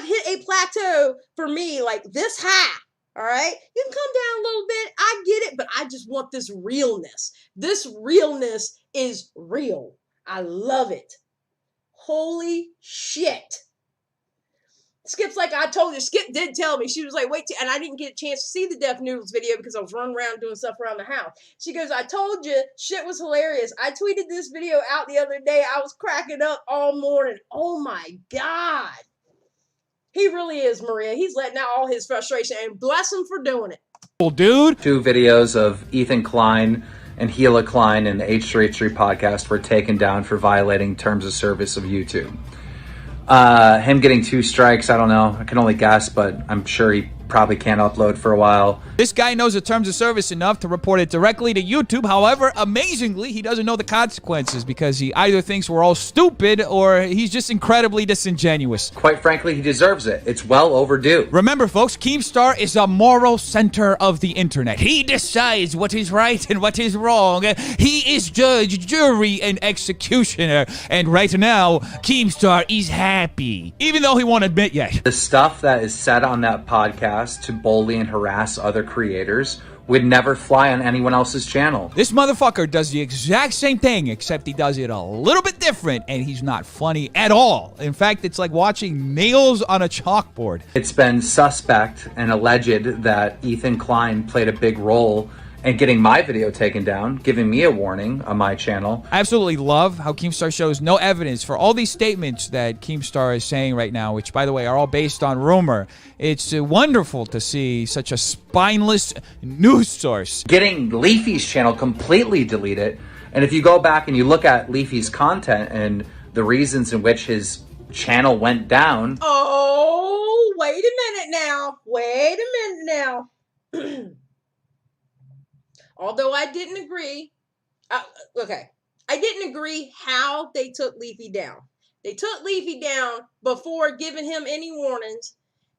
Speaker 1: hit a plateau for me like this high, all right? You can come down a little bit. I get it, but I just want this realness. This realness is real. I love it. Holy shit. Skip's like, I told you. Skip did tell me. She was like, wait, and I didn't get a chance to see the DefNoodles video because I was running around doing stuff around the house. She goes, I told you, shit was hilarious. I tweeted this video out the other day. I was cracking up all morning. Oh my God. He really is, Maria. He's letting out all his frustration, and bless him for doing it.
Speaker 6: Dude.
Speaker 3: 2 videos of Ethan Klein and Gila Klein and the H3H3 podcast were taken down for violating terms of service of YouTube. Him getting 2 strikes, I don't know. I can only guess, but I'm sure he probably can't upload for a while.
Speaker 6: This guy knows the terms of service enough to report it directly to YouTube. However, amazingly, he doesn't know the consequences because he either thinks we're all stupid or he's just incredibly disingenuous.
Speaker 3: Quite frankly, he deserves it. It's well overdue.
Speaker 6: Remember, folks, Keemstar is a moral center of the internet. He decides what is right and what is wrong. He is judge, jury, and executioner. And right now, Keemstar is happy, even though he won't admit yet.
Speaker 3: The stuff that is said on that podcast to bully and harass other creators would never fly on anyone else's channel.
Speaker 6: This motherfucker does the exact same thing, except he does it a little bit different, and he's not funny at all. In fact, it's like watching nails on a chalkboard.
Speaker 3: It's been suspect and alleged that Ethan Klein played a big role in getting my video taken down, giving me a warning on my channel.
Speaker 6: I absolutely love how Keemstar shows no evidence for all these statements that Keemstar is saying right now, which, by the way, are all based on rumor. It's wonderful to see such a spineless news source
Speaker 3: Getting Leafy's channel completely deleted. And if you go back and you look at Leafy's content and the reasons in which his channel went down.
Speaker 1: Oh, wait a minute now. Wait a minute now. Although I didn't agree. Okay. I didn't agree how they took Leafy down. They took Leafy down before giving him any warnings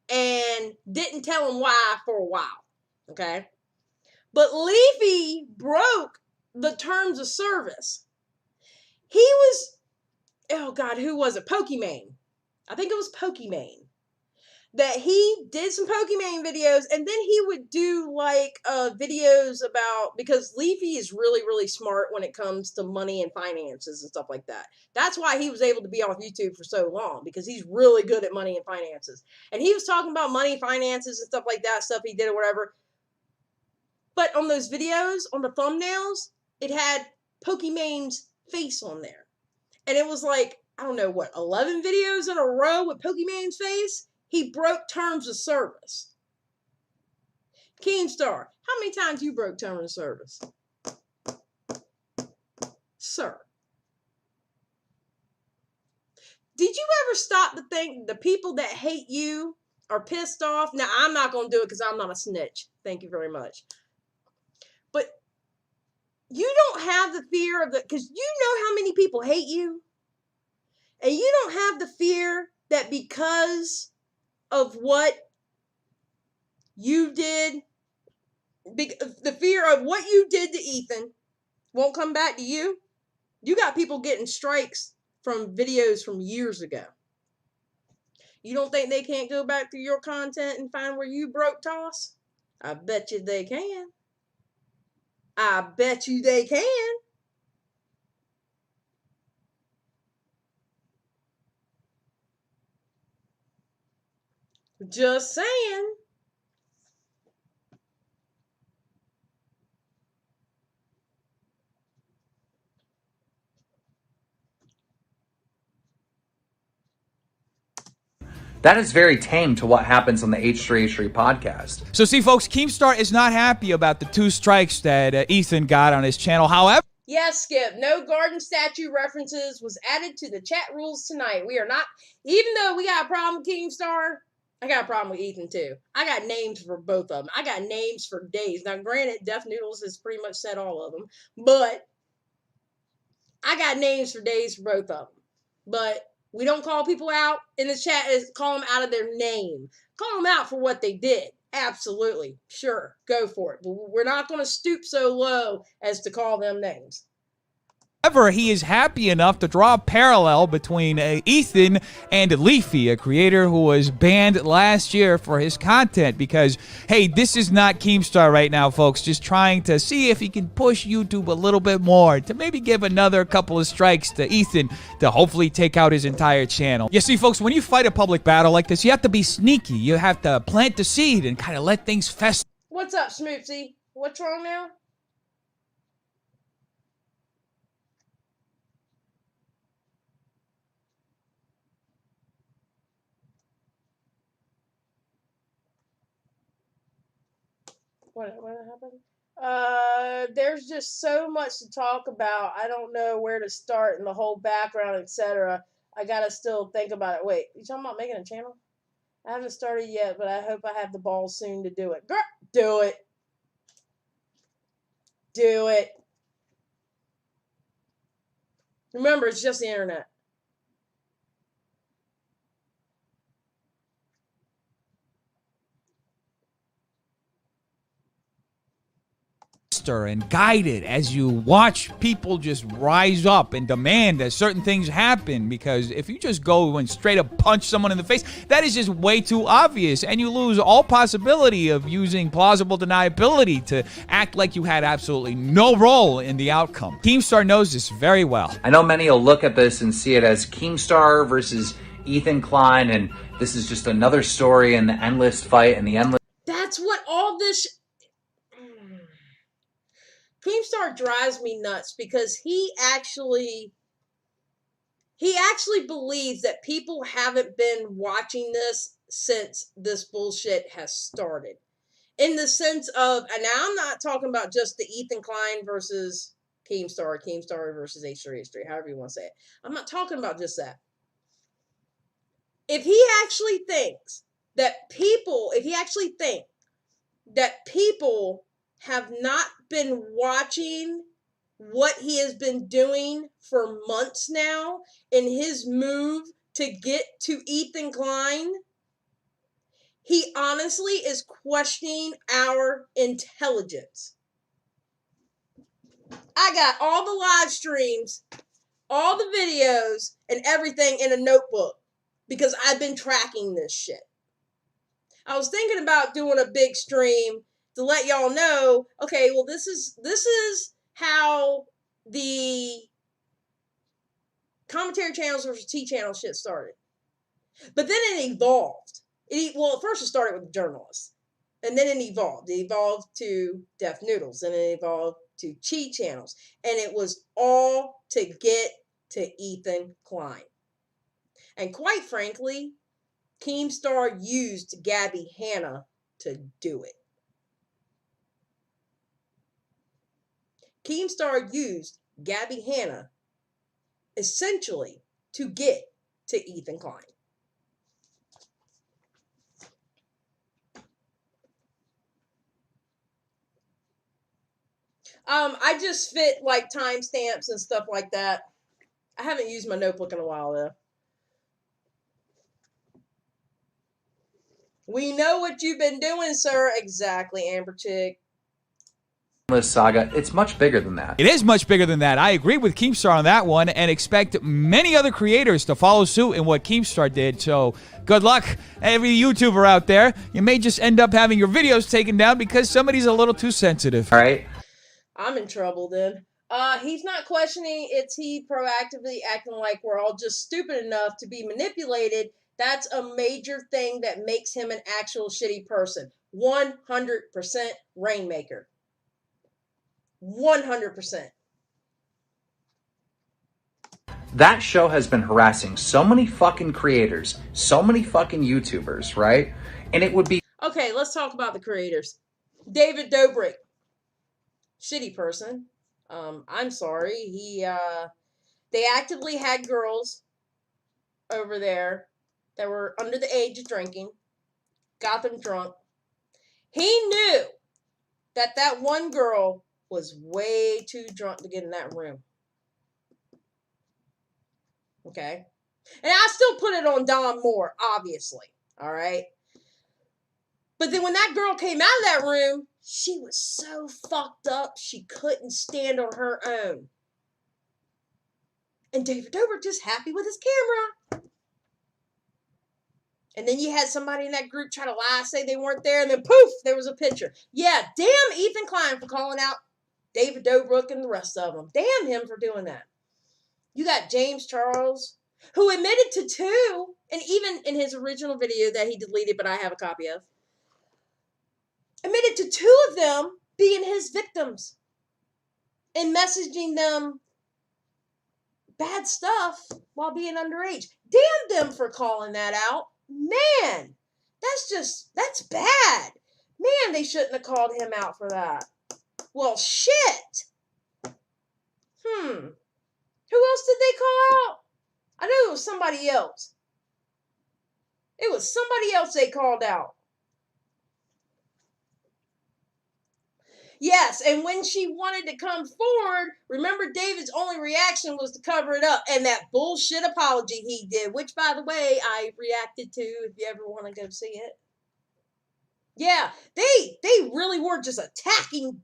Speaker 1: and didn't tell him why for a while. Okay. But Leafy broke the terms of service. He was, oh God, who was it? Pokimane. I think it was Pokimane. That he did some Pokimane videos, and then he would do like videos about, because Leafy is really, really smart when it comes to money and finances and stuff like that. That's why he was able to be off YouTube for so long, because he's really good at money and finances. And he was talking about money, finances, and stuff like that, stuff he did or whatever. But on those videos, on the thumbnails, it had Pokimane's face on there. And it was like, I don't know what, 11 videos in a row with Pokimane's face? He broke terms of service. Keemstar, how many times you broke terms of service? Sir. Did you ever stop to think the people that hate you are pissed off? Now, I'm not going to do it because I'm not a snitch. Thank you very much. But you don't have the fear of the, because you know how many people hate you. And you don't have the fear that because of what you did, the fear of what you did to Ethan won't come back to you. You got people getting strikes from videos from years ago. You don't think they can't go back through your content and find where you broke toss? I bet you they can. I bet you they can. Just saying.
Speaker 3: That is very tame to what happens on the H3H3 podcast.
Speaker 6: So see, folks, Keemstar is not happy about the 2 strikes that Ethan got on his channel. However,
Speaker 1: Yes, Skip, no garden statue references was added to the chat rules tonight. We are not, even though we got a problem with Keemstar, I got a problem with Ethan too. I got names for both of them. I got names for days. Now, granted, DefNoodles has pretty much said all of them, but I got names for days for both of them. But we don't call people out in the chat, call them out of their name. Call them out for what they did. Absolutely. Sure. Go for it. But we're not going to stoop so low as to call them names.
Speaker 6: he is happy enough to draw a parallel between Ethan and Leafy, a creator who was banned last year for his content because, hey, this is not Keemstar right now, folks, just trying to see if he can push YouTube a little bit more to maybe give another couple of strikes to Ethan to hopefully take out his entire channel. You see, folks, when you fight a public battle like this, you have to be sneaky. You have to plant the seed and kind of let things fester.
Speaker 1: What's up, Smoopsy? What's wrong now? What happened? There's just so much to talk about. I don't know where to start and the whole background, etc. I gotta still think about it. Wait, you talking about making a channel? I haven't started yet, but I hope I have the balls soon to do it. Girl, do it. Do it. Remember, it's just the internet.
Speaker 6: And guided as you watch people just rise up and demand that certain things happen, because if you just go and straight up punch someone in the face, that is just way too obvious, and you lose all possibility of using plausible deniability to act like you had absolutely no role in the outcome. Keemstar knows this very well.
Speaker 3: I know many will look at this and see it as Keemstar versus Ethan Klein, and this is just another story in the endless fight and the endless...
Speaker 1: That's what all this... Keemstar drives me nuts because he actually believes that people haven't been watching this since this bullshit has started. In the sense of, and now I'm not talking about just the Ethan Klein versus Keemstar versus H3H3, however you want to say it. I'm not talking about just that. If he actually thinks that people have not been watching what he has been doing for months now in his move to get to Ethan Klein, he honestly is questioning our intelligence. I got all the live streams, all the videos, and everything in a notebook because I've been tracking this shit. I was thinking about doing a big stream to let y'all know, okay, well, this is how the commentary channels versus T channel shit started. But then it evolved. Well, at first it started with journalists. And then it evolved. It evolved to DefNoodles. And it evolved to Chi channels. And it was all to get to Ethan Klein. And quite frankly, Keemstar used Gabby Hanna to do it. Keemstar used Gabby Hanna essentially to get to Ethan Klein. I just fit like timestamps and stuff like that. I haven't used my notebook in a while though. We know what you've been doing, sir. Exactly, Amber Chick.
Speaker 3: saga. It's much bigger than that.
Speaker 6: It is much bigger than that. I agree with Keemstar on that one and expect many other creators to follow suit in what Keemstar did. So good luck, every YouTuber out there. You may just end up having your videos taken down because somebody's a little too sensitive.
Speaker 3: All right?
Speaker 1: I'm in trouble then. He's not questioning, it's he proactively acting like we're all just stupid enough to be manipulated. That's a major thing that makes him an actual shitty person. 100% Rainmaker. 100%.
Speaker 3: That show has been harassing so many fucking creators, so many fucking YouTubers, right? And it would be...
Speaker 1: Okay, let's talk about the creators. David Dobrik. Shitty person. I'm sorry. They actively had girls over there that were under the age of drinking. Got them drunk. He knew that one girl was way too drunk to get in that room. Okay? And I still put it on Don Moore, obviously. All right? But then when that girl came out of that room, she was so fucked up, she couldn't stand on her own. And David Dobrik just happy with his camera. And then you had somebody in that group try to lie, say they weren't there, and then poof, there was a picture. Yeah, damn Ethan Klein for calling out David Dobrik and the rest of them. Damn him for doing that. You got James Charles, who admitted to 2, and even in his original video that he deleted, but I have a copy of, admitted to 2 of them being his victims and messaging them bad stuff while being underage. Damn them for calling that out. Man, that's bad. Man, they shouldn't have called him out for that. Well, shit. Who else did they call out? I knew it was somebody else. It was somebody else they called out. Yes, and when she wanted to come forward, remember David's only reaction was to cover it up, and that bullshit apology he did, which, by the way, I reacted to if you ever want to go see it. Yeah, they really were just attacking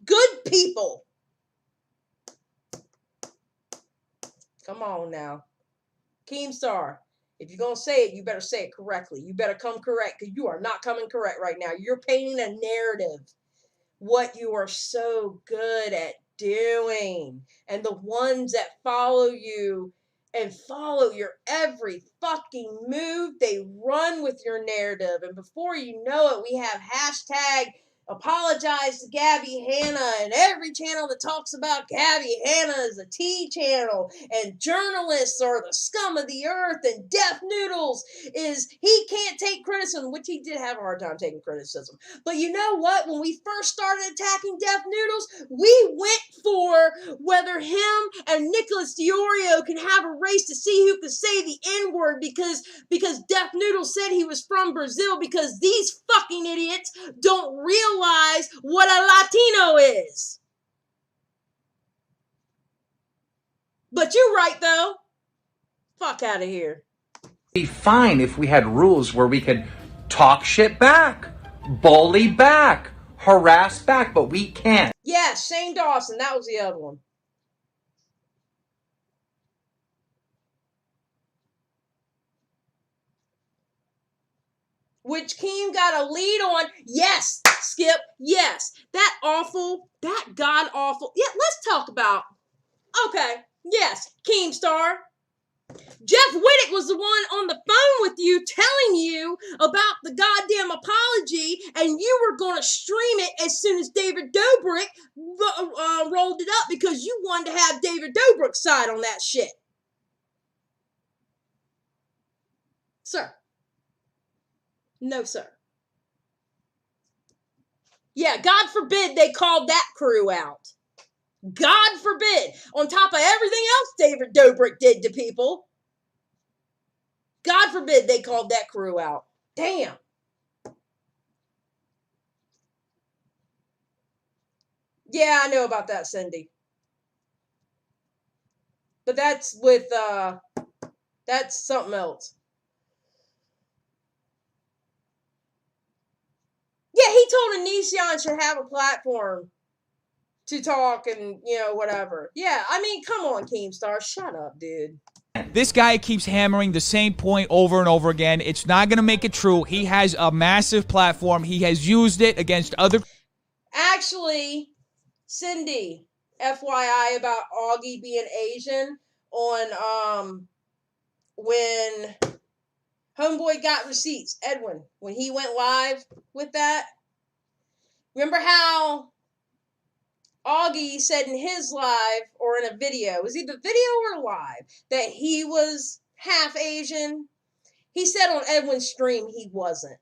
Speaker 1: good people. Come on now. Keemstar, if you're going to say it, you better say it correctly. You better come correct, because you are not coming correct right now. You're painting a narrative. What you are so good at doing. And the ones that follow you and follow your every fucking move, they run with your narrative. And before you know it, we have hashtag apologize to Gabby Hanna, and every channel that talks about Gabby Hanna is a T channel, and journalists are the scum of the earth, and DefNoodles is, he can't take criticism, which he did have a hard time taking criticism. But you know what? When we first started attacking DefNoodles, we went for whether him and Nicholas Diorio can have a race to see who could say the N-word, because DefNoodles said he was from Brazil, because these fucking idiots don't realize what a Latino is. But you're right, though. Fuck out of here.
Speaker 3: It'd be fine if we had rules where we could talk shit back, bully back, harass back, but we can't.
Speaker 1: Yeah, Shane Dawson, that was the other one. Which Keem got a lead on. Yes, Skip, yes. That awful, that god-awful. Yeah, let's talk about. Okay, yes, Keemstar. Jeff Whittick was the one on the phone with you telling you about the goddamn apology, and you were going to stream it as soon as David Dobrik rolled it up, because you wanted to have David Dobrik's side on that shit. Sir. No, sir. Yeah, God forbid they called that crew out. God forbid. On top of everything else David Dobrik did to people. God forbid they called that crew out. Damn. Yeah, I know about that, Cindy. But that's with, that's something else. Yeah, he told Onision should have a platform to talk and, you know, whatever. Yeah, I mean, come on, Keemstar. Shut up, dude.
Speaker 6: This guy keeps hammering the same point over and over again. It's not going to make it true. He has a massive platform. He has used it against other...
Speaker 1: Actually, Cindy, FYI about Augie being Asian, on, when Homeboy got receipts, Edwin, when he went live with that, remember how Augie said in his live, or in a video, it was either video or live, that he was half Asian? He said on Edwin's stream he wasn't.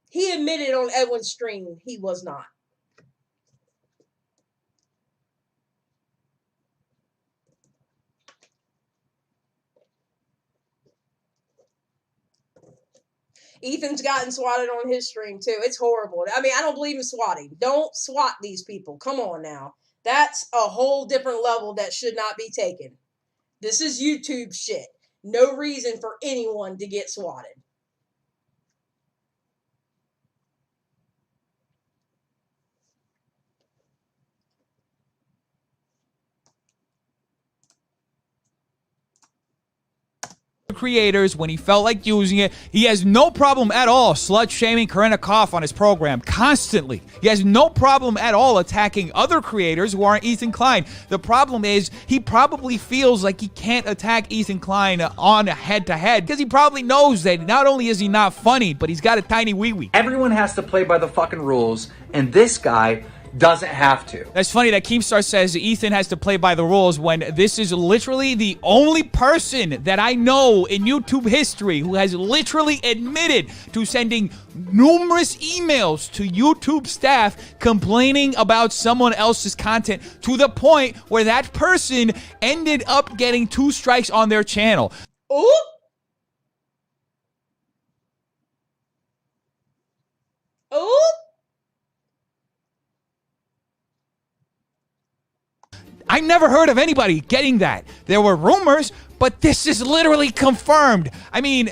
Speaker 1: He admitted on Edwin's stream he was not. Ethan's gotten swatted on his stream too. It's horrible. I mean, I don't believe in swatting. Don't swat these people. Come on now. That's a whole different level that should not be taken. This is YouTube shit. No reason for anyone to get swatted.
Speaker 6: creators when he felt like using it. He has no problem at all slut-shaming Karina Koff on his program constantly. He has no problem at all attacking other creators who aren't Ethan Klein. The problem is he probably feels like he can't attack Ethan Klein on a head-to-head because he probably knows that not only is he not funny, but he's got a tiny wee-wee.
Speaker 3: Everyone has to play by the fucking rules, and this guy doesn't have to.
Speaker 6: That's funny that Keemstar says Ethan has to play by the rules when this is literally the only person that I know in YouTube history who has literally admitted to sending numerous emails to YouTube staff complaining about someone else's content to the point where that person ended up getting 2 strikes on their channel.
Speaker 1: Ooh!
Speaker 6: I never heard of anybody getting that. There were rumors, but this is literally confirmed. I mean,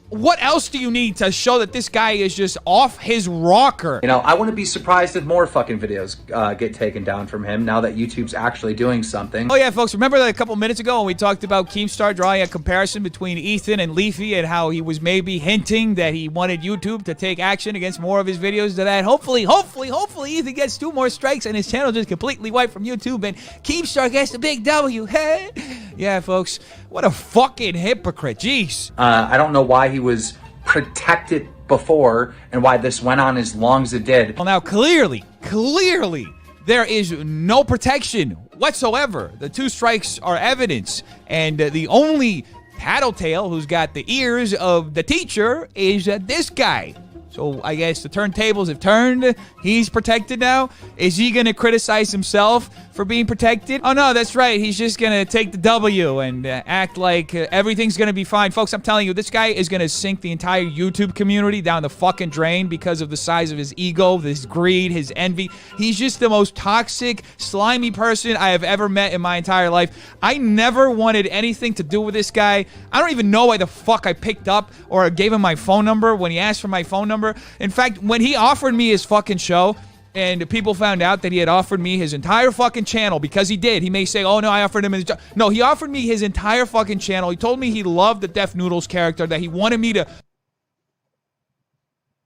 Speaker 6: what else do you need to show that this guy is just off his rocker?
Speaker 3: You know, I wouldn't be surprised if more fucking videos get taken down from him now that YouTube's actually doing something.
Speaker 6: Oh yeah, folks, remember that a couple minutes ago when we talked about Keemstar drawing a comparison between Ethan and Leafy and how he was maybe hinting that he wanted YouTube to take action against more of his videos to that. Hopefully, Ethan gets 2 more strikes and his channel just completely wiped from YouTube and Keemstar gets the big W. Hey? Yeah, folks, what a fucking hypocrite. Jeez.
Speaker 3: I don't know why he was protected before and why this went on as long as it did.
Speaker 6: Well, now clearly, there is no protection whatsoever. The 2 strikes are evidence, and the only tattletale who's got the ears of the teacher is this guy. So I guess the turntables have turned. He's protected now. Is he going to criticize himself for being protected? Oh, no, that's right. He's just going to take the W and act like everything's going to be fine. Folks, I'm telling you, this guy is going to sink the entire YouTube community down the fucking drain because of the size of his ego, his greed, his envy. He's just the most toxic, slimy person I have ever met in my entire life. I never wanted anything to do with this guy. I don't even know why the fuck I picked up or gave him my phone number when he asked for my phone number. In fact, when he offered me his fucking show, and people found out that he had offered me his entire fucking channel, because he did. He may say, oh, no, I offered him his... No, he offered me his entire fucking channel. He told me he loved the DefNoodles character, that he wanted me to...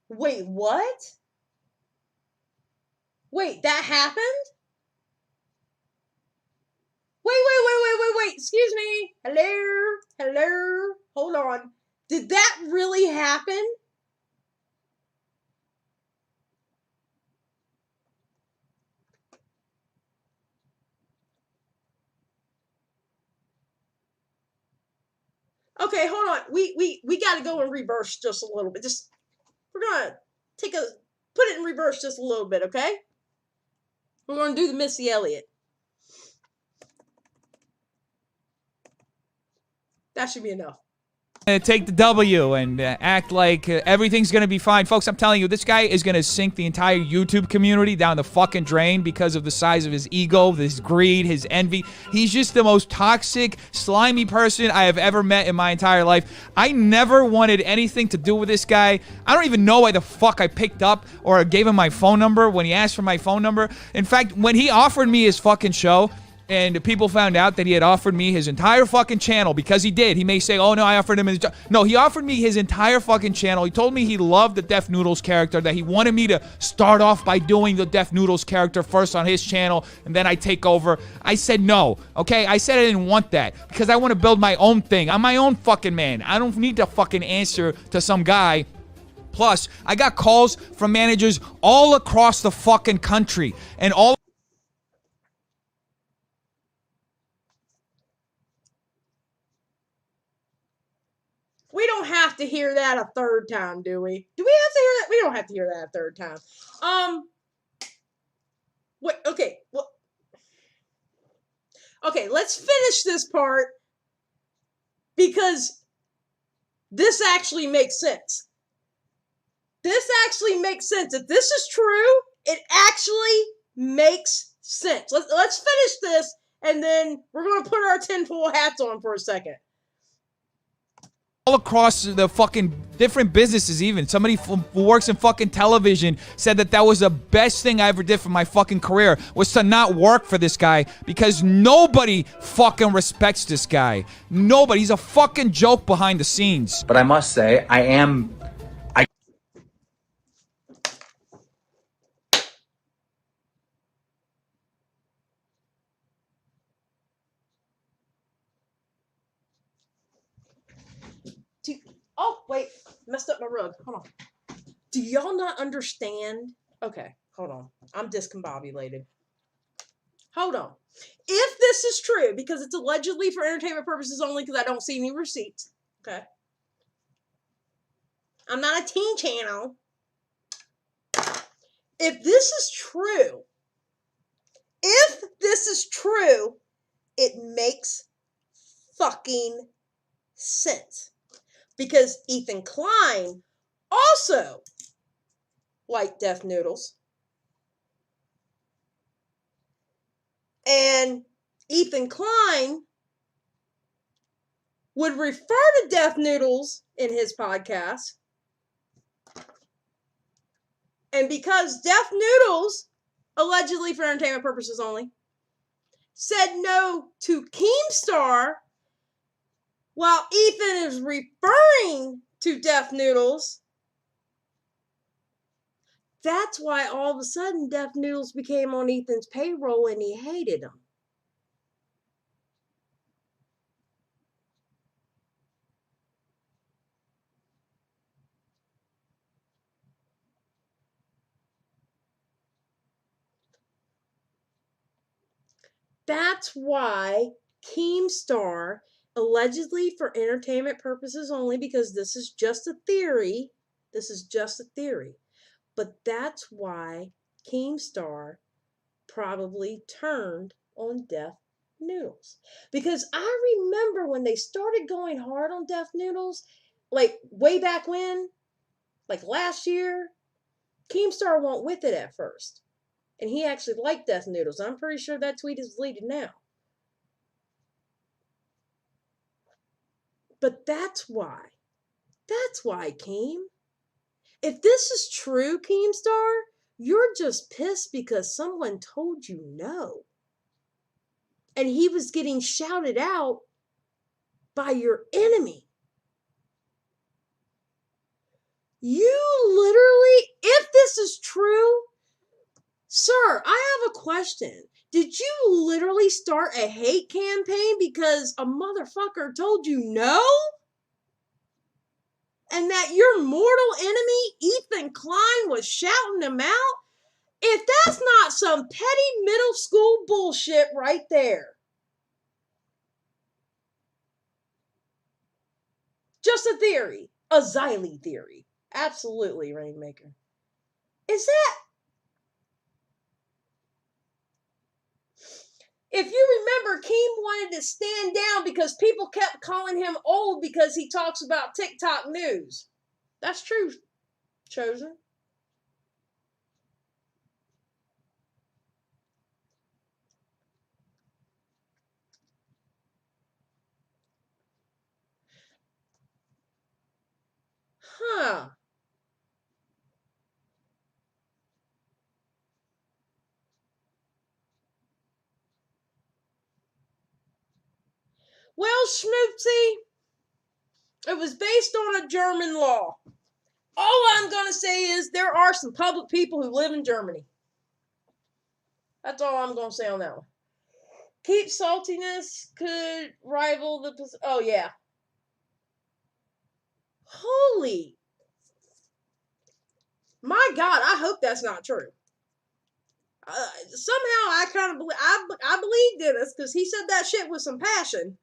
Speaker 1: Wait, what? Wait, that happened? Wait. Excuse me. Hello. Hold on. Did that really happen? Okay, hold on. We got to go in reverse just a little bit. We're gonna put it in reverse just a little bit, okay? We're gonna do the Missy Elliott. That should be enough.
Speaker 6: Take the W and act like everything's going to be fine. Folks, I'm telling you, this guy is going to sink the entire YouTube community down the fucking drain because of the size of his ego, his greed, his envy. He's just the most toxic, slimy person I have ever met in my entire life. I never wanted anything to do with this guy. I don't even know why the fuck I picked up or gave him my phone number when he asked for my phone number. In fact, when he offered me his fucking show, and people found out that he had offered me his entire fucking channel, because he did. He may say, oh, no, I offered him his... No, he offered me his entire fucking channel. He told me he loved the DefNoodles character, that he wanted me to start off by doing the DefNoodles character first on his channel, and then I take over. I said no, okay? I said I didn't want that, because I want to build my own thing. I'm my own fucking man. I don't need to fucking answer to some guy. Plus, I got calls from managers all across the fucking country, and all...
Speaker 1: We don't have to hear that a third time, do we? Do we have to hear that? We don't have to hear that a third time. Wait, okay. Well, okay, let's finish this part because this actually makes sense. This actually makes sense. If this is true, it actually makes sense. Let's finish this, and then we're going to put our tinfoil hats on for a second.
Speaker 6: All across the fucking different businesses, even somebody who works in fucking television said that was the best thing I ever did for my fucking career, was to not work for this guy, because nobody fucking respects this guy. Nobody. He's a fucking joke behind the scenes.
Speaker 3: But I must say,
Speaker 1: Oh, wait. Messed up my rug. Hold on. Do y'all not understand? Okay, hold on. I'm discombobulated. Hold on. If this is true, because it's allegedly for entertainment purposes only, because I don't see any receipts. Okay. I'm not a teen channel. If this is true, it makes fucking sense. Because Ethan Klein also liked DefNoodles. And Ethan Klein would refer to DefNoodles in his podcast. And because DefNoodles, allegedly for entertainment purposes only, said no to Keemstar, while Ethan is referring to DefNoodles, that's why all of a sudden DefNoodles became on Ethan's payroll and he hated him. That's why Keemstar, allegedly for entertainment purposes only, because this is just a theory. This is just a theory. But that's why Keemstar probably turned on DefNoodles. Because I remember when they started going hard on DefNoodles, like way back when, like last year, Keemstar went with it at first. And he actually liked DefNoodles. I'm pretty sure that tweet is deleted now. But that's why. That's why, Keem. If this is true, Keemstar, you're just pissed because someone told you no. And he was getting shouted out by your enemy. You literally, if this is true, sir, I have a question. Did you literally start a hate campaign because a motherfucker told you no? And that your mortal enemy, Ethan Klein, was shouting him out? If that's not some petty middle school bullshit right there. Just a theory. A Xylee theory. Absolutely, Rainmaker. Is that... If you remember, Keem wanted to stand down because people kept calling him old because he talks about TikTok news. That's true, Chosen. Huh. Well, Schmoopsy, it was based on a German law. All I'm going to say is there are some public people who live in Germany. That's all I'm going to say on that one. Keep saltiness could rival the... Oh, yeah. Holy... My God, I hope that's not true. Somehow I kind of believe... I believed in this because he said that shit with some passion.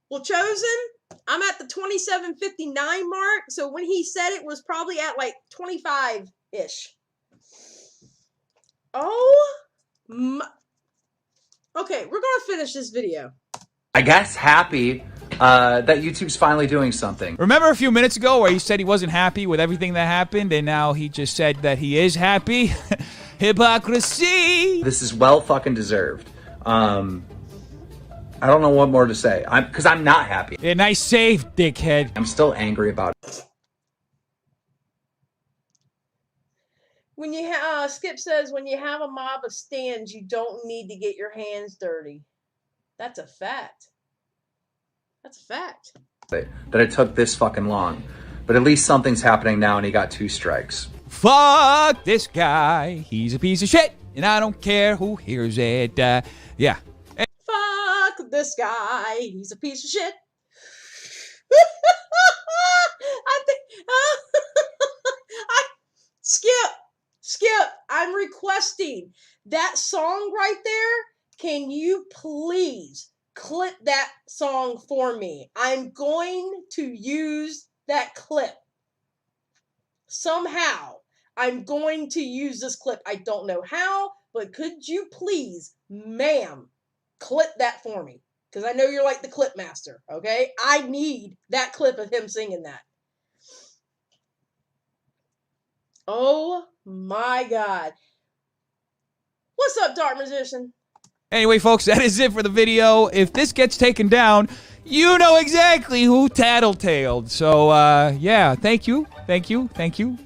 Speaker 1: Well, Chosen, I'm at the 27:59 mark, so when he said it was probably at like 25-ish. Oh my... Okay, we're gonna finish this video.
Speaker 3: I guess happy that YouTube's finally doing something.
Speaker 6: Remember a few minutes ago where he said he wasn't happy with everything that happened, and now he just said that he is happy? Hypocrisy!
Speaker 3: This is well fucking deserved. I don't know what more to say. Because I'm not happy.
Speaker 6: Yeah, nice save, dickhead.
Speaker 3: I'm still angry about it.
Speaker 1: When you Skip says, when you have a mob of stands, you don't need to get your hands dirty. That's a fact. That's a fact.
Speaker 3: That it took this fucking long. But at least something's happening now and he got 2 strikes.
Speaker 6: Fuck this guy. He's a piece of shit. And I don't care who hears it. Yeah.
Speaker 1: Fuck this guy. He's a piece of shit. I think... Skip, I'm requesting that song right there. Can you please clip that song for me? I'm going to use that clip. Somehow, I'm going to use this clip. I don't know how, but could you please, ma'am, clip that for me? Because I know you're like the clip master, okay? I need that clip of him singing that. Oh my God. What's up, Dark Magician?
Speaker 6: Anyway, folks, that is it for the video. If this gets taken down, you know exactly who tattletaled. So, yeah, thank you.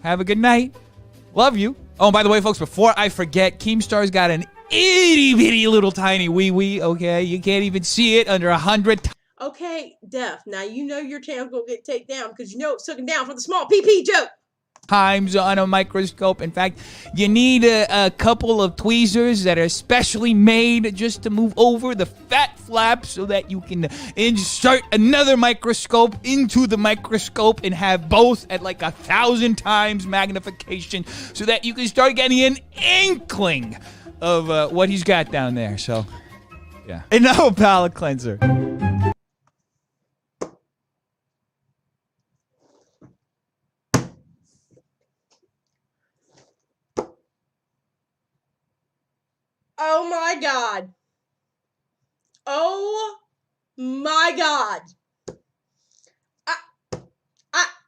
Speaker 6: Have a good night. Love you. Oh, and by the way, folks, before I forget, Keemstar's got an itty-bitty little tiny wee-wee, okay? You can't even see it under 100.
Speaker 1: Okay, Def, now you know your channel's gonna get taken down because you know it's taken down for the small PP joke.
Speaker 6: Times on a microscope. In fact, you need a couple of tweezers that are specially made just to move over the fat flap so that you can insert another microscope into the microscope and have both at like 1,000 times magnification so that you can start getting an inkling of what he's got down there. So, yeah. And now a palate cleanser.
Speaker 1: Oh my God. Oh my God.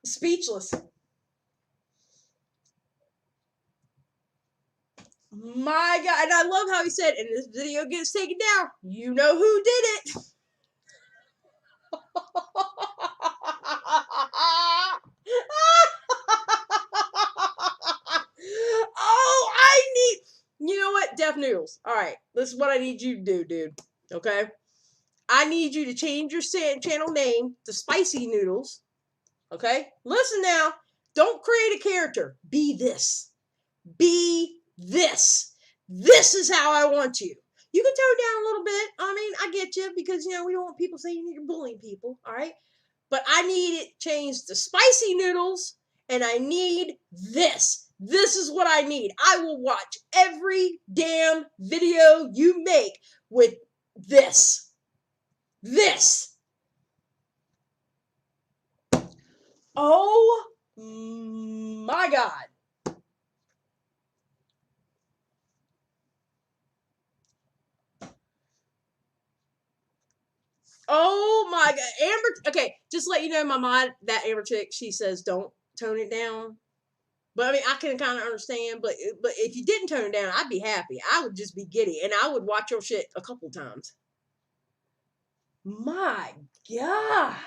Speaker 1: Speechless. My God. And I love how he said, and this video gets taken down. You know who did it. Oh, you know what? DefNoodles. All right. This is what I need you to do, dude. Okay? I need you to change your channel name to Spicy Noodles. Okay? Listen now. Don't create a character. Be this. Be this. This is how I want you. You can tone it down a little bit. I mean, I get you because, you know, we don't want people saying you're bullying people. All right? But I need it changed to Spicy Noodles, and I need this. This is what I need. I will watch every damn video you make with this. This. Oh my God. Oh my God. Amber, okay, just let you know, my mod, that Amber chick, she says don't tone it down. But I mean, I can kind of understand, but if you didn't tone it down, I'd be happy. I would just be giddy, and I would watch your shit a couple times. My God.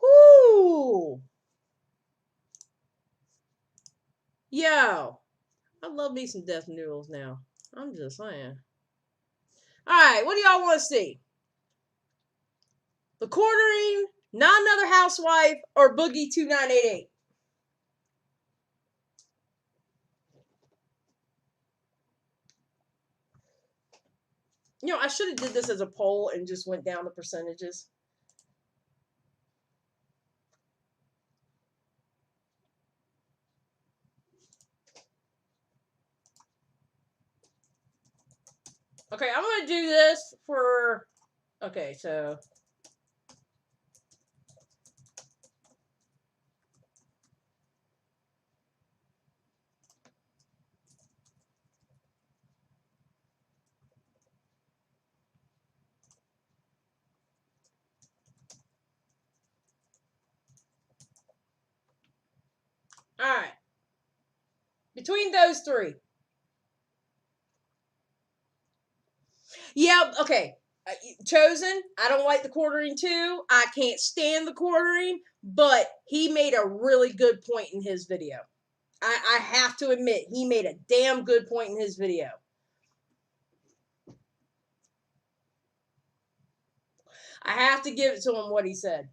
Speaker 1: Whoo. Yo. I love me some DefNoodles now. I'm just saying. Alright, what do y'all want to see? The Quartering, Not Another Housewife, or Boogie 2988? You know, I should have did this as a poll and just went down the percentages. Okay, I'm going to do this for... Okay, so... Alright. Between those three. Yeah, okay. Chosen, I don't like the Quartering too. I can't stand the Quartering, but he made a really good point in his video. I have to admit, he made a damn good point in his video. I have to give it to him what he said.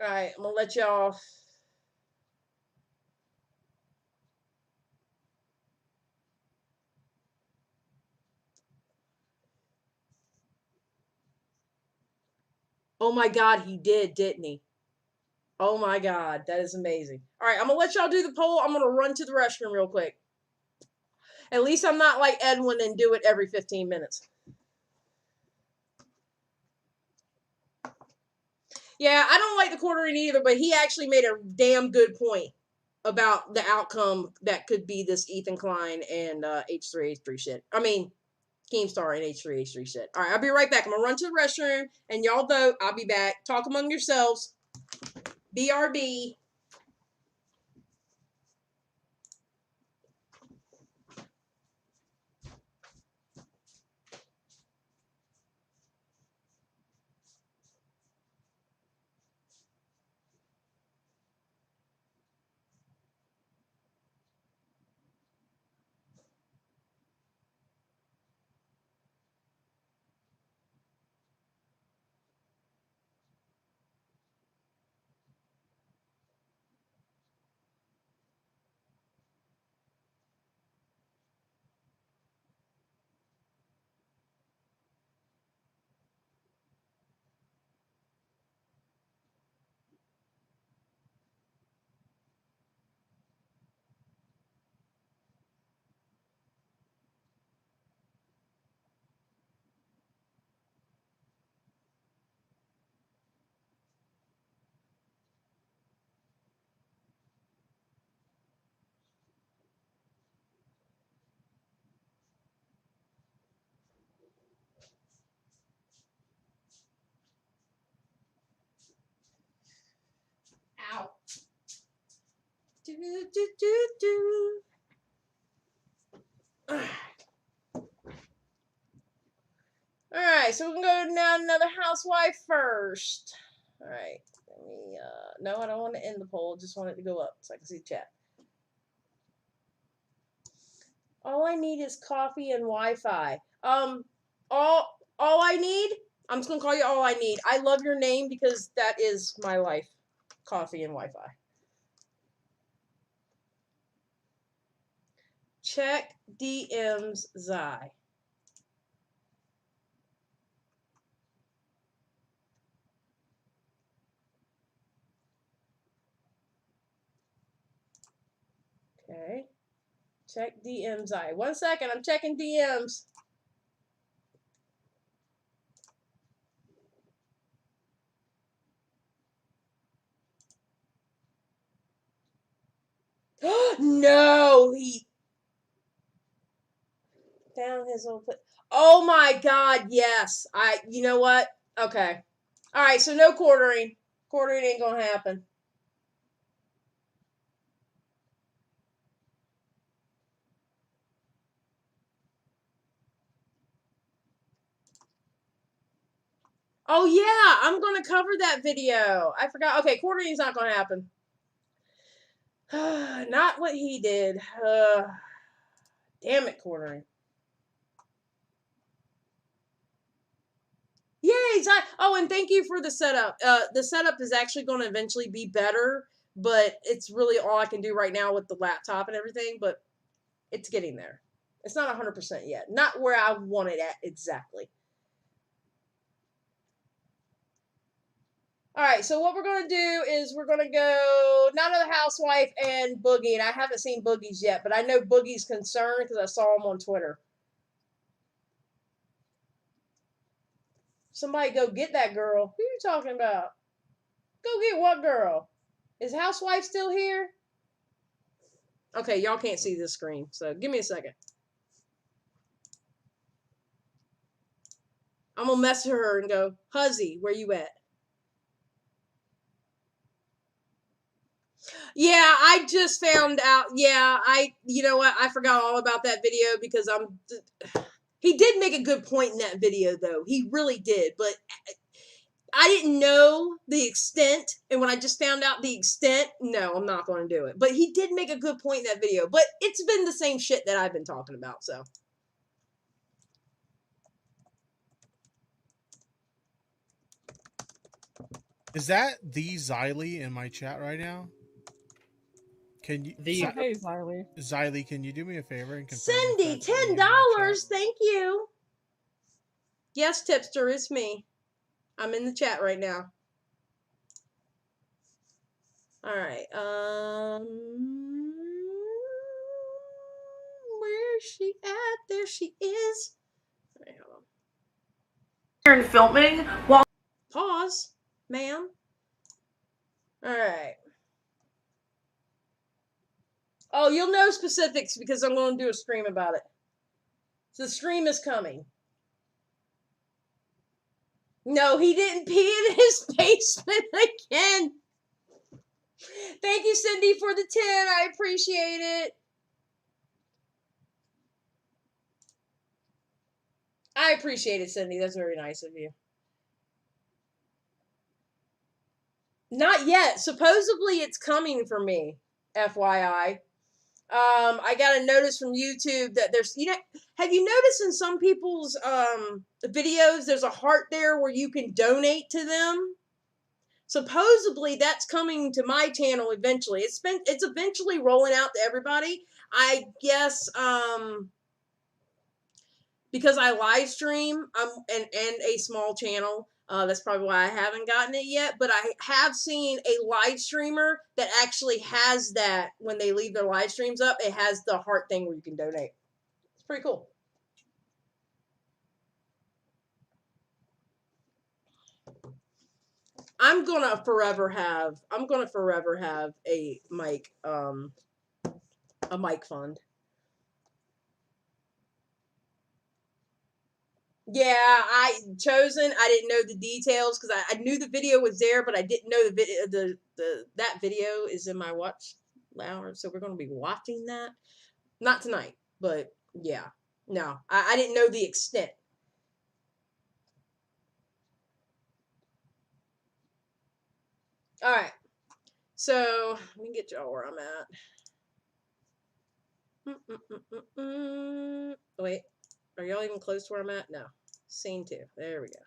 Speaker 1: Alright, I'm gonna let y'all... Oh my God, he did, didn't he? Oh my God, that is amazing. Alright, I'm gonna let y'all do the poll. I'm gonna run to the restroom real quick. At least I'm not like Edwin and do it every 15 minutes. Yeah, I don't like the quartering either, but he actually made a damn good point about the outcome that could be this Ethan Klein and H3H3 shit. I mean, Keemstar and H3H3 shit. All right, I'll be right back. I'm gonna run to the restroom and y'all vote. I'll be back. Talk among yourselves. BRB. Ow. Do, do, do, do. Alright, so we can go now Another Housewife first. Alright, let me, no, I don't want to end the poll, just want it to go up so I can see chat. All I need is coffee and Wi-Fi. All I need, I'm just gonna call you All I Need. I love your name because that is my life. Coffee and Wi-Fi. Check DMs Zai. Okay. Check DMs Zai. 1 second, I'm checking DMs. No, he found his old place. Oh my God, yes. You know what? Okay. All right, so no quartering. Quartering ain't gonna happen. Oh yeah, I'm gonna cover that video. I forgot. Okay, quartering's not gonna happen. Not what he did. Damn it, quartering. Yay! Oh, and thank you for the setup. The setup is actually going to eventually be better, but it's really all I can do right now with the laptop and everything. But it's getting there. It's not 100% yet. Not where I want it at exactly. All right, so what we're going to do is we're going to go Another Housewife and Boogie. And I haven't seen Boogie's yet, but I know Boogie's concerned because I saw him on Twitter. Somebody go get that girl. Who are you talking about? Go get what girl? Is Housewife still here? Okay, y'all can't see this screen, so give me a second. I'm going to message her and go, Huzzy, where you at? Yeah, I just found out. Yeah, you know what? I forgot all about that video because he did make a good point in that video, though. He really did, but I didn't know the extent, and when I just found out the extent, no, I'm not going to do it. But he did make a good point in that video, but it's been the same shit that I've been talking about, so.
Speaker 4: Is that the Xylee in my chat right now? Can you,
Speaker 7: Hey, Xylee.
Speaker 4: Xylee, can you do me a favor and confirm?
Speaker 1: Cindy, $10. Thank you. Yes, Tipster, it's me. I'm in the chat right now. All right. Where's she at? There she is. All right, hold on.
Speaker 8: And filming while
Speaker 1: Pause, ma'am. Alright. Oh, you'll know specifics because I'm going to do a stream about it. So the stream is coming. No, he didn't pee in his basement again. Thank you, Cindy, for the 10. I appreciate it. I appreciate it, Cindy. That's very nice of you. Not yet. Supposedly it's coming for me. FYI. I got a notice from YouTube that there's, you know, have you noticed in some people's videos there's a heart there where you can donate to them? Supposedly that's coming to my channel eventually. It's eventually rolling out to everybody. I guess because I live stream and a small channel. That's probably why I haven't gotten it yet, but I have seen a live streamer that actually has that when they leave their live streams up. It has the heart thing where you can donate. It's pretty cool. I'm gonna forever have a mic fund. Yeah, I didn't know the details because I knew the video was there, but I didn't know the video. That video is in my watch hour, so we're gonna be watching that. Not tonight, but yeah. No, I didn't know the extent. All right, so let me get y'all where I'm at. Wait. Are y'all even close to where I'm at? No. Scene 2. There we go.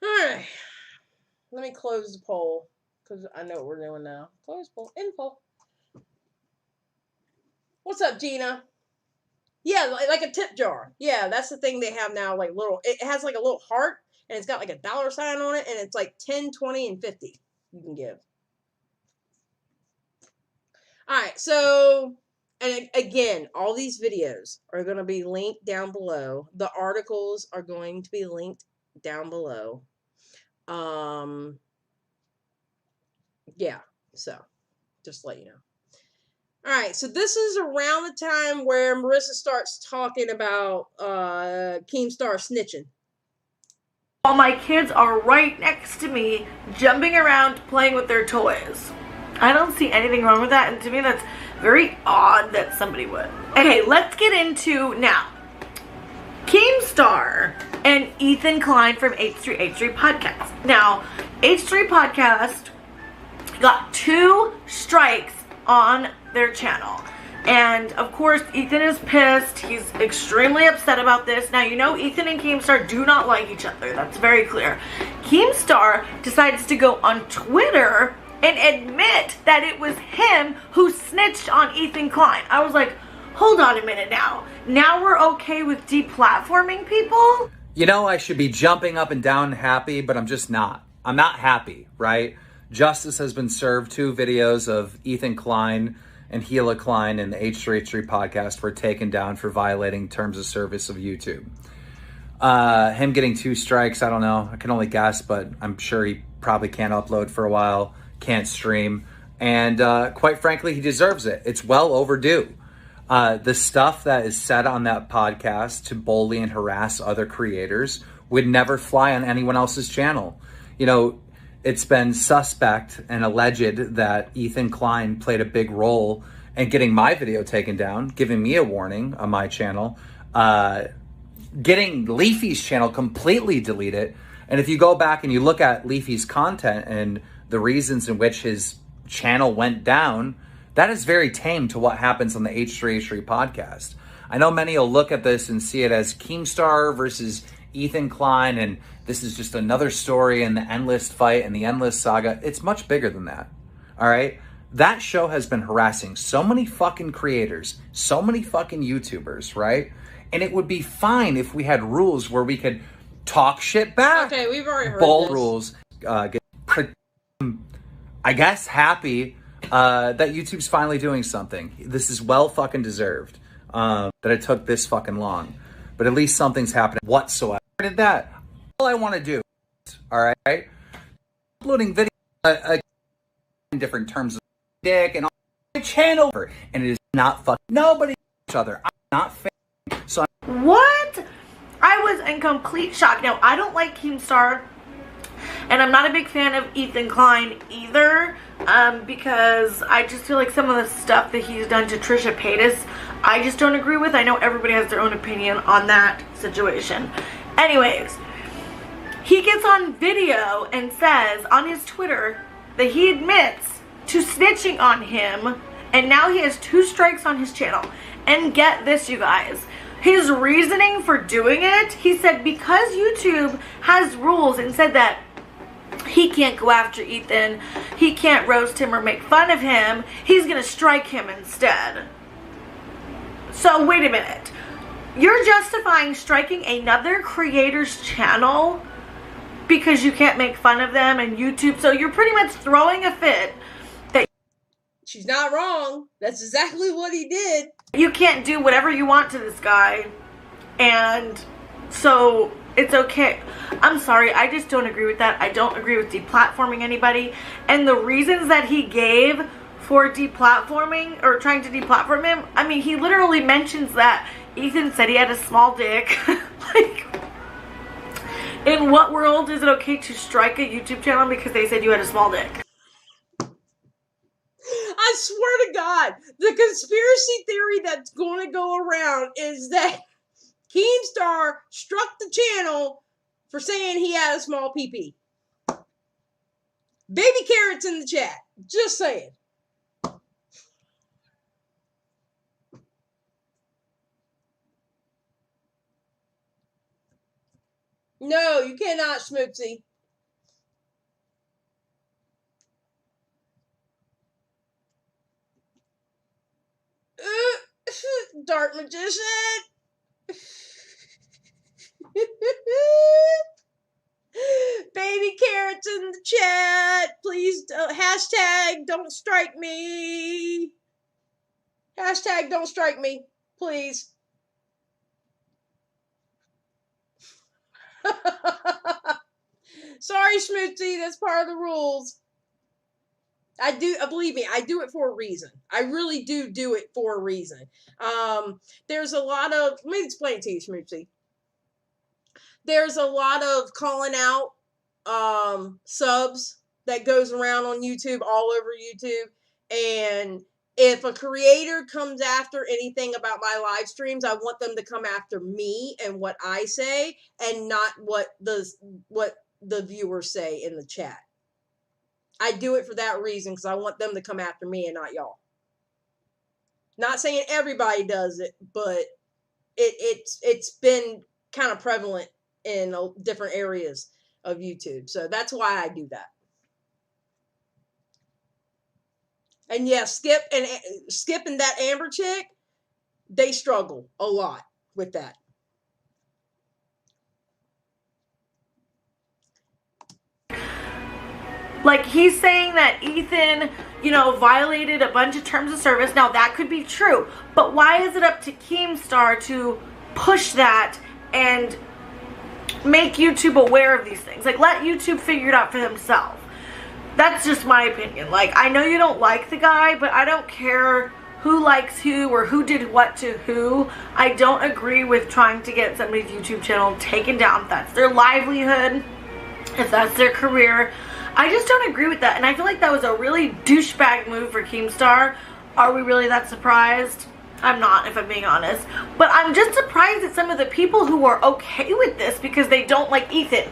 Speaker 1: Alright. Let me close the poll. Because I know what we're doing now. Close poll. End poll. What's up, Gina? Yeah, like a tip jar. Yeah, that's the thing they have now. Like little. It has like a little heart. And it's got like a dollar sign on it. And it's like 10, 20, and 50 you can give. Alright, so... And again, all these videos are going to be linked down below. The articles are going to be linked down below. Yeah, so just to let you know. All right, so this is around the time where Marissa starts talking about Keemstar snitching.
Speaker 7: While my kids are right next to me, jumping around, playing with their toys. I don't see anything wrong with that, and to me that's very odd that somebody would. Okay, let's get into now. Keemstar and Ethan Klein from H3H3 podcast. Now, H3 podcast got 2 strikes on their channel. And of course, Ethan is pissed. He's extremely upset about this. Now, you know Ethan and Keemstar do not like each other. That's very clear. Keemstar decides to go on Twitter and admit that it was him who snitched on Ethan Klein. I was like, hold on a minute now. Now we're okay with deplatforming people?
Speaker 3: You know, I should be jumping up and down happy, but I'm just not. I'm not happy, right? Justice has been served. 2 videos of Ethan Klein and Gila Klein and the H3H3 podcast were taken down for violating terms of service of YouTube. Him getting 2 strikes, I don't know. I can only guess, but I'm sure he probably can't upload for a while. Can't stream, and quite frankly, he deserves it. It's well overdue. The stuff that is said on that podcast to bully and harass other creators would never fly on anyone else's channel. You know, it's been suspect and alleged that Ethan Klein played a big role in getting my video taken down, giving me a warning on my channel, getting Leafy's channel completely deleted. And if you go back and you look at Leafy's content and the reasons in which his channel went down, that is very tame to what happens on the H3H3 podcast. I know many will look at this and see it as Keemstar versus Ethan Klein, and this is just another story in the endless fight and the endless saga. It's much bigger than that, all right? That show has been harassing so many fucking creators, so many fucking YouTubers, right? And it would be fine if we had rules where we could talk shit back.
Speaker 1: Okay, we've already heard
Speaker 3: bold
Speaker 1: this.
Speaker 3: Rules. I guess happy that YouTube's finally doing something. This is well fucking deserved that it took this fucking long. But at least something's happening whatsoever. I did that. All I want to do, all right, uploading video different terms of dick and all my channel, and it is not fucking nobody each other. I'm not fan. So
Speaker 7: what? I was in complete shock. Now, I don't like Keemstar, and I'm not a big fan of Ethan Klein either, because I just feel like some of the stuff that he's done to Trisha Paytas, I just don't agree with. I know everybody has their own opinion on that situation. Anyways, he gets on video and says on his Twitter that he admits to snitching on him, and now he has 2 strikes on his channel. And get this, you guys. His reasoning for doing it, he said because YouTube has rules and said that he can't go after Ethan, he can't roast him or make fun of him, he's gonna strike him instead. So wait a minute. You're justifying striking another creator's channel because you can't make fun of them and YouTube, so you're pretty much throwing a fit that
Speaker 1: She's not wrong. That's exactly what he did.
Speaker 7: you can't do whatever you want to this guy, and so it's okay. I'm sorry, I just don't agree with that. I don't agree with deplatforming anybody, and the reasons that he gave for deplatforming or trying to deplatform him, I mean, he literally mentions that Ethan said he had a small dick. Like, in what world is it okay to strike a YouTube channel because they said you had a small dick?
Speaker 1: I swear to God, the conspiracy theory that's going to go around is that Keemstar struck the channel for saying he had a small PP. Baby carrots in the chat. Just saying. No, you cannot, Schmoopsy. Dark magician. Baby carrots in the chat. Please, hashtag don't strike me. Hashtag don't strike me. Please. Sorry, Schmoopsy. That's part of the rules. Believe me, I do it for a reason. I really do it for a reason. There's a lot of, let me explain it to you, Schmoopsy. There's a lot of calling out subs that goes around on YouTube, all over YouTube. And if a creator comes after anything about my live streams, I want them to come after me and what I say, and not what the viewers say in the chat. I do it for that reason, because I want them to come after me and not y'all. Not saying everybody does it, but it's been kind of prevalent in different areas of YouTube. So that's why I do that. And yeah, Skip and that Amber chick, they struggle a lot with that.
Speaker 7: Like, he's saying that Ethan, you know, violated a bunch of terms of service. Now, that could be true. But why is it up to Keemstar to push that and make YouTube aware of these things? Like, let YouTube figure it out for himself. That's just my opinion. Like, I know you don't like the guy, but I don't care who likes who or who did what to who. I don't agree with trying to get somebody's YouTube channel taken down if that's their livelihood, if that's their career. I just don't agree with that, and I feel like that was a really douchebag move for Keemstar. Are we really that surprised? I'm not, if I'm being honest. But I'm just surprised at some of the people who are okay with this because they don't like Ethan.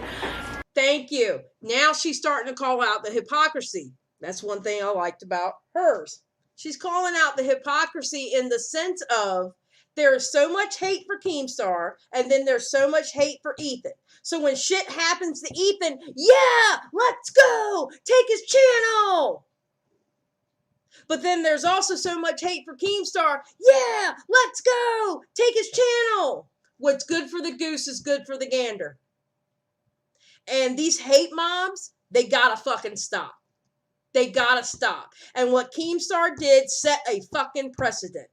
Speaker 1: Thank you. Now she's starting to call out the hypocrisy. That's one thing I liked about hers. She's calling out the hypocrisy in the sense of there is so much hate for Keemstar, and then there's so much hate for Ethan. So when shit happens to Ethan, yeah, let's go, take his channel. But then there's also so much hate for Keemstar, yeah, let's go, take his channel. What's good for the goose is good for the gander. And these hate mobs, they gotta fucking stop. They gotta stop. And what Keemstar did set a fucking precedent,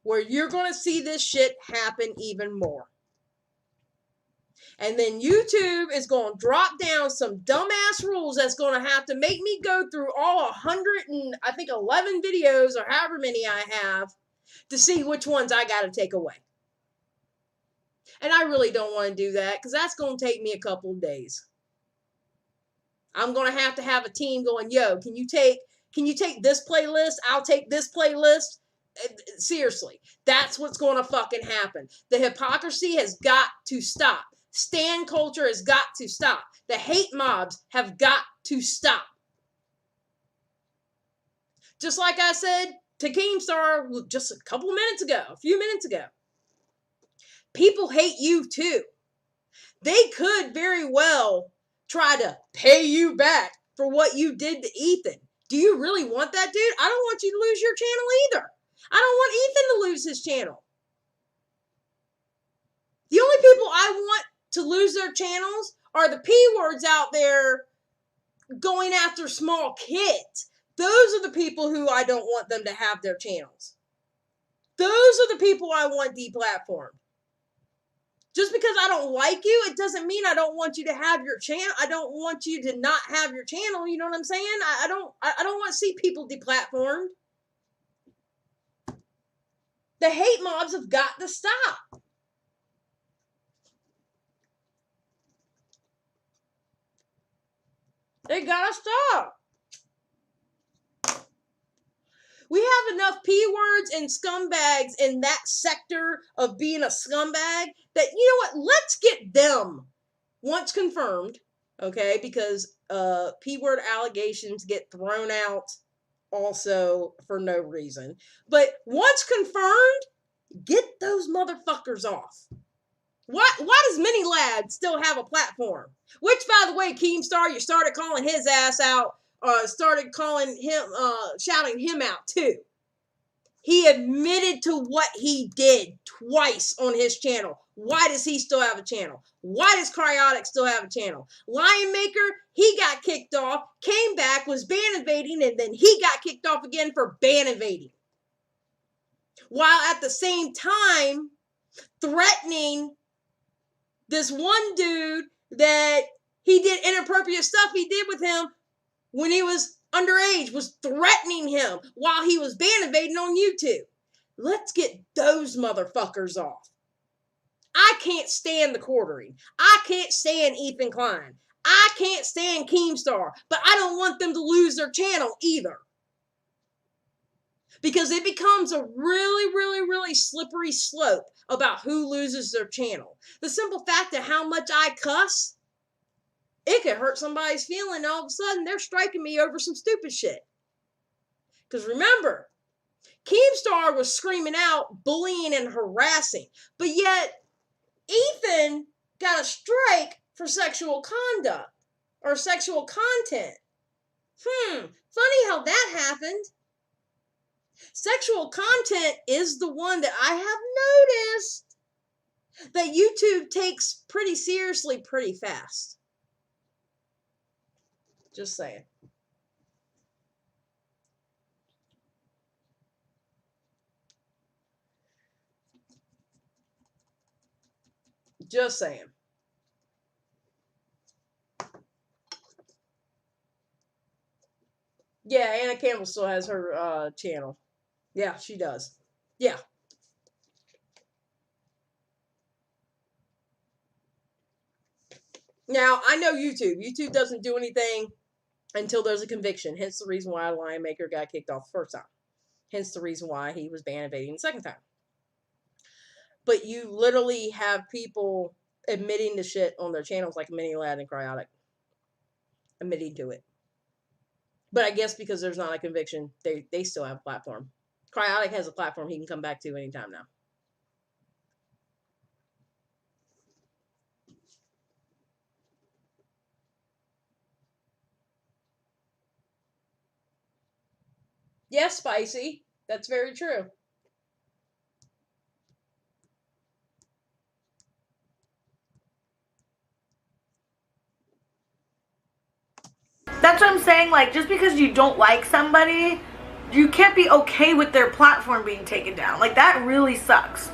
Speaker 1: where you're gonna see this shit happen even more. And then YouTube is going to drop down some dumbass rules that's going to have to make me go through all 11 videos or however many I have to see which ones I got to take away. And I really don't want to do that because that's going to take me a couple of days. I'm going to have a team going, yo, can you take this playlist? I'll take this playlist. Seriously, that's what's going to fucking happen. The hypocrisy has got to stop. Stan culture has got to stop. The hate mobs have got to stop. Just like I said to Keemstar just a few minutes ago. People hate you too. They could very well try to pay you back for what you did to Ethan. Do you really want that, dude? I don't want you to lose your channel either. I don't want Ethan to lose his channel. The only people I want to lose their channels are the P-words out there going after small kids. Those are the people who I don't want them to have their channels. Those are the people I want deplatformed. Just because I don't like you, it doesn't mean I don't want you to have your channel. I don't want you to not have your channel. You know what I'm saying? I don't want to see people deplatformed. The hate mobs have got to stop. They gotta stop. We have enough P-words and scumbags in that sector of being a scumbag that, you know what, let's get them once confirmed, okay, because P-word allegations get thrown out also for no reason. But once confirmed, get those motherfuckers off. Why does Mini Lad still have a platform? Which, by the way, Keemstar, you started calling his ass out, started calling him, shouting him out too. He admitted to what he did twice on his channel. Why does he still have a channel? Why does Cryotic still have a channel? Lion Maker, he got kicked off, came back, was ban evading, and then he got kicked off again for ban evading. While at the same time, threatening this one dude that he did inappropriate stuff he did with him when he was underage, was threatening him while he was ban evading on YouTube. Let's get those motherfuckers off. I can't stand the quartering. I can't stand Ethan Klein. I can't stand Keemstar, but I don't want them to lose their channel either. Because it becomes a really, really, really slippery slope about who loses their channel. The simple fact of how much I cuss, it could hurt somebody's feeling. All of a sudden, they're striking me over some stupid shit. Because remember, Keemstar was screaming out, bullying and harassing. But yet, Ethan got a strike for sexual conduct or sexual content. Funny how that happened. Sexual content is the one that I have noticed that YouTube takes pretty seriously pretty fast. Just saying. Just saying. Yeah, Anna Campbell still has her channel. Yeah, she does. Yeah. Now, I know YouTube. YouTube doesn't do anything until there's a conviction. Hence the reason why Lion Maker got kicked off the first time. Hence the reason why he was ban evading the second time. But you literally have people admitting to shit on their channels like Mini Lad and Cryotic. Admitting to it. But I guess because there's not a conviction, they still have a platform. Cryotic has a platform he can come back to anytime now. Yes, Spicy. That's very true.
Speaker 7: That's what I'm saying, like, just because you don't like somebody, you can't be okay with their platform being taken down. Like, that really sucks.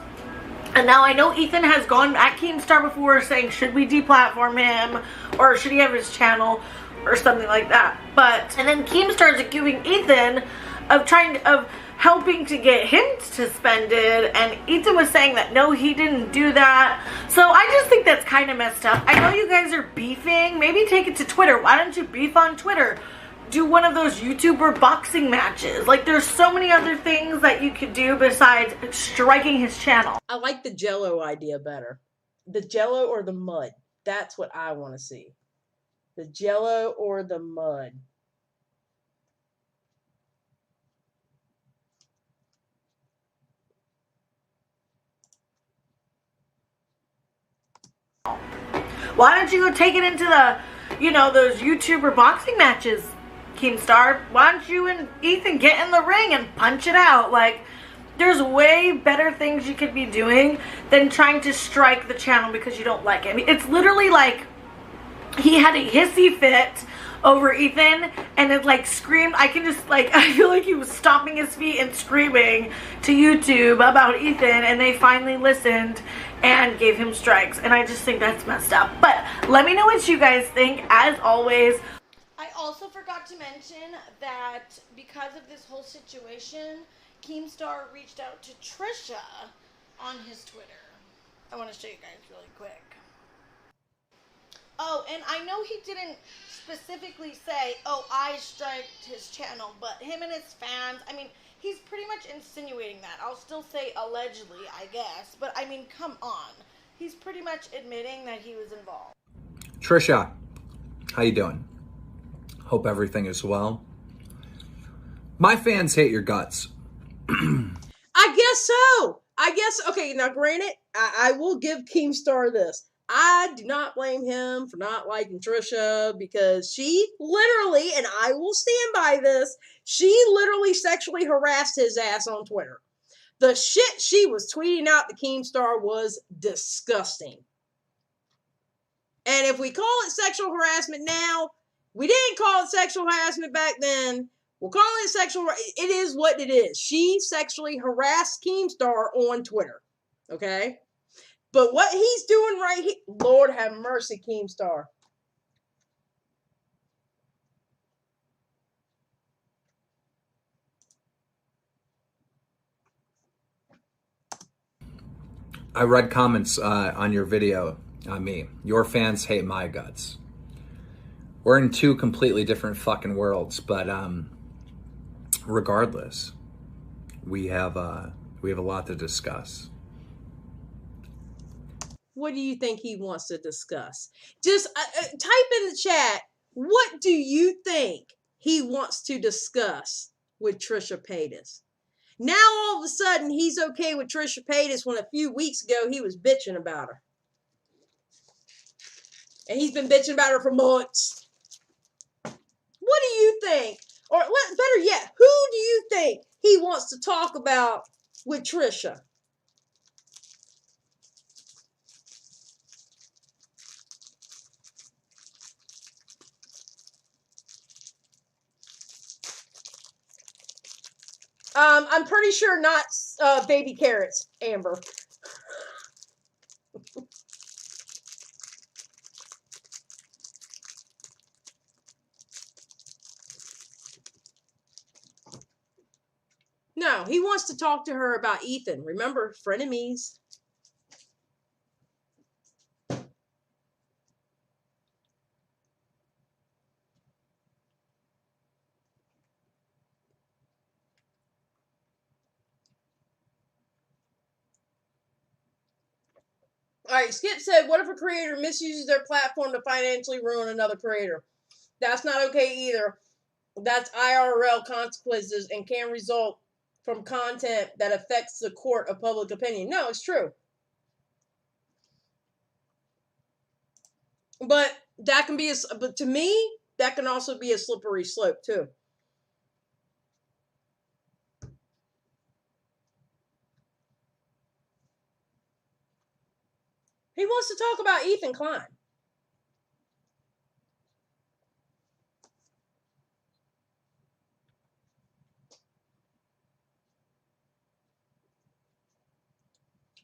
Speaker 7: And now I know Ethan has gone at Keemstar before saying, should we deplatform him? Or should he have his channel? Or something like that. But, and then Keemstar is accusing Ethan of helping to get him suspended. And Ethan was saying that, no, he didn't do that. So I just think that's kind of messed up. I know you guys are beefing. Maybe take it to Twitter. Why don't you beef on Twitter? Do one of those YouTuber boxing matches. Like, there's so many other things that you could do besides striking his channel.
Speaker 1: I like the Jello idea better. The Jello or the mud. That's what I want to see. The Jello or the mud.
Speaker 7: Why don't you go take it into the, you know, those YouTuber boxing matches, Keemstar? Why don't you and Ethan get in the ring and punch it out? Like, there's way better things you could be doing than trying to strike the channel because you don't like it. I mean, it's literally like he had a hissy fit over Ethan and it like screamed. I can just like, I feel like he was stomping his feet and screaming to YouTube about Ethan, and they finally listened and gave him strikes. And I just think that's messed up. But let me know what you guys think. As always, I also forgot to mention that because of this whole situation, Keemstar reached out to Trisha on his Twitter. I want to show you guys really quick. Oh, and I know he didn't specifically say, oh, I striked his channel, but him and his fans, I mean, he's pretty much insinuating that. I'll still say allegedly, I guess, but I mean, come on. He's pretty much admitting that he was involved.
Speaker 3: Trisha, how you doing? Hope everything is well. My fans hate your guts.
Speaker 1: I guess so. I guess, okay, now granted, I will give Keemstar this. I do not blame him for not liking Trisha because she literally, and I will stand by this, she literally sexually harassed his ass on Twitter. The shit she was tweeting out to Keemstar was disgusting. And if we call it sexual harassment now, we didn't call it sexual harassment back then. We'll call it sexual. It is what it is. She sexually harassed Keemstar on Twitter. Okay? But what he's doing right here, Lord have mercy, Keemstar.
Speaker 3: I read comments on your video on me. Your fans hate my guts. We're in two completely different fucking worlds, but regardless, we have a lot to discuss.
Speaker 1: What do you think he wants to discuss? Just type in the chat, what do you think he wants to discuss with Trisha Paytas? Now all of a sudden he's okay with Trisha Paytas when a few weeks ago he was bitching about her. And he's been bitching about her for months. What do you think? Or better yet, who do you think he wants to talk about with Trisha? I'm pretty sure not baby carrots, Amber. No, he wants to talk to her about Ethan. Remember, frenemies. All right, Skip said, what if a creator misuses their platform to financially ruin another creator? That's not okay either. That's IRL consequences and can result from content that affects the court of public opinion. No, it's true. But that can be but to me, that can also be a slippery slope too. He wants to talk about Ethan Klein.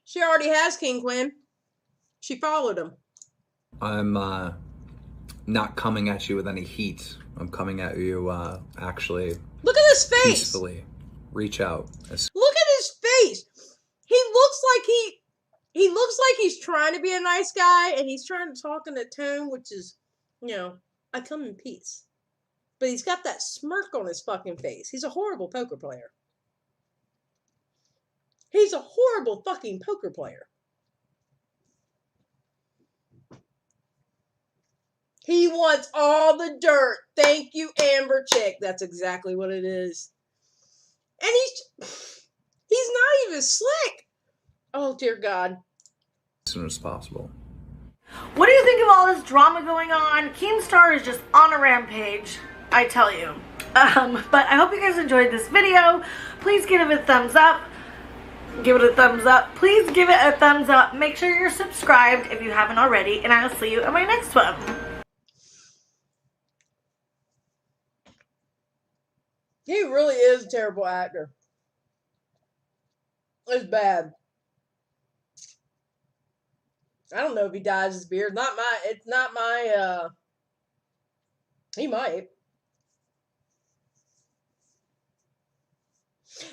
Speaker 1: She already has King Quinn. She followed him.
Speaker 3: I'm not coming at you with any heat. I'm coming at you actually
Speaker 1: Look at his face.
Speaker 3: peacefully. Reach out.
Speaker 1: Look at his face. He looks like he's trying to be a nice guy, and he's trying to talk in a tone which is, you know, I come in peace. But he's got that smirk on his fucking face. He's a horrible poker player. He's a horrible fucking poker player. He wants all the dirt. Thank you, Amber Chick. That's exactly what it is. And he's not even slick. Oh, dear God.
Speaker 3: As soon as possible.
Speaker 7: What do you think of all this drama going on? Keemstar is just on a rampage, I tell you. But I hope you guys enjoyed this video. Please give it a thumbs up. Give it a thumbs up. Please give it a thumbs up. Make sure you're subscribed if you haven't already. And I'll see you in my next one.
Speaker 1: He really is a terrible actor. It's bad. I don't know if he dyes his beard. It's not my, he might.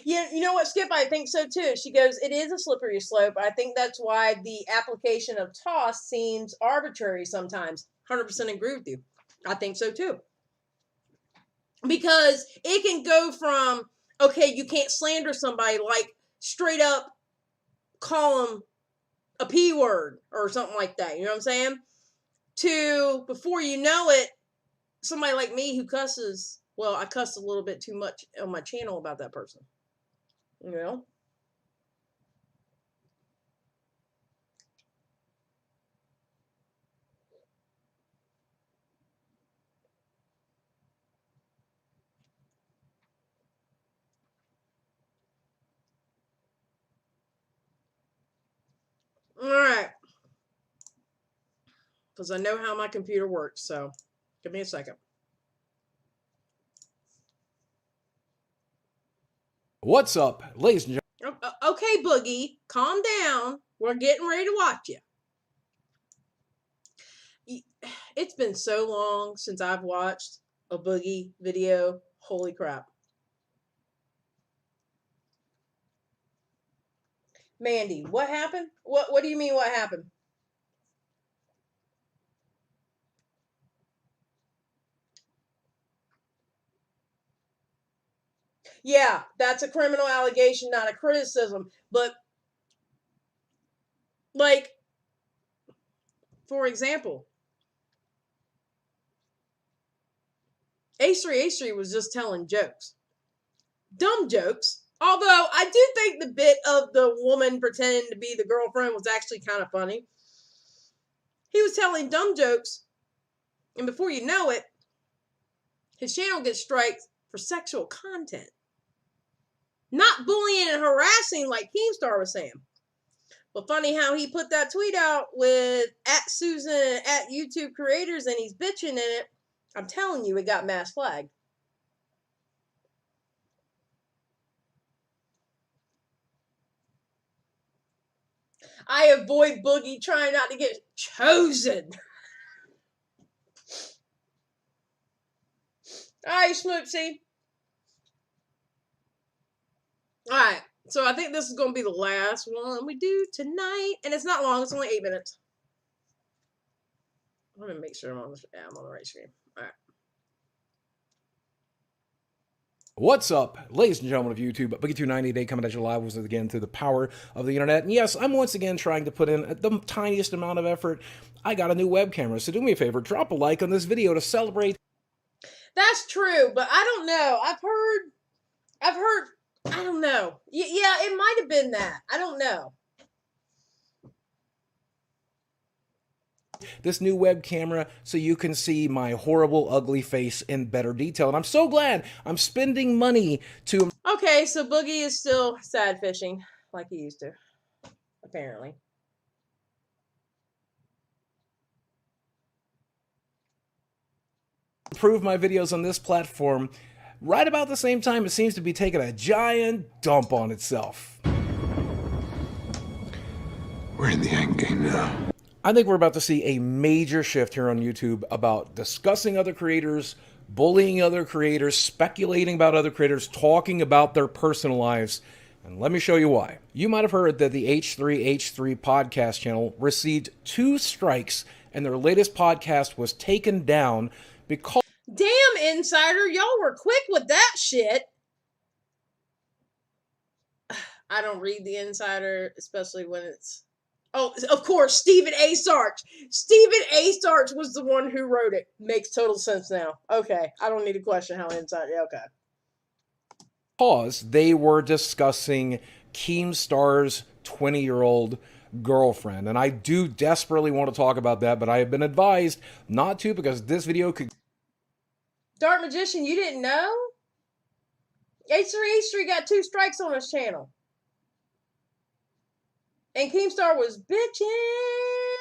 Speaker 1: Yeah, you know what, Skip? I think so too. She goes, it is a slippery slope. I think that's why the application of toss seems arbitrary sometimes. 100% agree with you. I think so too. Because it can go from, okay, you can't slander somebody, like straight up call them a P word or something like that. You know what I'm saying? To, before you know it, somebody like me who cusses, well, I cuss a little bit too much on my channel about that person. You know? Alright. Because I know how my computer works, so give me a second.
Speaker 8: What's up, ladies and gentlemen?
Speaker 1: Okay, Boogie, calm down. We're getting ready to watch you. It's been so long since I've watched a Boogie video. Holy crap. Mandy, what happened? What do you mean what happened? Yeah, that's a criminal allegation, not a criticism. But, like, for example, H3H3 was just telling jokes. Dumb jokes. Although, I do think the bit of the woman pretending to be the girlfriend was actually kind of funny. He was telling dumb jokes, and before you know it, his channel gets striked for sexual content. Not bullying and harassing like Keemstar was saying. But funny how he put that tweet out with @Susan @YouTube creators and he's bitching in it. I'm telling you, it got mass flagged. I avoid Boogie trying not to get chosen. Alright, Schmoopsy. Alright, so I think this is going to be the last one we do tonight. And it's not long, it's only 8 minutes. I'm going to make sure I'm on the right screen. Alright.
Speaker 8: What's up, ladies and gentlemen of YouTube? Boogie290 Day coming at you live once again through the power of the internet. And yes, I'm once again trying to put in the tiniest amount of effort. I got a new web camera, so do me a favor, drop a like on this video to celebrate.
Speaker 1: That's true, but I don't know. I've heard, I don't know. Yeah, it might have been that. I don't know.
Speaker 8: This new web camera so you can see my horrible, ugly face in better detail. And I'm so glad I'm spending money to...
Speaker 1: Okay, so Boogie is still sad fishing like he used to, apparently.
Speaker 8: improve my videos on this platform. Right about the same time, it seems to be taking a giant dump on itself.
Speaker 9: We're in the end game now.
Speaker 8: I think we're about to see a major shift here on YouTube about discussing other creators, bullying other creators, speculating about other creators, talking about their personal lives. And let me show you why. You might have heard that the H3H3 podcast channel received 2 strikes and their latest podcast was taken down because...
Speaker 1: Damn, Insider, y'all were quick with that shit. I don't read the Insider, especially when it's... Oh, of course, Stephen A. Starch. Stephen A. Starch was the one who wrote it. Makes total sense now. Okay, I don't need to question how Insider... Okay.
Speaker 8: Because they were discussing Keemstar's 20-year-old girlfriend. And I do desperately want to talk about that, but I have been advised not to because this video could...
Speaker 1: Dark Magician, you didn't know? H3H3 got 2 strikes on his channel. And Keemstar was bitching.